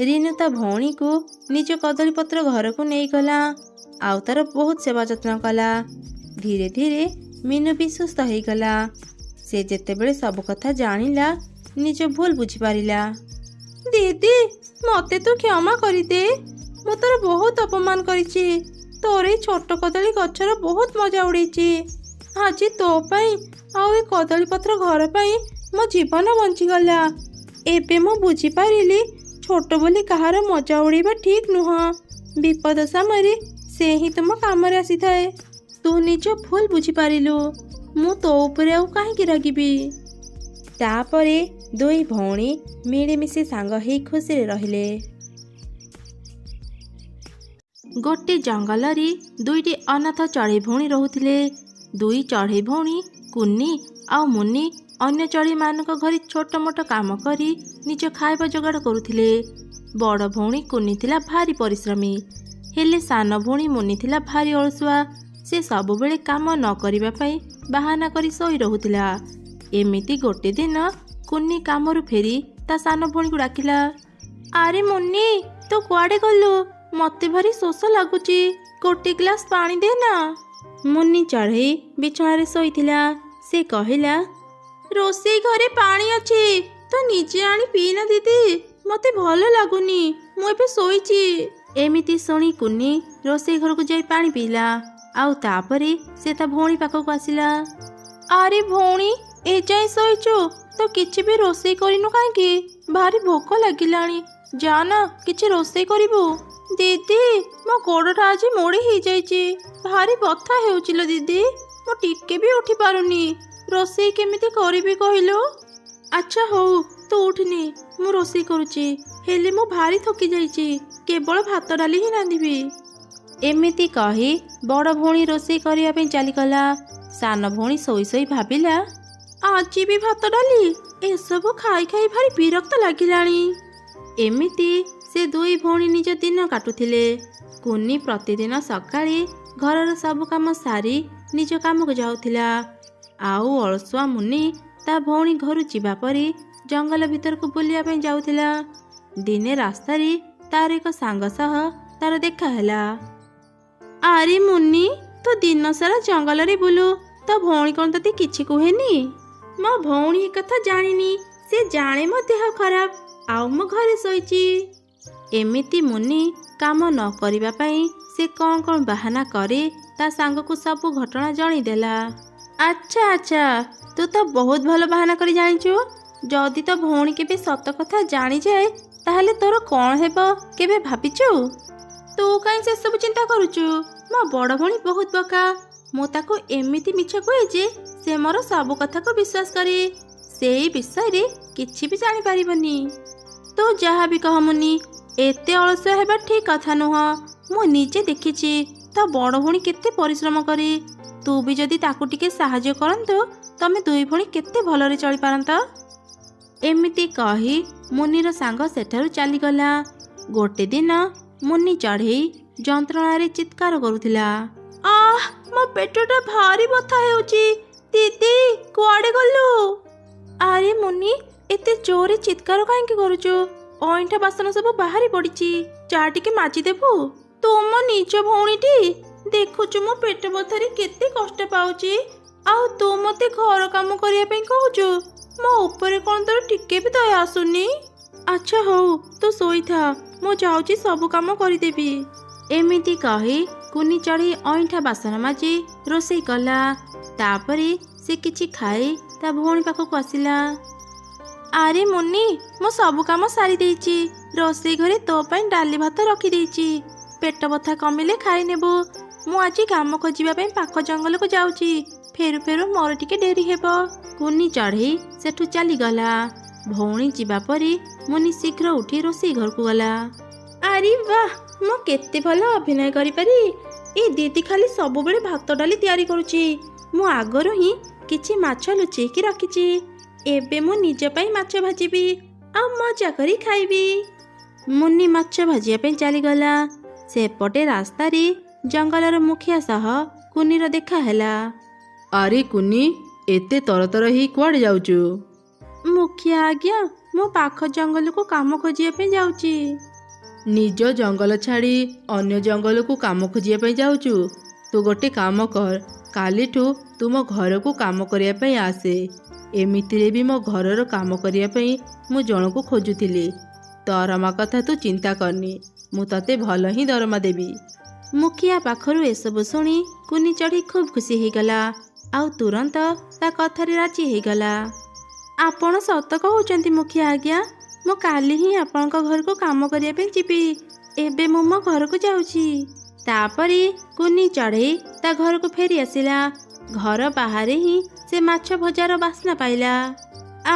ରିନୁ ତା ଭଉଣୀକୁ ନିଜ କଦଳୀପତ୍ର ଘରକୁ ନେଇଗଲା ଆଉ ତାର ବହୁତ ସେବା ଯତ୍ନ କଲା। ଧୀରେ ଧୀରେ ମିନୁ ବି ସୁସ୍ଥ ହେଇଗଲା। ସେ ଯେତେବେଳେ ସବୁ କଥା ଜାଣିଲା, ନିଜ ଭୁଲ ବୁଝିପାରିଲା। ଦିଦି, ମୋତେ ତୁ କ୍ଷମା କରିଦେ। ମୁଁ ତୋର ବହୁତ ଅପମାନ କରିଛି। ତୋର ଏଇ ଛୋଟ କଦଳୀ ଗଛର ବହୁତ ମଜା ଉଡ଼େଇଛି। ଆଜି ତୋ ପାଇଁ ଆଉ ଏ କଦଳୀପତ୍ର ଘର ପାଇଁ ମୋ ଜୀବନ ବଞ୍ଚିଗଲା। ଏବେ ମୁଁ ବୁଝିପାରିଲି, ଛୋଟ ବୋଲି କାହାର ମଜା ଉଡ଼େଇବା ଠିକ୍ ନୁହଁ। ବିପଦ ସମୟରେ ସେ ହିଁ ତୁମ କାମରେ ଆସିଥାଏ। ତୁ ନିଜ ଭୁଲ ବୁଝିପାରିଲୁ। ମୁଁ ତୋ ଉପରେ ଆଉ କାହିଁକି ରାଗିବି? ତାପରେ ଦୁଇ ଭଉଣୀ ମିଳିମିଶି ସାଙ୍ଗ ହେଇ ଖୁସିରେ ରହିଲେ। ଗୋଟେ ଜଙ୍ଗଲରେ ଦୁଇଟି ଅନାଥ ଚଢ଼େଇ ଭଉଣୀ ରହୁଥିଲେ। ଦୁଇ ଚଢ଼େଇ ଭଉଣୀ କୁନି ଆଉ ମୁନି ଅନ୍ୟ ଚଢ଼େଇମାନଙ୍କ ଘରେ ଛୋଟ ମୋଟ କାମ କରି ନିଜ ଖାଇବା ଯୋଗାଡ଼ କରୁଥିଲେ। ବଡ଼ ଭଉଣୀ କୁନି ଥିଲା ଭାରି ପରିଶ୍ରମୀ, ହେଲେ ସାନ ଭଉଣୀ ମୁନି ଥିଲା ଭାରି ଅଳସୁଆ। ସେ ସବୁବେଳେ କାମ ନ କରିବା ପାଇଁ ବାହାନା କରି ଶୋଇ ରହୁଥିଲା। ଏମିତି ଗୋଟେ ଦିନ କୁନି କାମରୁ ଫେରି ତା ସାନ ଭଉଣୀକୁ ଡାକିଲା। ଆରେ ମୁନି, ତୁ କୁଆଡ଼େ ଗଲୁ? ମୋତେ ଭାରି ଶୋଷ ଲାଗୁଛି, ଗୋଟେ ଗ୍ଲାସ୍ ପାଣି ଦେ ନା। ମୁନି ଚଢ଼େଇ ବିଛଣାରେ ଶୋଇଥିଲା। ସେ କହିଲା, ରୋଷେଇ ଘରେ ପାଣି ଅଛି, ତୁ ନିଜେ ଆଣି ପିଇନା ଦିଦି। ମୋତେ ଭଲ ଲାଗୁନି, ମୁଁ ଏବେ ଶୋଇଛି। ଏମିତି ଶୁଣି କୁନି ରୋଷେଇ ଘରକୁ ଯାଇ ପାଣି ପିଇଲା ଆଉ ତାପରେ ସେ ତା ଭଉଣୀ ପାଖକୁ ଆସିଲା। ଆରେ ଭଉଣୀ, ଏଯାଏଁ ଶୋଇଛୁ, ତ କିଛି ବି ରୋଷେଇ କରିନୁ କାହିଁକି? ଭାରି ଭୋକ ଲାଗିଲାଣି, ଯା ନା କିଛି ରୋଷେଇ କରିବୁ। ଦିଦି, ମୋ ଗୋଡ଼ଟା ଆଜି ମୋଡ଼ି ହେଇଯାଇଛି, ଭାରି ବଥା ହେଉଛି ଲୋ ଦିଦି। ମୁଁ ଟିକେ ବି ଉଠି ପାରୁନି, ରୋଷେଇ କେମିତି କରିବି କହିଲୁ? ଆଚ୍ଛା ହଉ, ତୁ ଉଠିନି, ମୁଁ ରୋଷେଇ କରୁଛି। ହେଲେ ମୁଁ ଭାରି ଥକି ଯାଇଛି, କେବଳ ଭାତ ଡାଲି ହିଁ ରାନ୍ଧିବି। ଏମିତି କହି ବଡ଼ ଭଉଣୀ ରୋଷେଇ କରିବା ପାଇଁ ଚାଲିଗଲା। ସାନ ଭଉଣୀ ଶୋଇ ଶୋଇ ଭାବିଲା, ଆଜି ବି ଭାତ ଡାଲି? ଏସବୁ ଖାଇ ଖାଇ ଭାରି ବିରକ୍ତ ଲାଗିଲାଣି। ଏମିତି ସେ ଦୁଇ ଭଉଣୀ ନିଜ ଦିନ କାଟୁଥିଲେ। କୁନି ପ୍ରତିଦିନ ସକାଳେ ଘରର ସବୁ କାମ ସାରି ନିଜ କାମକୁ ଯାଉଥିଲା ଆଉ ଅଳସୁଆ ମୁନି ତା ଭଉଣୀ ଘରୁ ଯିବା ପରେ ଜଙ୍ଗଲ ଭିତରକୁ ବୁଲିବା ପାଇଁ ଯାଉଥିଲା। ଦିନେ ରାସ୍ତାରେ ତାର ଏକ ସାଙ୍ଗ ସହ ତାର ଦେଖା ହେଲା। ଆରେ ମୁନି, ତୁ ଦିନ ସାରା ଜଙ୍ଗଲରେ ବୁଲୁ, ତୋ ଭଉଣୀ କ'ଣ ତତେ କିଛି କୁହେନି? ମୋ ଭଉଣୀ ଏ କଥା ଜାଣିନି, ସେ ଜାଣେ ମୋ ଦେହ ଖରାପ ଆଉ ମୁଁ ଘରେ ଶୋଇଛି। ଏମିତି ମୁନି କାମ ନ କରିବା ପାଇଁ ସେ କ'ଣ କ'ଣ ବାହାନା କରେ ତା ସାଙ୍ଗକୁ ସବୁ ଘଟଣା ଜଣେଇଦେଲା। ଆଚ୍ଛା ଆଚ୍ଛା, ତୁ ତ ବହୁତ ଭଲ ବାହାନା କରି ଜାଣିଛୁ। ଯଦି ତୋ ଭଉଣୀ କେବେ ସତ କଥା ଜାଣିଯାଏ, ତାହେଲେ ତୋର କ'ଣ ହେବ କେବେ ଭାବିଛୁ? ତୁ କାହିଁ ସେସବୁ ଚିନ୍ତା କରୁଛୁ? ମୋ ବଡ଼ ଭଉଣୀ ବହୁତ ବୋକା। ମୁଁ ତାକୁ ଏମିତି ମିଛ କୁହେ ଯେ ସେ ମୋର ସବୁ କଥାକୁ ବିଶ୍ୱାସ କରେ। ସେଇ ବିଷୟରେ କିଛି ବି ଜାଣିପାରିବନି। ତୁ ଯାହା ବି କହ ମୁନି, ଏତେ ଅଳସୁଆ ହେବା ଠିକ୍ କଥା ନୁହଁ। ମୁଁ ନିଜେ ଦେଖିଛି ତା ବଡ଼ ଭଉଣୀ କେତେ ପରିଶ୍ରମ କରେ। ତୁ ବି ଯଦି ତାକୁ ଟିକେ ସାହାଯ୍ୟ କରନ୍ତୁ, ତମେ ଦୁଇ ଭଉଣୀ କେତେ ଭଲରେ ଚଳିପାରନ୍ତ। ଏମିତି କହି ମୁନିର ସାଙ୍ଗ ସେଠାରୁ ଚାଲିଗଲା। ଗୋଟେ ଦିନ ମୁନି ଚଢ଼େଇ ଯନ୍ତ୍ରଣାରେ ଚିତ୍କାର କରୁଥିଲା। ଆଃ, ମୋ ପେଟଟା ଭାରି ବଥା ହେଉଛି। ଦିଦି, କୁଆଡ଼େ ଗଲୁ? ଆରେ ମୁନି, ଏତେ ଜୋରରେ ଚିତ୍କାର କାହିଁକି କରୁଛୁ? ଅଇଁଠା ବାସନ ସବୁ ବାହାରି ପଡ଼ିଛି, ଚା ଟିକେ ମାଜିଦେବୁ। ତୁ ମୋ ନିଜ ଭଉଣୀଟି, ଦେଖୁଛୁ ମୋ ପେଟ ବଥାରେ କେତେ କଷ୍ଟ ପାଉଛି, ଆଉ ତୁ ମୋତେ ଘର କାମ କରିବା ପାଇଁ କହୁଛୁ। ମୋ ଉପରେ କ'ଣ ତୋର ଟିକେ ବି ଦୟା ଆସୁନି? ଆଚ୍ଛା ହଉ ତୁ ଶୋଇଥା, ମୁଁ ଯାଉଛି ସବୁ କାମ କରିଦେବି। ଏମିତି କହି କୁନି ଚଢ଼େଇ ଅଇଁଠା ବାସନ ମାଜି ରୋଷେଇ କଲା। ତାପରେ ସେ କିଛି ଖାଇ ତା ଭଉଣୀ ପାଖକୁ ଆସିଲା। ଆରେ ମୁନି, ମୁଁ ସବୁ କାମ ସାରି ଦେଇଛି। ରୋଷେଇ ଘରେ ତୋ ପାଇଁ ଡାଲି ଭାତ ରଖିଦେଇଛି। ପେଟ ବଥା କମିଲେ ଖାଇ ନେବୁ। ମୁଁ ଆଜି କାମ ଖୋଜିବା ପାଇଁ ପାଖ ଜଙ୍ଗଲକୁ ଯାଉଛି। ଫେରୁ ଫେରୁ ମୋର ଟିକେ ଡେରି ହେବ। କୁନି ଚଢ଼େଇ ସେଠୁ ଚାଲିଗଲା। ଭଉଣୀ ଯିବା ପରେ ମୁନି ଶୀଘ୍ର ଉଠି ରୋଷେଇ ଘରକୁ ଗଲା। ଆରେ ବାଃ, ମୁଁ କେତେ ଭଲ ଅଭିନୟ କରିପାରି। ଏ ଦିଦି ଖାଲି ସବୁବେଳେ ଭାତ ଡାଲି ତିଆରି କରୁଛି। ମୁଁ ଆଗରୁ ହିଁ କିଛି ମାଛ ଲୁଚେଇକି ରଖିଛି। ଏବେ ମୁଁ ନିଜ ପାଇଁ ମାଛ ଭାଜିବି ଆଉ ମଜା କରି ଖାଇବି। ମୁନି ମାଛ ଭାଜିବା ପାଇଁ ଚାଲିଗଲା। ସେପଟେ ରାସ୍ତାରେ ଜଙ୍ଗଲର ମୁଖିଆ ସହ କୁନିର ଦେଖା ହେଲା।
ଆରେ କୁନି, ଏତେ ତରତର ହେଇ କୁଆଡ଼େ ଯାଉଛୁ?
ମୁଖିଆ ଆଜ୍ଞା, ମୁଁ ପାଖ ଜଙ୍ଗଲକୁ କାମ ଖୋଜିବା ପାଇଁ ଯାଉଛି।
ନିଜ ଜଙ୍ଗଲ ଛାଡ଼ି ଅନ୍ୟ ଜଙ୍ଗଲକୁ କାମ ଖୋଜିବା ପାଇଁ ଯାଉଛୁ? ତୁ ଗୋଟେ କାମ କର, କାଲିଠୁ ତୁମ ଘରକୁ କାମ କରିବା ପାଇଁ ଆସେ। ଏମିତିରେ ବି ମୋ ଘରର କାମ କରିବା ପାଇଁ ମୁଁ ଜଣକୁ ଖୋଜୁଥିଲି। ଦରମା କଥା ତୁ ଚିନ୍ତା କରନି, ମୁଁ ତତେ ଭଲ ହିଁ ଦରମା ଦେବି।
ମୁଖିଆ ପାଖରୁ ଏସବୁ ଶୁଣି କୁନି ଚଢ଼େଇ ଖୁବ୍ ଖୁସି ହେଇଗଲା ଆଉ ତୁରନ୍ତ ତା କଥାରେ ରାଜି ହେଇଗଲା। ଆପଣ ସତ କହୁଛନ୍ତି ମୁଖିଆ ଆଜ୍ଞା, ମୁଁ କାଲି ହିଁ ଆପଣଙ୍କ ଘରକୁ କାମ କରିବା ପାଇଁ ଯିବି। ଏବେ ମୁଁ ମୋ ଘରକୁ ଯାଉଛି। ତାପରେ କୁନି ଚଢ଼େଇ ତା ଘରକୁ ଫେରି ଆସିଲା। ଘର ବାହାରେ ହିଁ ସେ ମାଛ ଭଜାର ବାସ୍ନା ପାଇଲା।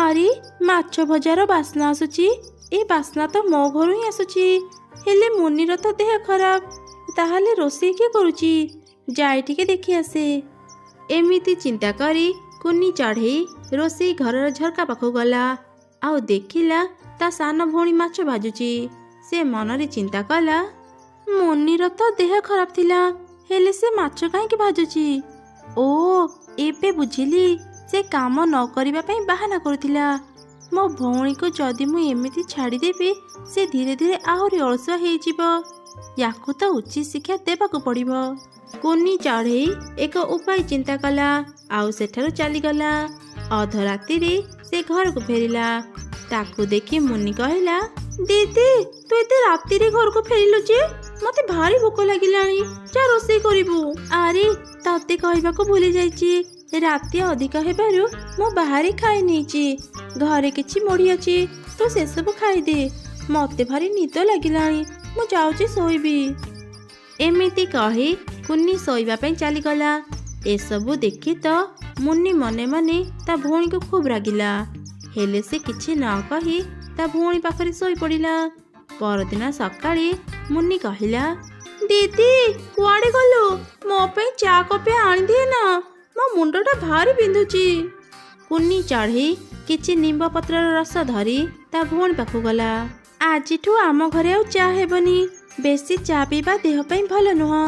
ଆରେ, ମାଛ ଭଜାର ବାସ୍ନା ଆସୁଛି। ଏ ବାସ୍ନା ତ ମୋ ଘରୁ ହିଁ ଆସୁଛି। ହେଲେ ମୁନିର ତ ଦେହ ଖରାପ, ତାହେଲେ ରୋଷେଇ କିଏ କରୁଛି? ଯାଇ ଟିକେ ଦେଖି ଆସେ। ଏମିତି ଚିନ୍ତା କରି କୁନି ଚଢ଼େଇ ରୋଷେଇ ଘରର ଝରକା ପାଖକୁ ଗଲା ଆଉ ଦେଖିଲା ତା ସାନ ଭଉଣୀ ମାଛ ଭାଜୁଛି। ସେ ମନରେ ଚିନ୍ତା କଲା, ମୁନିର ତ ଦେହ ଖରାପ ଥିଲା, ହେଲେ ସେ ମାଛ କାହିଁକି ଭାଜୁଛି? ଓ, ଏବେ ବୁଝିଲି, ସେ କାମ ନ କରିବା ପାଇଁ ବାହାନା କରୁଥିଲା। ମୋ ଭଉଣୀକୁ ଯଦି ମୁଁ ଏମିତି ଛାଡ଼ିଦେବି, ସେ ଧୀରେ ଧୀରେ ଆହୁରି ଅଳସୁଆ ହେଇଯିବ। ୟାକୁ ତ ଉଚିତ ଶିକ୍ଷା ଦେବାକୁ ପଡ଼ିବ। କୁନି ଚଢ଼େଇ ଏକ ଉପାୟ ଚିନ୍ତା କଲା ଆଉ ସେଠାରୁ ଚାଲିଗଲା। ଅଧରାତିରେ ସେ ଘରକୁ ଫେରିଲା। ତାକୁ ଦେଖି ମୁନି କହିଲା, ଦିଦି, ତୁ ଏତେ ରାତିରେ ଘରକୁ ଫେରିଲୁ ଯେ? ମତେ ଭାରି ଭୋକ ଲାଗିଲାଣି, ଯା ରୋଷେଇ କରିବୁ। ଆରେ, ତତେ କହିବାକୁ ଭୁଲି ଯାଇଛି, ରାତି ଅଧିକ ହେବାରୁ ମୁଁ ବାହାରେ ଖାଇ ନେଇଛି। ଘରେ କିଛି ମୁଢ଼ି ଅଛି, ତୁ ସେସବୁ ଖାଇଦେ। ମତେ ଭାରି ନିଦ ଲାଗିଲାଣି, ମୁଁ ଯାଉଛି ଶୋଇବି। ଏମିତି କହି କୁନି ଶୋଇବା ପାଇଁ ଚାଲିଗଲା। ଏସବୁ ଦେଖି ତ ମୁନି ମନେ ମନେ ତା ଭଉଣୀକୁ ଖୁବ୍ ରାଗିଲା। ହେଲେ ସେ କିଛି ନ କହି ତା ଭଉଣୀ ପାଖରେ ଶୋଇପଡ଼ିଲା। ପରଦିନ ସକାଳେ ମୁନି କହିଲା, ଦିଦି, କୁଆଡ଼େ ଗଲୁ? ମୋ ପାଇଁ ଚା କପେ ଆଣିଦିଏ ନା, ମୋ ମୁଣ୍ଡଟା ଭାରି ବିନ୍ଧୁଛି। କୁନି ଚଢ଼େଇ କିଛି ନିମ୍ବ ପତ୍ରର ରସ ଧରି ତା ଭଉଣୀ ପାଖକୁ ଗଲା। ଆଜିଠୁ ଆମ ଘରେ ଆଉ ଚା ହେବନି। ବେଶୀ ଚା ପିଇବା ଦେହ ପାଇଁ ଭଲ ନୁହଁ।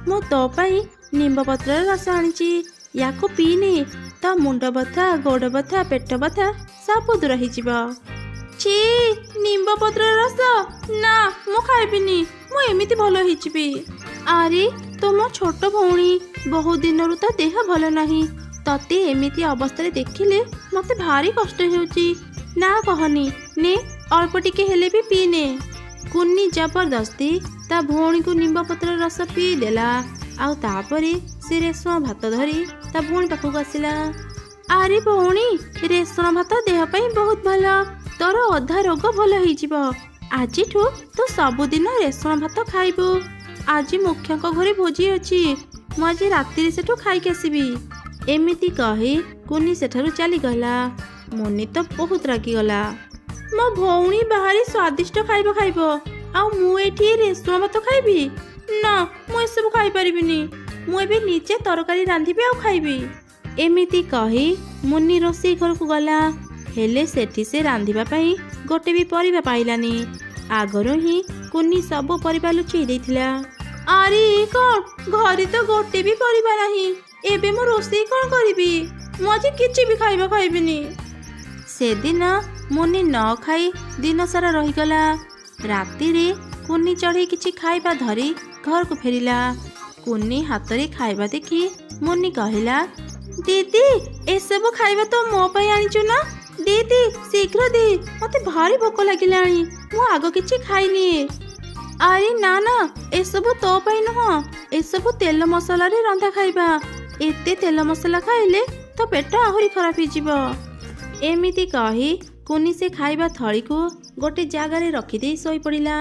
ମୁଁ ତୋ ପାଇଁ ନିମ୍ବ ପତ୍ରର ରସ ଆଣିଛି, ୟାକୁ ପିଇନେ। ତ ମୁଣ୍ଡ ବଥା, ଗୋଡ଼ ବଥା, ପେଟ ବଥା ସବୁ ଦୂର ହେଇଯିବ। ଛି, ନିମ୍ବ ପତ୍ରର ରସ? ନା, ମୁଁ ଖାଇବିନି। ମୁଁ ଏମିତି ଭଲ ହେଇଯିବି। ଆରେ, ତୁମ ଛୋଟ ଭଉଣୀ, ବହୁ ଦିନରୁ ତା ଦେହ ଭଲ ନାହିଁ। ତତେ ଏମିତି ଅବସ୍ଥାରେ ଦେଖିଲେ ମତେ ଭାରି କଷ୍ଟ ହେଉଛି। ନା କହନି, ନେ, ଅଳ୍ପ ଟିକେ ହେଲେ ବି ପିଇନେ। କୁନି ଜବରଦସ୍ତି ତା ଭଉଣୀକୁ ନିମ୍ବ ପତ୍ରର ରସ ପିଇ ଦେଲା ଆଉ ତାପରେ ସେ ରେଶମ ଭାତ ଧରି ତା ଭଉଣୀ ପାଖକୁ ଆସିଲା। ଆରେ ଭଉଣୀ, ରେଶମ ଭାତ ଦେହ ପାଇଁ ବହୁତ ଭଲ। ତୋର ଅଧା ରୋଗ ଭଲ ହେଇଯିବ। ଆଜିଠୁ ତୁ ସବୁଦିନ ରେଶମ ଭାତ ଖାଇବୁ। ଆଜି ମୁଖ୍ୟଙ୍କ ଘରେ ଭୋଜି ଅଛି, ମୁଁ ଆଜି ରାତିରେ ସେଠୁ ଖାଇକି ଆସିବି। ଏମିତି କହି କୁନି ସେଠାରୁ ଚାଲିଗଲା। ମୁନି ତ ବହୁତ ରାଗିଗଲା। ମୋ ଭଉଣୀ ବାହାରେ ସ୍ୱାଦିଷ୍ଟ ଖାଇବା ଖାଇବ ଆଉ ମୁଁ ଏଠି ରେଶମ ଭାତ ଖାଇବି? ନା, ମୁଁ ଏସବୁ ଖାଇପାରିବିନି। ମୁଁ ଏବେ ନିଜେ ତରକାରୀ ରାନ୍ଧିବି ଆଉ ଖାଇବି। ଏମିତି କହି ମୁନି ରୋଷେଇ ଘରକୁ ଗଲା। ହେଲେ ସେଠି ସେ ରାନ୍ଧିବା ପାଇଁ ଗୋଟେ ବି ପରିବା ପାଇଲାନି। ଆଗରୁ ହିଁ କୁନି ସବୁ ପରିବା ଲୁଚେଇ ଦେଇଥିଲା। ଆରେ କ'ଣ, ଘରେ ତ ଗୋଟେ ବି ପରିବା ନାହିଁ। ଏବେ ମୁଁ ରୋଷେଇ କ'ଣ କରିବି? ମୁଁ ଆଜି କିଛି ବି ଖାଇବା ଖାଇବିନି। ସେଦିନ ମୁନି ନ ଖାଇ ଦିନ ସାରା ରହିଗଲା। ରାତିରେ କୁନି ଚଢ଼େଇ କିଛି ଖାଇବା ଧରି ଘରକୁ ଫେରିଲା। କୁନି ହାତରେ ଖାଇବା ଦେଖି ମୁନି କହିଲା, ଦିଦି, ଏସବୁ ଖାଇବା ତ ମୋ ପାଇଁ ଆଣିଛୁ ନା? दे शीघ्र दे मते भारी भोक लागिलाणी मु आगो किछि खाइनी। अरे ना ना एसबु तो पाई नुह एसबु तेल मसला रे रंधा खाइबा एते तेल मसला खाइले तो पेट आहुरी खराब हो। एमिति कही कुनी से खाइबा थड़ी को गोटे जगार रखिदे शोई पड़िला।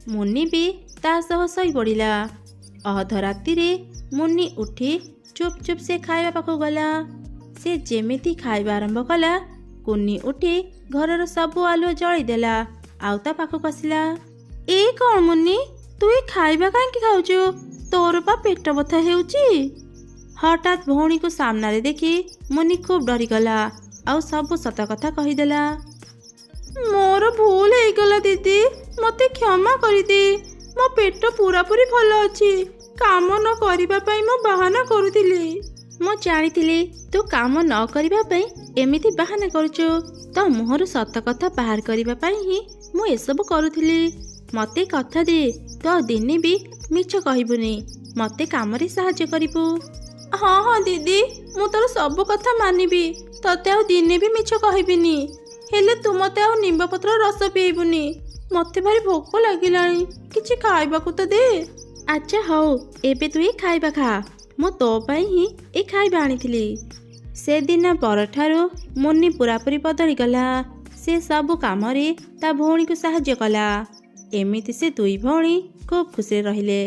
मुन्नी भी ता सह शोई पड़िला। अध राति रे मुन्नी उठी चुप चुप से खाइबा पाखु गला। से जेमिति खाइबा आरंभ कला कुन्नी उठी घरर सबु आलुओ जळी देला आउ ता पाखु कसिला। ए कौन मुन्नी तू ये खाइबा काहे खाउछु तोर पा पेट बथा हेउची। हठात भौणी को सामना रे देखी मुन्नी खूब डरी गला आउ सबु सत कथा कहिदेला। मोर भूल हो गला दीदी मते क्षमा करि दे मो पेट पूरा पूरी भल अछि काम न करिबा पई मो बहाना करूथिली। मो जानिथिली तू काम न करिबा पई एमिति बहाना करूछु तो मुहर सत कथा बाहर करिबा पई ही मो एसबु करूथिली। मते कथा दे तो दिने भी मिछ कहबुनी मते काम रे सहाय्य करिबु। हाँ हाँ दीदी मु तोर सब कथा मानिबी तते आ दिने भी मिछ कहबिनी हेले तू मते आ निंब पत्र रस पिएबुनी मते भारी भोक लागिलाणी किछि खाइबाकू तो दे। अच्छा हौ एबे तू खाइबा खा मु तो पई ही ए खाइबा आनिथिली। से दिन परठारु मुन्नी पूरापूरी बदली गला। से सब काम रे ता भौणी को सहाय्य कला। एमिति से दुई भौणी खूब खुशी रहिले।